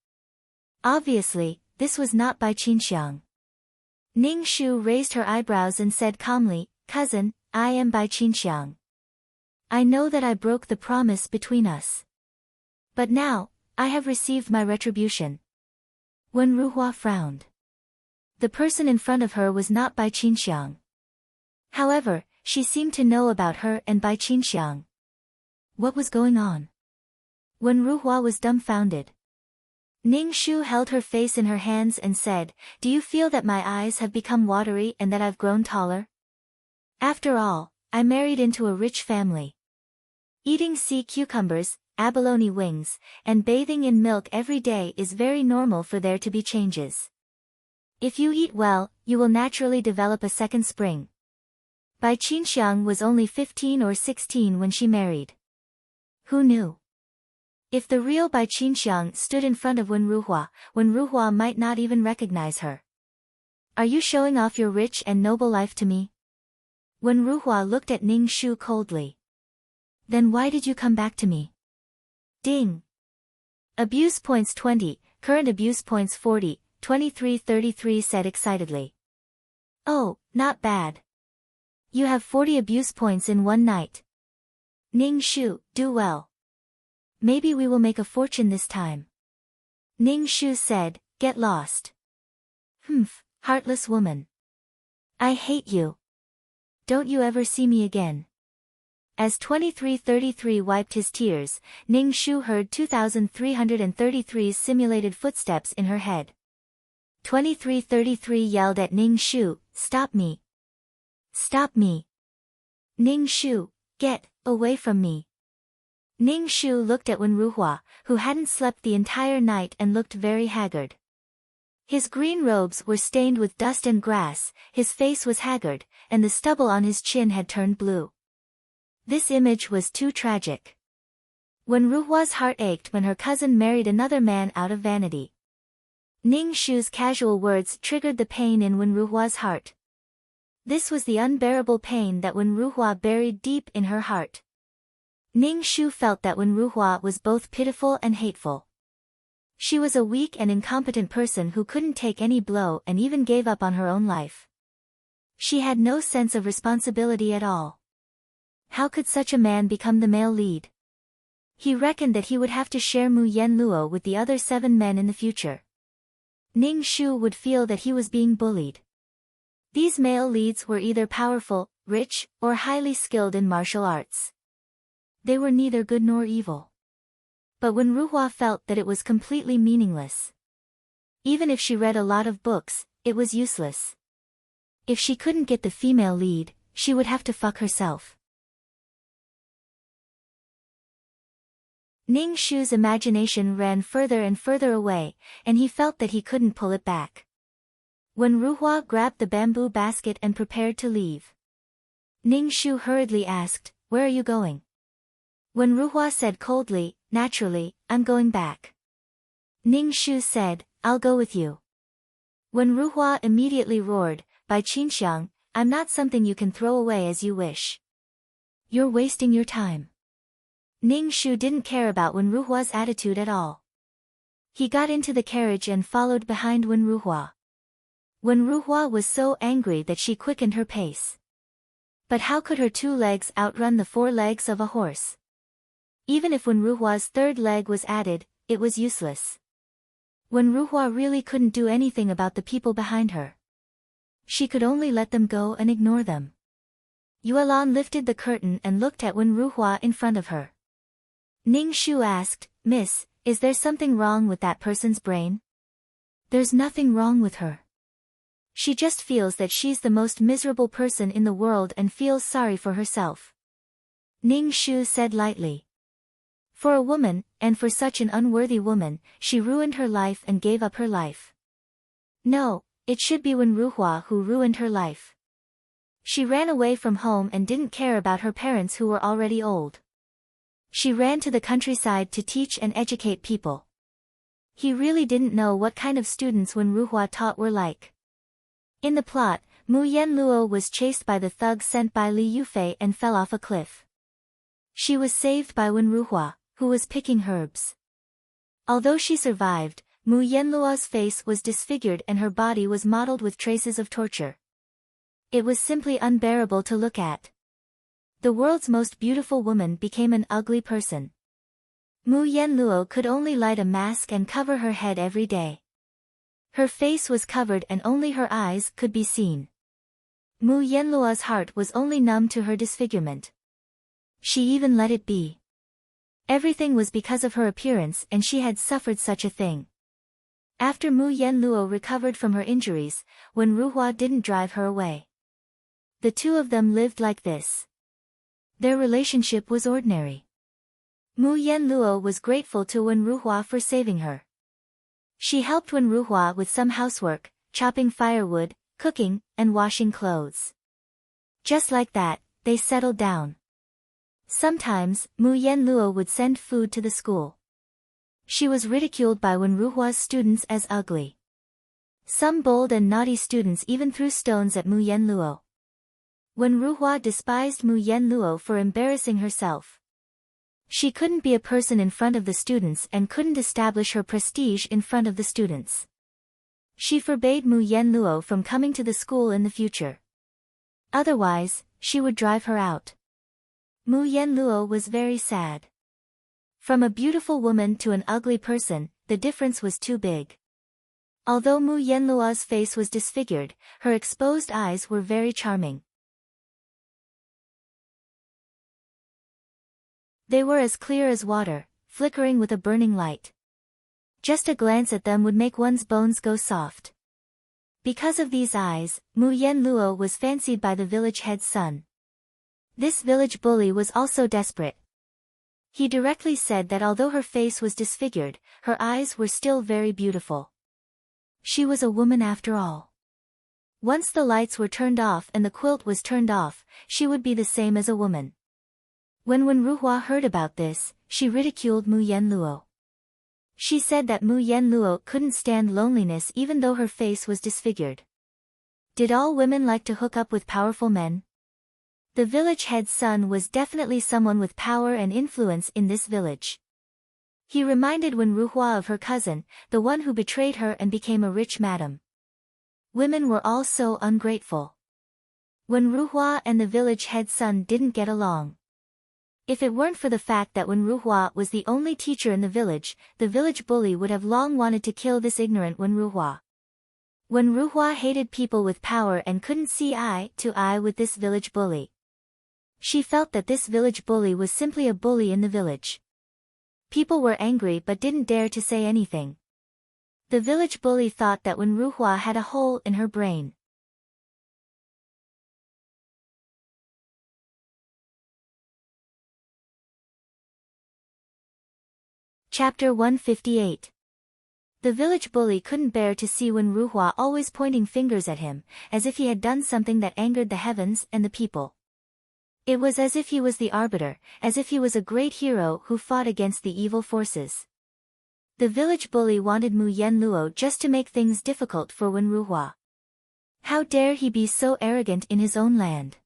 Obviously, this was not Bai Qinxiang. Ning Shu raised her eyebrows and said calmly, "Cousin, I am Bai Qinxiang. I know that I broke the promise between us. But now, I have received my retribution." Wen Ruhua frowned. The person in front of her was not Bai Qinxiang. However, she seemed to know about her and Bai Qinxiang. What was going on? Wen Ruhua was dumbfounded. Ning Shu held her face in her hands and said, "Do you feel that my eyes have become watery and that I've grown taller? After all, I married into a rich family. Eating sea cucumbers, abalone wings, and bathing in milk every day is very normal for there to be changes. If you eat well, you will naturally develop a second spring." Bai Qinxiang was only 15 or 16 when she married. Who knew? If the real Bai Qinxiang stood in front of Wen Ruhua might not even recognize her. "Are you showing off your rich and noble life to me?" Wen Ruhua looked at Ning Shu coldly. "Then why did you come back to me?" Ding! Abuse points 20, current abuse points 40, 2333 said excitedly. "Oh, not bad. You have 40 abuse points in one night. Ning Shu, do well. Maybe we will make a fortune this time." Ning Shu said, "Get lost. Humph, heartless woman. I hate you. Don't you ever see me again." As 2333 wiped his tears, Ning Shu heard 2333's simulated footsteps in her head. 2333 yelled at Ning Shu, "Stop me. Stop me. Ning Shu, get away from me." Ning Shu looked at Wen Ruhua, who hadn't slept the entire night and looked very haggard. His green robes were stained with dust and grass, his face was haggard, and the stubble on his chin had turned blue. This image was too tragic. Wen Ruhua's heart ached when her cousin married another man out of vanity. Ning Shu's casual words triggered the pain in Wen Ruhua's heart. This was the unbearable pain that Wen Ruhua buried deep in her heart. Ning Shu felt that Wen Ruhua was both pitiful and hateful. She was a weak and incompetent person who couldn't take any blow and even gave up on her own life. She had no sense of responsibility at all. How could such a man become the male lead? He reckoned that he would have to share Mu Yen Luo with the other 7 men in the future. Ning Shu would feel that he was being bullied. These male leads were either powerful, rich, or highly skilled in martial arts. They were neither good nor evil. But Wen Ruhua felt that it was completely meaningless. Even if she read a lot of books, it was useless. If she couldn't get the female lead, she would have to fuck herself. Ning Shu's imagination ran further and further away, and he felt that he couldn't pull it back. Wen Ruhua grabbed the bamboo basket and prepared to leave. Ning Shu hurriedly asked, "Where are you going?" Wen Ruhua said coldly, "Naturally, I'm going back." Ning Shu said, "I'll go with you." Wen Ruhua immediately roared, "Bai Qinxiang, I'm not something you can throw away as you wish. You're wasting your time." Ning Shu didn't care about Wen Ruhua's attitude at all. He got into the carriage and followed behind Wen Ruhua. Wen Ruhua was so angry that she quickened her pace. But how could her 2 legs outrun the 4 legs of a horse? Even if Wen Ruhua's 3rd leg was added, it was useless. Wen Ruhua really couldn't do anything about the people behind her. She could only let them go and ignore them. Yuelan lifted the curtain and looked at Wen Ruhua in front of her. Ning Shu asked, "Miss, is there something wrong with that person's brain?" "There's nothing wrong with her. She just feels that she's the most miserable person in the world and feels sorry for herself," Ning Shu said lightly. For a woman, and for such an unworthy woman, she ruined her life and gave up her life. No, it should be Wen Ruhua who ruined her life. She ran away from home and didn't care about her parents who were already old. She ran to the countryside to teach and educate people. He really didn't know what kind of students Wen Ruhua taught were like. In the plot, Mu Yenluo was chased by the thugs sent by Li Yufei and fell off a cliff. She was saved by Wen Ruhua, who was picking herbs. Although she survived, Mu Yenluo's face was disfigured and her body was mottled with traces of torture. It was simply unbearable to look at. The world's most beautiful woman became an ugly person. Mu Yenluo could only light a mask and cover her head every day. Her face was covered and only her eyes could be seen. Mu Yenluo's heart was only numb to her disfigurement. She even let it be. Everything was because of her appearance and she had suffered such a thing. After Mu Yenluo recovered from her injuries, Wen Ruhua didn't drive her away. The two of them lived like this. Their relationship was ordinary. Mu Yenluo was grateful to Wen Ruhua for saving her. She helped Wen Ruhua with some housework, chopping firewood, cooking, and washing clothes. Just like that, they settled down. Sometimes, Mu Yenluo would send food to the school. She was ridiculed by Wen Ruhua's students as ugly. Some bold and naughty students even threw stones at Mu Yenluo. Wen Ruhua despised Mu Yenluo for embarrassing herself. She couldn't be a person in front of the students and couldn't establish her prestige in front of the students. She forbade Mu Yenluo from coming to the school in the future. Otherwise, she would drive her out. Mu Yenluo was very sad. From a beautiful woman to an ugly person, the difference was too big. Although Mu Yenluo's face was disfigured, her exposed eyes were very charming. They were as clear as water, flickering with a burning light. Just a glance at them would make one's bones go soft. Because of these eyes, Mu Yenluo was fancied by the village head's son. This village bully was also desperate. He directly said that although her face was disfigured, her eyes were still very beautiful. She was a woman after all. Once the lights were turned off and the quilt was turned off, she would be the same as a woman. When Wen Ruhua heard about this, she ridiculed Mu Yenluo. She said that Mu Yenluo couldn't stand loneliness even though her face was disfigured. Did all women like to hook up with powerful men? The village head's son was definitely someone with power and influence in this village. He reminded Wen Ruhua of her cousin, the one who betrayed her and became a rich madam. Women were all so ungrateful. Wen Ruhua and the village head's son didn't get along. If it weren't for the fact that Wen Ruhua was the only teacher in the village bully would have long wanted to kill this ignorant Wen Ruhua. Wen Ruhua hated people with power and couldn't see eye to eye with this village bully. She felt that this village bully was simply a bully in the village. People were angry but didn't dare to say anything. The village bully thought that Wen Ruhua had a hole in her brain. Chapter 158. The village bully couldn't bear to see Wen Ruhua always pointing fingers at him, as if he had done something that angered the heavens and the people. It was as if he was the arbiter, as if he was a great hero who fought against the evil forces. The village bully wanted Mu Yenluo just to make things difficult for Wen Ruhua. How dare he be so arrogant in his own land?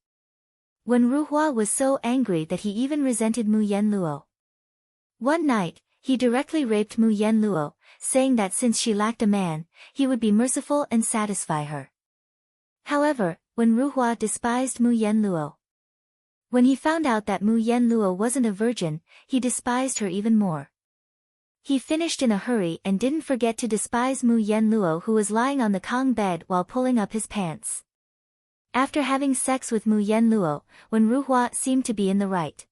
Wen Ruhua was so angry that he even resented Mu Yenluo. One night, he directly raped Mu Yenluo, saying that since she lacked a man, he would be merciful and satisfy her. However, Wen Ruhua despised Mu Yenluo. When he found out that Mu Yenluo wasn't a virgin, he despised her even more. He finished in a hurry and didn't forget to despise Mu Yenluo, who was lying on the Kong bed while pulling up his pants. After having sex with Mu Yenluo, Wen Ruhua seemed to be in the right.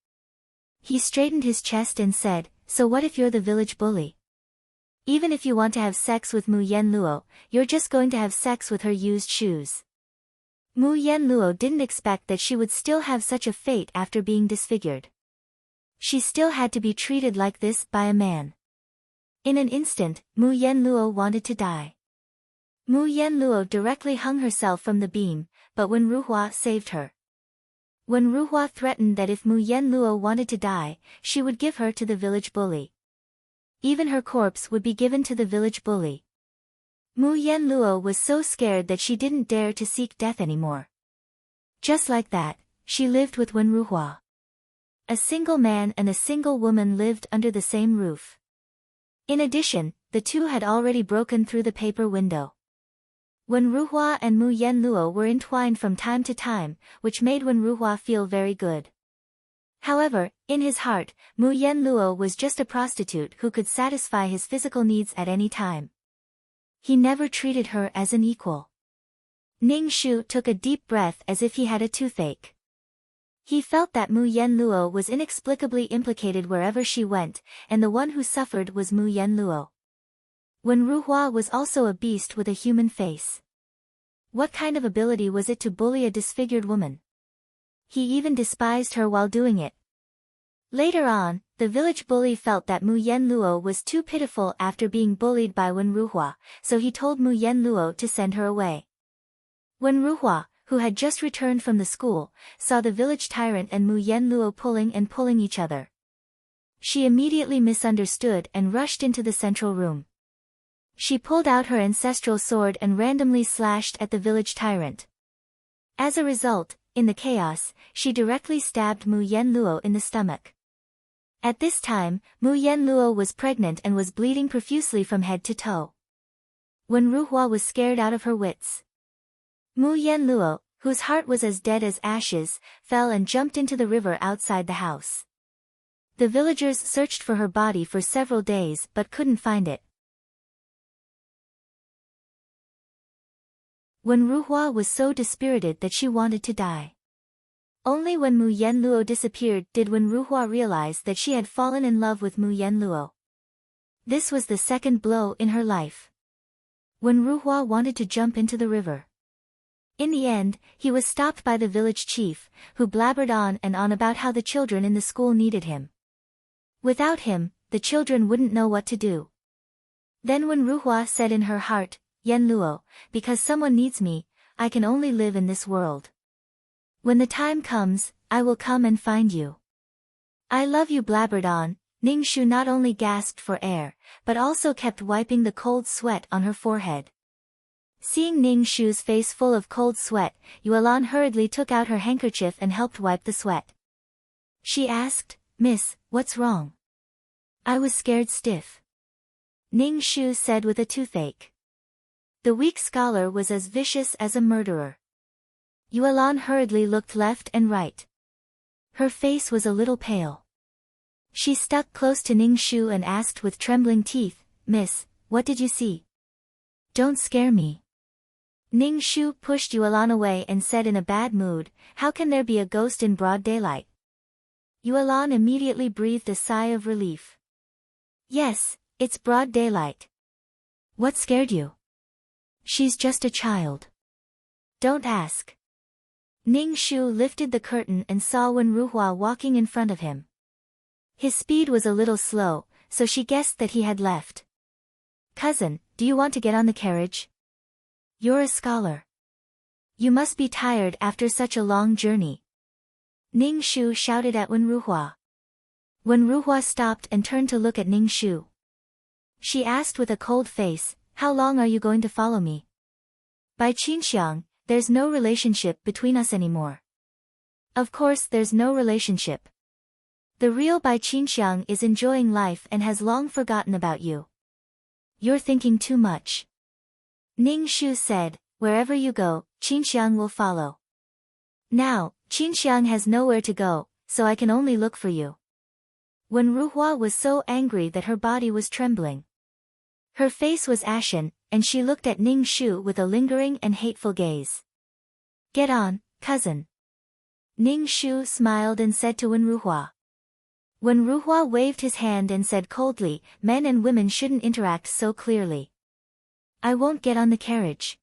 He straightened his chest and said, "So what if you're the village bully? Even if you want to have sex with Mu Yenluo, you're just going to have sex with her used shoes." Mu Yenluo didn't expect that she would still have such a fate after being disfigured. She still had to be treated like this by a man. In an instant, Mu Yenluo wanted to die. Mu Yenluo directly hung herself from the beam, but Wen Ruhua saved her. When Ruhua threatened that if Mu Yenluo wanted to die, she would give her to the village bully. Even her corpse would be given to the village bully. Mu Yenluo was so scared that she didn't dare to seek death anymore. Just like that, she lived with Wen Ruhua. A single man and a single woman lived under the same roof. In addition, the two had already broken through the paper window. Wen Ruhua and Mu Yenluo were entwined from time to time, which made Wen Ruhua feel very good. However, in his heart, Mu Yenluo was just a prostitute who could satisfy his physical needs at any time. He never treated her as an equal. Ning Shu took a deep breath as if he had a toothache. He felt that Mu Yenluo was inexplicably implicated wherever she went, and the one who suffered was Mu Yenluo. Wen Ruhua was also a beast with a human face. What kind of ability was it to bully a disfigured woman? He even despised her while doing it. Later on, the village bully felt that Mu Yenluo was too pitiful after being bullied by Wen Ruhua, so he told Mu Yenluo to send her away. Wen Ruhua, who had just returned from the school, saw the village tyrant and Mu Yenluo pulling each other. She immediately misunderstood and rushed into the central room. She pulled out her ancestral sword and randomly slashed at the village tyrant. As a result, in the chaos, she directly stabbed Mu Yenluo in the stomach. At this time, Mu Yenluo was pregnant and was bleeding profusely from head to toe. Wen Ruhua was scared out of her wits. Mu Yenluo, whose heart was as dead as ashes, fell and jumped into the river outside the house. The villagers searched for her body for several days but couldn't find it. Wen Ruhua was so dispirited that she wanted to die. Only when Mu Yenluo disappeared did Wen Ruhua realize that she had fallen in love with Mu Yenluo. This was the second blow in her life. Wen Ruhua wanted to jump into the river. In the end, he was stopped by the village chief, who blabbered on and on about how the children in the school needed him. Without him, the children wouldn't know what to do. Then Wen Ruhua said in her heart, "Yenluo, because someone needs me, I can only live in this world. When the time comes, I will come and find you." "I love you," blabbered on. Ning Shu not only gasped for air, but also kept wiping the cold sweat on her forehead. Seeing Ning Shu's face full of cold sweat, Yuelan hurriedly took out her handkerchief and helped wipe the sweat. She asked, "Miss, what's wrong?" "I was scared stiff," Ning Shu said with a toothache. The weak scholar was as vicious as a murderer. Yuelan hurriedly looked left and right. Her face was a little pale. She stuck close to Ning Shu and asked with trembling teeth, "Miss, what did you see? Don't scare me." Ning Shu pushed Yuelan away and said in a bad mood, "How can there be a ghost in broad daylight?" Yuelan immediately breathed a sigh of relief. "Yes, it's broad daylight." "What scared you?" "She's just a child." "Don't ask." Ning Shu lifted the curtain and saw Wen Ruhua walking in front of him. His speed was a little slow, so she guessed that he had left. "Cousin, do you want to get on the carriage? You're a scholar. You must be tired after such a long journey." Ning Shu shouted at Wen Ruhua. Wen Ruhua stopped and turned to look at Ning Shu. She asked with a cold face, "How long are you going to follow me?" "By Qinxiang, there's no relationship between us anymore." "Of course there's no relationship. The real Bai Qinxiang is enjoying life and has long forgotten about you. You're thinking too much." Ning Shu said, "Wherever you go, Qinxiang will follow. Now, Qinxiang has nowhere to go, so I can only look for you." Wen Ruhua was so angry that her body was trembling. Her face was ashen, and she looked at Ning Shu with a lingering and hateful gaze. "Get on, cousin." Ning Shu smiled and said to Wen Ruhua. Wen Ruhua waved his hand and said coldly, "Men and women shouldn't interact so clearly. I won't get on the carriage.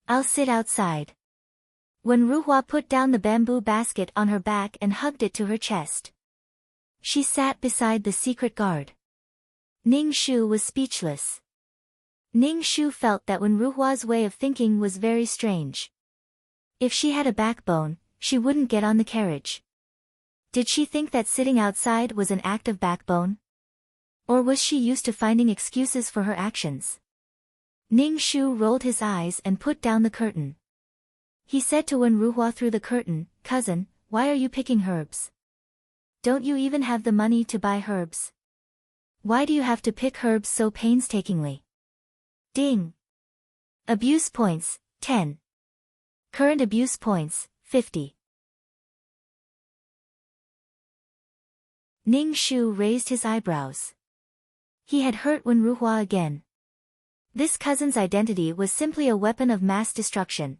I'll sit outside." Wen Ruhua put down the bamboo basket on her back and hugged it to her chest. She sat beside the secret guard. Ning Shu was speechless. Ning Shu felt that Wen Ruhua's way of thinking was very strange. If she had a backbone, she wouldn't get on the carriage. Did she think that sitting outside was an act of backbone? Or was she used to finding excuses for her actions? Ning Shu rolled his eyes and put down the curtain. He said to Wen Ruhua through the curtain, "Cousin, why are you picking herbs? Don't you even have the money to buy herbs? Why do you have to pick herbs so painstakingly?" Ding! Abuse points, 10. Current abuse points, 50. Ning Shu raised his eyebrows. He had hurt Wen Ruhua again. This cousin's identity was simply a weapon of mass destruction.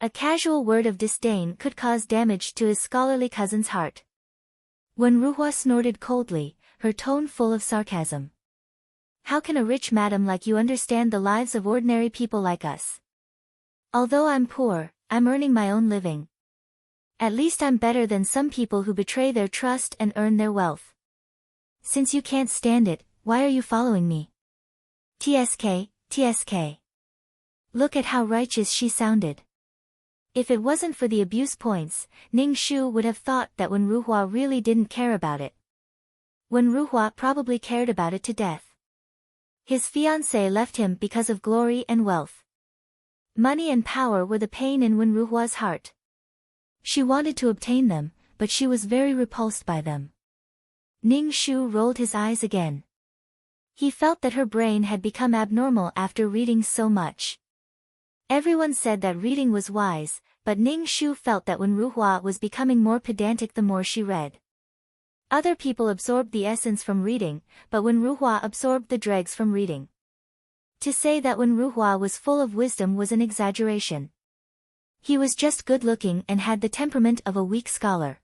A casual word of disdain could cause damage to his scholarly cousin's heart. Wen Ruhua snorted coldly, her tone full of sarcasm. "How can a rich madam like you understand the lives of ordinary people like us? Although I'm poor, I'm earning my own living. At least I'm better than some people who betray their trust and earn their wealth. Since you can't stand it, why are you following me? TSK, TSK." Look at how righteous she sounded. If it wasn't for the abuse points, Ning Shu would have thought that Wen Ruhua really didn't care about it. Wen Ruhua probably cared about it to death. His fiancée left him because of glory and wealth. Money and power were the pain in Wen Ruhua's heart. She wanted to obtain them, but she was very repulsed by them. Ning Shu rolled his eyes again. He felt that her brain had become abnormal after reading so much. Everyone said that reading was wise, but Ning Shu felt that Wen Ruhua was becoming more pedantic the more she read. Other people absorbed the essence from reading, but Wen Ruhua absorbed the dregs from reading. To say that Wen Ruhua was full of wisdom was an exaggeration. He was just good-looking and had the temperament of a weak scholar.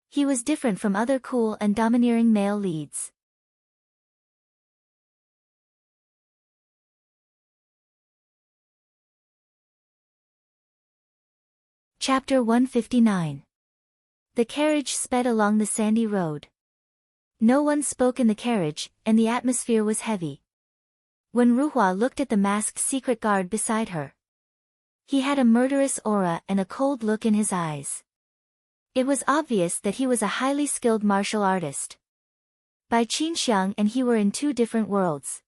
He was different from other cool and domineering male leads. Chapter 159. The carriage sped along the sandy road. No one spoke in the carriage, and the atmosphere was heavy. Wen Ruhua looked at the masked secret guard beside her. He had a murderous aura and a cold look in his eyes. It was obvious that he was a highly skilled martial artist. Bai Qinxiang and he were in two different worlds.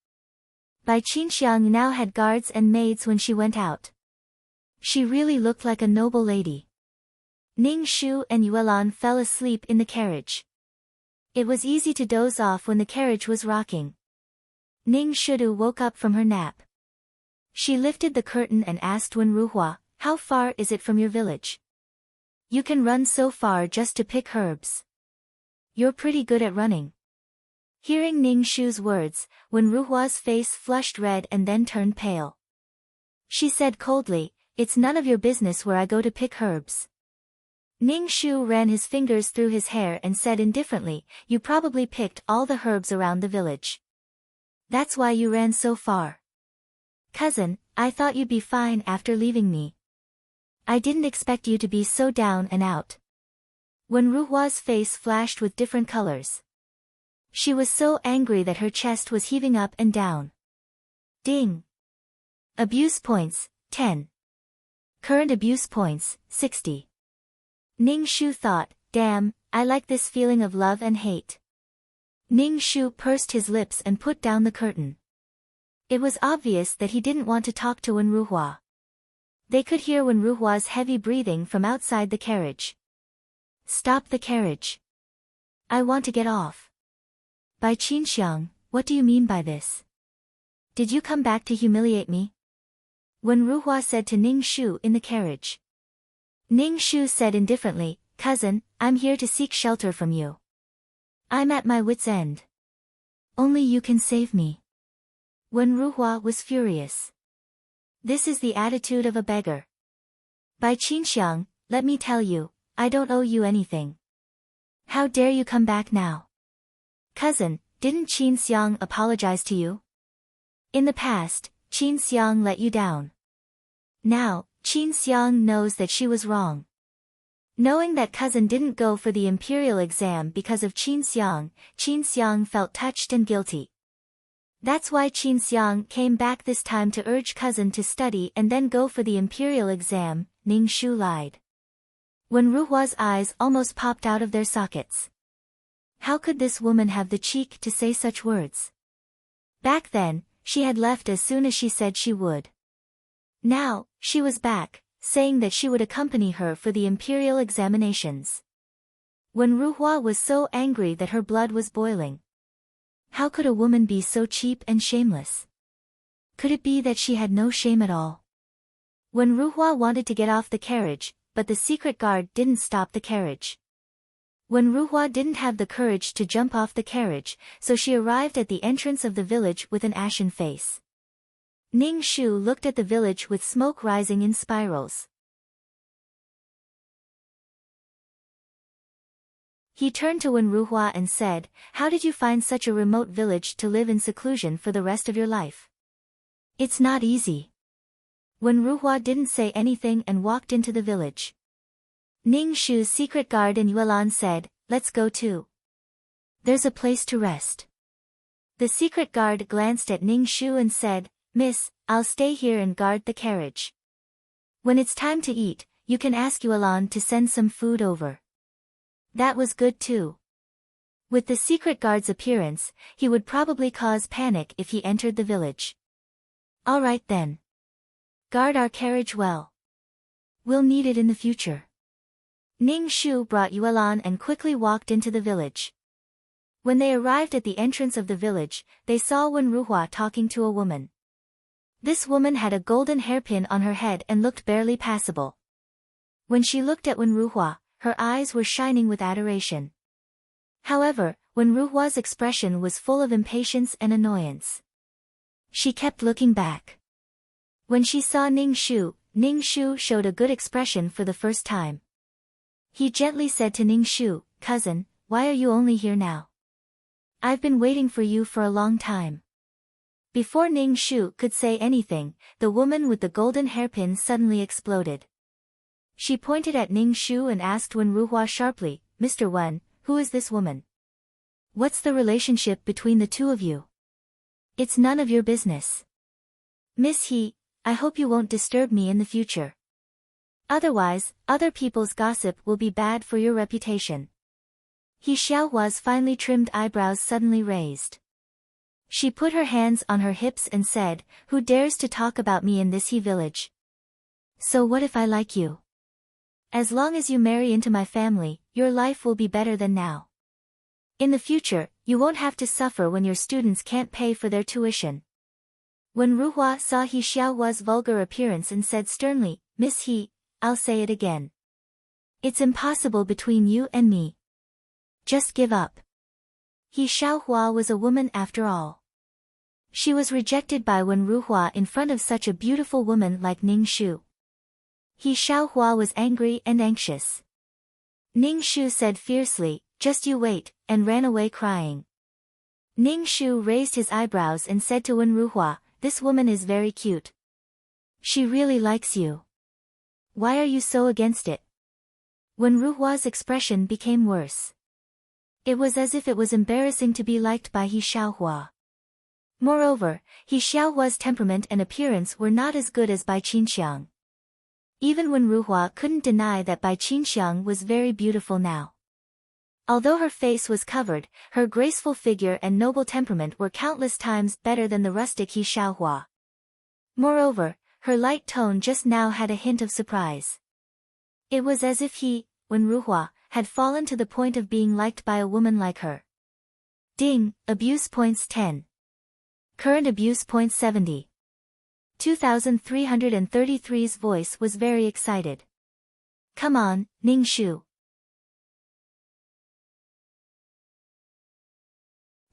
Bai Qinxiang now had guards and maids when she went out. She really looked like a noble lady. Ning Shu and Yuelan fell asleep in the carriage. It was easy to doze off when the carriage was rocking. Ning Shudu woke up from her nap. She lifted the curtain and asked Wen Ruhua, "How far is it from your village? You can run so far just to pick herbs. You're pretty good at running." Hearing Ning Shu's words, Wen Ruhua's face flushed red and then turned pale. She said coldly, "It's none of your business where I go to pick herbs." Ning Shu ran his fingers through his hair and said indifferently, "You probably picked all the herbs around the village. That's why you ran so far. Cousin, I thought you'd be fine after leaving me. I didn't expect you to be so down and out." Wen Ruhua's face flashed with different colors. She was so angry that her chest was heaving up and down. Ding! Abuse points, 10. Current abuse points, 60. Ning Shu thought, "Damn, I like this feeling of love and hate." Ning Shu pursed his lips and put down the curtain. It was obvious that he didn't want to talk to Wen Ruhua. They could hear Wen Ruhua's heavy breathing from outside the carriage. "Stop the carriage. I want to get off." "Bai Qinxiang, what do you mean by this? Did you come back to humiliate me?" Wen Ruhua said to Ning Shu in the carriage. Ning Shu said indifferently, "Cousin, I'm here to seek shelter from you. I'm at my wit's end. Only you can save me." Wen Ruhua was furious. This is the attitude of a beggar. "Bai Qinxiang, let me tell you, I don't owe you anything. How dare you come back now? Cousin, didn't Qin Xiang apologize to you? In the past, Qin Xiang let you down. Now, Qin Xiang knows that she was wrong." Knowing that cousin didn't go for the imperial exam because of Qin Xiang felt touched and guilty. That's why Qin Xiang came back this time to urge cousin to study and then go for the imperial exam, Ning Shu lied. Wen Ruhua's eyes almost popped out of their sockets. How could this woman have the cheek to say such words? Back then, she had left as soon as she said she would. Now, she was back, saying that she would accompany her for the imperial examinations. Wen Ruhua was so angry that her blood was boiling. How could a woman be so cheap and shameless? Could it be that she had no shame at all? Wen Ruhua wanted to get off the carriage, but the secret guard didn't stop the carriage. Wen Ruhua didn't have the courage to jump off the carriage, so she arrived at the entrance of the village with an ashen face. Ning Shu looked at the village with smoke rising in spirals. He turned to Wen Ruhua and said, "How did you find such a remote village to live in seclusion for the rest of your life?" "It's not easy." Wen Ruhua didn't say anything and walked into the village. Ning Shu's secret guard and Yuelan said, "Let's go too. There's a place to rest." The secret guard glanced at Ning Shu and said, "Miss, I'll stay here and guard the carriage. When it's time to eat, you can ask Yuelan to send some food over." That was good too. With the secret guard's appearance, he would probably cause panic if he entered the village. "All right then. Guard our carriage well. We'll need it in the future." Ning Shu brought Yuelan and quickly walked into the village. When they arrived at the entrance of the village, they saw Wen Ruhua talking to a woman. This woman had a golden hairpin on her head and looked barely passable. When she looked at Wen Ruhua, her eyes were shining with adoration. However, Wen Ruhua's expression was full of impatience and annoyance. She kept looking back. When she saw Ning Shu showed a good expression for the first time. He gently said to Ning Shu, "Cousin, why are you only here now? I've been waiting for you for a long time." Before Ning Shu could say anything, the woman with the golden hairpin suddenly exploded. She pointed at Ning Shu and asked Wen Ruhua sharply, "Mr. Wen, who is this woman? What's the relationship between the two of you? It's none of your business. Miss He, I hope you won't disturb me in the future. Otherwise, other people's gossip will be bad for your reputation." He Xiaohua's finely trimmed eyebrows suddenly raised. She put her hands on her hips and said, "Who dares to talk about me in this He village? So what if I like you? As long as you marry into my family, your life will be better than now. In the future, you won't have to suffer when your students can't pay for their tuition." When Ruhua saw He Xiaohua's vulgar appearance and said sternly, "Miss He, I'll say it again. It's impossible between you and me. Just give up." He Xiaohua was a woman after all. She was rejected by Wen Ruhua in front of such a beautiful woman like Ning Shu. He Xiaohua was angry and anxious. Ning Shu said fiercely, "Just you wait," and ran away crying. Ning Shu raised his eyebrows and said to Wen Ruhua, "This woman is very cute. She really likes you. Why are you so against it?" Wen Ruhua's expression became worse. It was as if it was embarrassing to be liked by He Xiaohua. Moreover, He Xiaohua's temperament and appearance were not as good as Bai Qinxiang. Even Wen Ruhua couldn't deny that Bai Qinxiang was very beautiful now. Although her face was covered, her graceful figure and noble temperament were countless times better than the rustic He Xiaohua. Moreover, her light tone just now had a hint of surprise. It was as if Wen Ruhua, had fallen to the point of being liked by a woman like her. Ding, abuse points 10. Current abuse points 70. 2333's voice was very excited. "Come on, Ning Shu.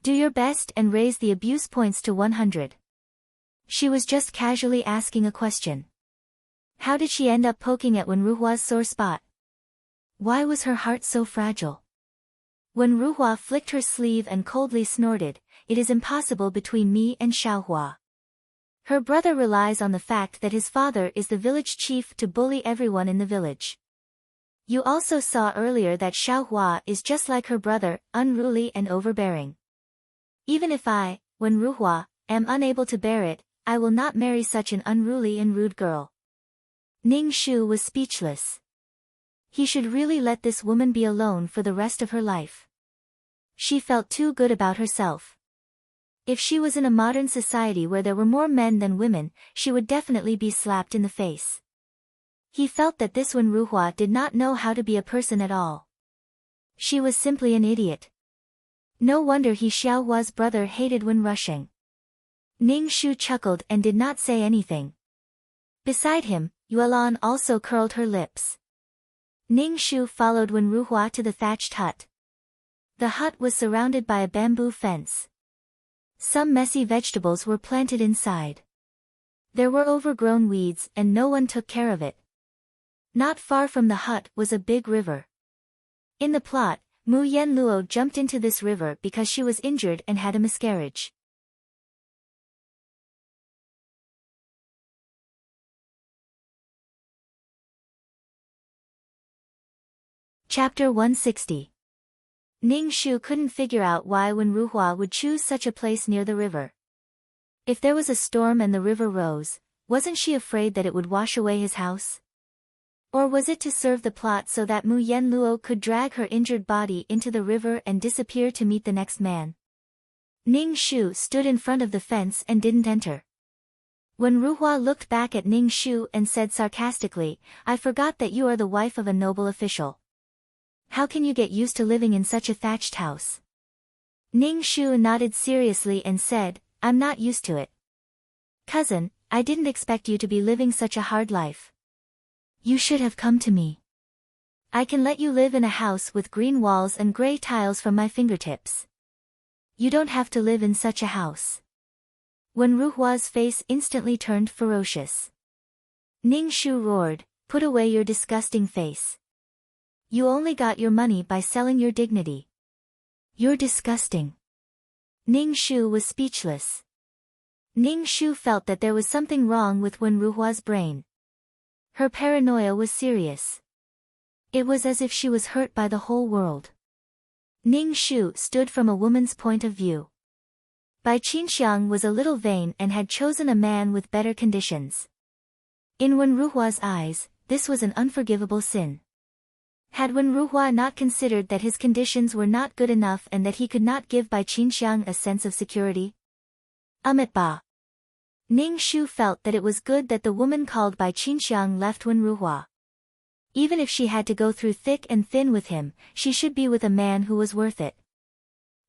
Do your best and raise the abuse points to 100. She was just casually asking a question. How did she end up poking at Wen Ruhua's sore spot? Why was her heart so fragile? Wen Ruhua flicked her sleeve and coldly snorted, "It is impossible between me and Xiaohua. Her brother relies on the fact that his father is the village chief to bully everyone in the village. You also saw earlier that Xiaohua is just like her brother, unruly and overbearing. Even if I, Wen Ruhua, am unable to bear it, I will not marry such an unruly and rude girl." Ning Shu was speechless. He should really let this woman be alone for the rest of her life. She felt too good about herself. If she was in a modern society where there were more men than women, she would definitely be slapped in the face. He felt that this Wen Ruhua did not know how to be a person at all. She was simply an idiot. No wonder he Xiaohua's brother hated when rushing. Ning Shu chuckled and did not say anything. Beside him, Yuelan also curled her lips. Ning Shu followed Wen Ruhua to the thatched hut. The hut was surrounded by a bamboo fence. Some messy vegetables were planted inside. There were overgrown weeds and no one took care of it. Not far from the hut was a big river. In the plot, Mu Yanluo jumped into this river because she was injured and had a miscarriage. Chapter 160. Ning Shu couldn't figure out why Wen Ruhua would choose such a place near the river. If there was a storm and the river rose, wasn't she afraid that it would wash away his house? Or was it to serve the plot so that Mu Yanluo could drag her injured body into the river and disappear to meet the next man? Ning Shu stood in front of the fence and didn't enter. Wen Ruhua looked back at Ning Shu and said sarcastically, "I forgot that you are the wife of a noble official. How can you get used to living in such a thatched house?" Ning Shu nodded seriously and said, "I'm not used to it. Cousin, I didn't expect you to be living such a hard life. You should have come to me. I can let you live in a house with green walls and gray tiles from my fingertips. You don't have to live in such a house." Wen Ruhua's face instantly turned ferocious. Ning Shu roared, "Put away your disgusting face. You only got your money by selling your dignity. You're disgusting." Ning Shu was speechless. Ning Shu felt that there was something wrong with Wen Ruhua's brain. Her paranoia was serious. It was as if she was hurt by the whole world. Ning Shu stood from a woman's point of view. Bai Qinxiang was a little vain and had chosen a man with better conditions. In Wen Ruhua's eyes, this was an unforgivable sin. Had Wen Ruhua not considered that his conditions were not good enough and that he could not give Bai Qinxiang a sense of security? Ba. Ning Shu felt that it was good that the woman called Bai Qinxiang left Wen Ruhua. Even if she had to go through thick and thin with him, she should be with a man who was worth it.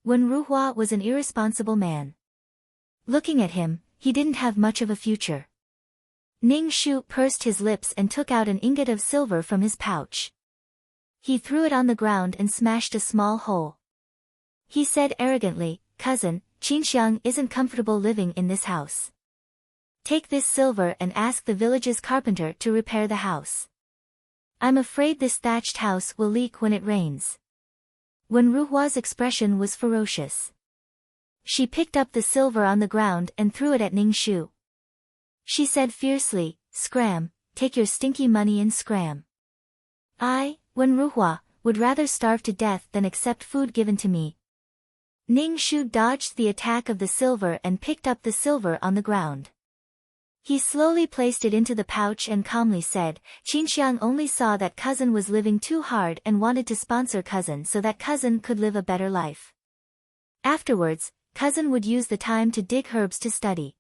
Wen Ruhua was an irresponsible man. Looking at him, he didn't have much of a future. Ning Shu pursed his lips and took out an ingot of silver from his pouch. He threw it on the ground and smashed a small hole. He said arrogantly, "Cousin, Qinxiang isn't comfortable living in this house. Take this silver and ask the village's carpenter to repair the house. I'm afraid this thatched house will leak when it rains." Wen Ruhua's expression was ferocious. She picked up the silver on the ground and threw it at Ning Shu. She said fiercely, "Scram, take your stinky money and scram. Wen Ruhua, would rather starve to death than accept food given to me." Ning Shu dodged the attack of the silver and picked up the silver on the ground. He slowly placed it into the pouch and calmly said, "Qinxiang only saw that cousin was living too hard and wanted to sponsor cousin so that cousin could live a better life. Afterwards, cousin would use the time to dig herbs to study.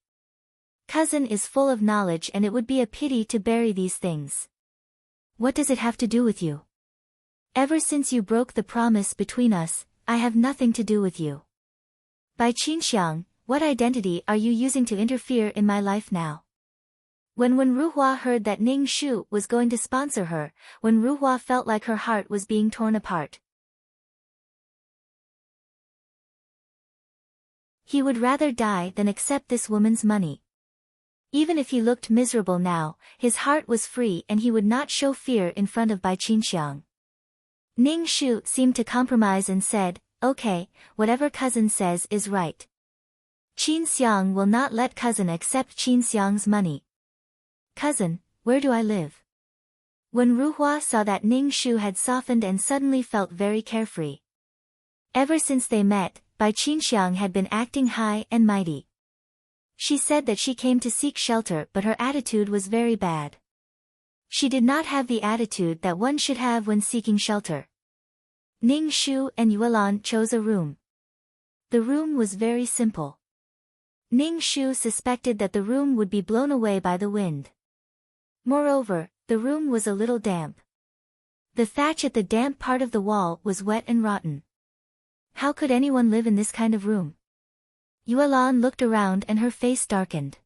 Cousin is full of knowledge and it would be a pity to bury these things. What does it have to do with you? Ever since you broke the promise between us, I have nothing to do with you. Bai Qinxiang, what identity are you using to interfere in my life now?" When Wen Ruhua heard that Ning Shu was going to sponsor her, Wen Ruhua felt like her heart was being torn apart. He would rather die than accept this woman's money. Even if he looked miserable now, his heart was free and he would not show fear in front of Bai Qinxiang. Ning Shu seemed to compromise and said, "Okay, whatever cousin says is right. Qinxiang will not let cousin accept Qinxiang's money. Cousin, where do I live?" When Ruhua saw that Ning Shu had softened and suddenly felt very carefree. Ever since they met, Bai Qinxiang had been acting high and mighty. She said that she came to seek shelter but her attitude was very bad. She did not have the attitude that one should have when seeking shelter. Ning Shu and Yuelan chose a room. The room was very simple. Ning Shu suspected that the room would be blown away by the wind. Moreover, the room was a little damp. The thatch at the damp part of the wall was wet and rotten. How could anyone live in this kind of room? Yuelan looked around and her face darkened.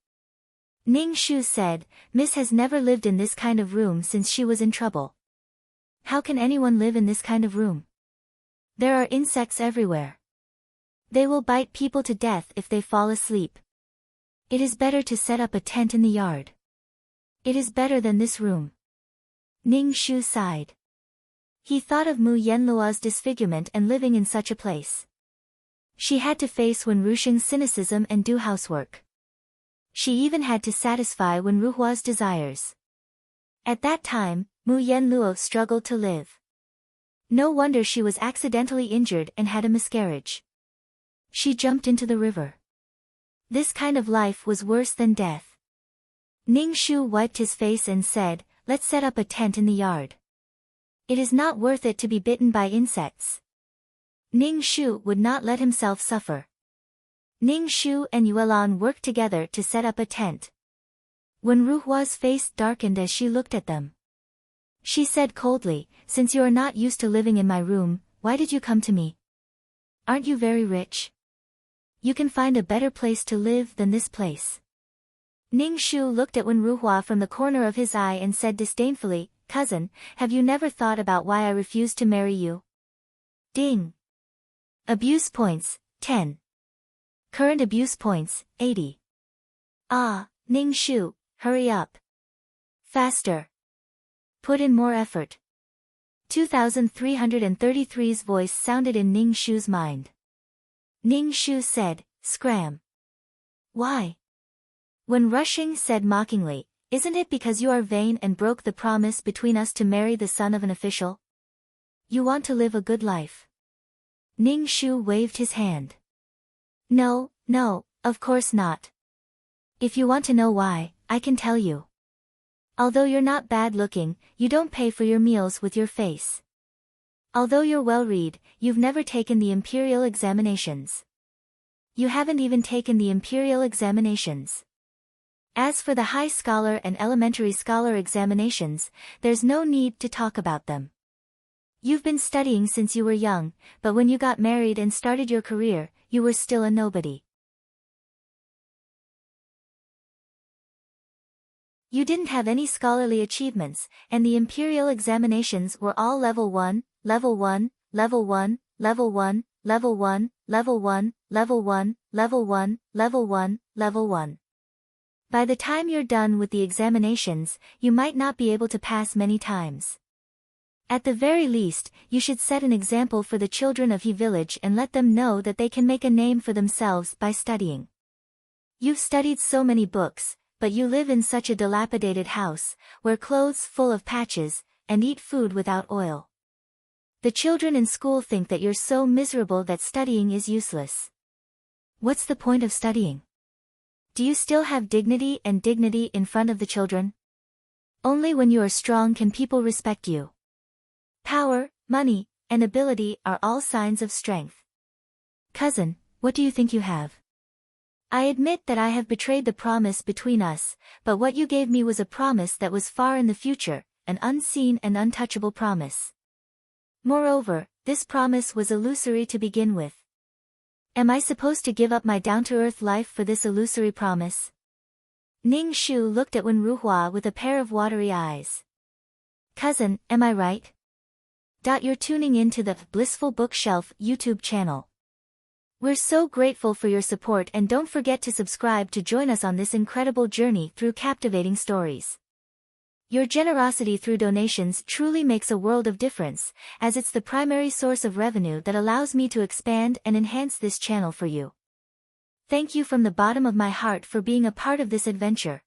Ning Shu said, Miss has never lived in this kind of room since she was in trouble. How can anyone live in this kind of room? There are insects everywhere. They will bite people to death if they fall asleep. It is better to set up a tent in the yard. It is better than this room. Ning Shu sighed. He thought of Mu Yenluo's disfigurement and living in such a place. She had to face Wen Rusheng's cynicism and do housework. She even had to satisfy Wen Ruhua's desires. At that time, Mu Yenluo struggled to live. No wonder she was accidentally injured and had a miscarriage. She jumped into the river. This kind of life was worse than death. Ning Shu wiped his face and said, let's set up a tent in the yard. It is not worth it to be bitten by insects. Ning Shu would not let himself suffer. Ning Shu and Yuelan worked together to set up a tent. Wen Ruhua's face darkened as she looked at them. She said coldly, since you are not used to living in my room, why did you come to me? Aren't you very rich? You can find a better place to live than this place. Ning Shu looked at Wen Ruhua from the corner of his eye and said disdainfully, cousin, have you never thought about why I refused to marry you? Ding. Abuse points, 10. Current abuse points, 80. Ah, Ning Shu, hurry up. Faster. Put in more effort. 2333's voice sounded in Ning Shu's mind. Ning Shu said, scram. Why? When Rusheng said mockingly, isn't it because you are vain and broke the promise between us to marry the son of an official? You want to live a good life. Ning Shu waved his hand. No, of course not. If you want to know why, I can tell you. Although you're not bad looking, you don't pay for your meals with your face. Although you're well-read, you've never taken the imperial examinations. You haven't even taken the imperial examinations. As for the high scholar and elementary scholar examinations, there's no need to talk about them. You've been studying since you were young, but when you got married and started your career, you were still a nobody. You didn't have any scholarly achievements, and the imperial examinations were all level 1, level 1, level 1, level 1, level 1, level 1, level 1, level 1, level 1, level 1. By the time you're done with the examinations, you might not be able to pass many times. At the very least, you should set an example for the children of He village and let them know that they can make a name for themselves by studying. You've studied so many books, but you live in such a dilapidated house, wear clothes full of patches, and eat food without oil. The children in school think that you're so miserable that studying is useless. What's the point of studying? Do you still have dignity in front of the children? Only when you are strong can people respect you. Power, money, and ability are all signs of strength. Cousin, what do you think you have? I admit that I have betrayed the promise between us, but what you gave me was a promise that was far in the future, an unseen and untouchable promise. Moreover, this promise was illusory to begin with. Am I supposed to give up my down-to-earth life for this illusory promise? Ning Shu looked at Wen Ruhua with a pair of watery eyes. Cousin, am I right? You're tuning in to the Blissful Bookshelf YouTube channel. We're so grateful for your support, and don't forget to subscribe to join us on this incredible journey through captivating stories. Your generosity through donations truly makes a world of difference, as it's the primary source of revenue that allows me to expand and enhance this channel for you. Thank you from the bottom of my heart for being a part of this adventure.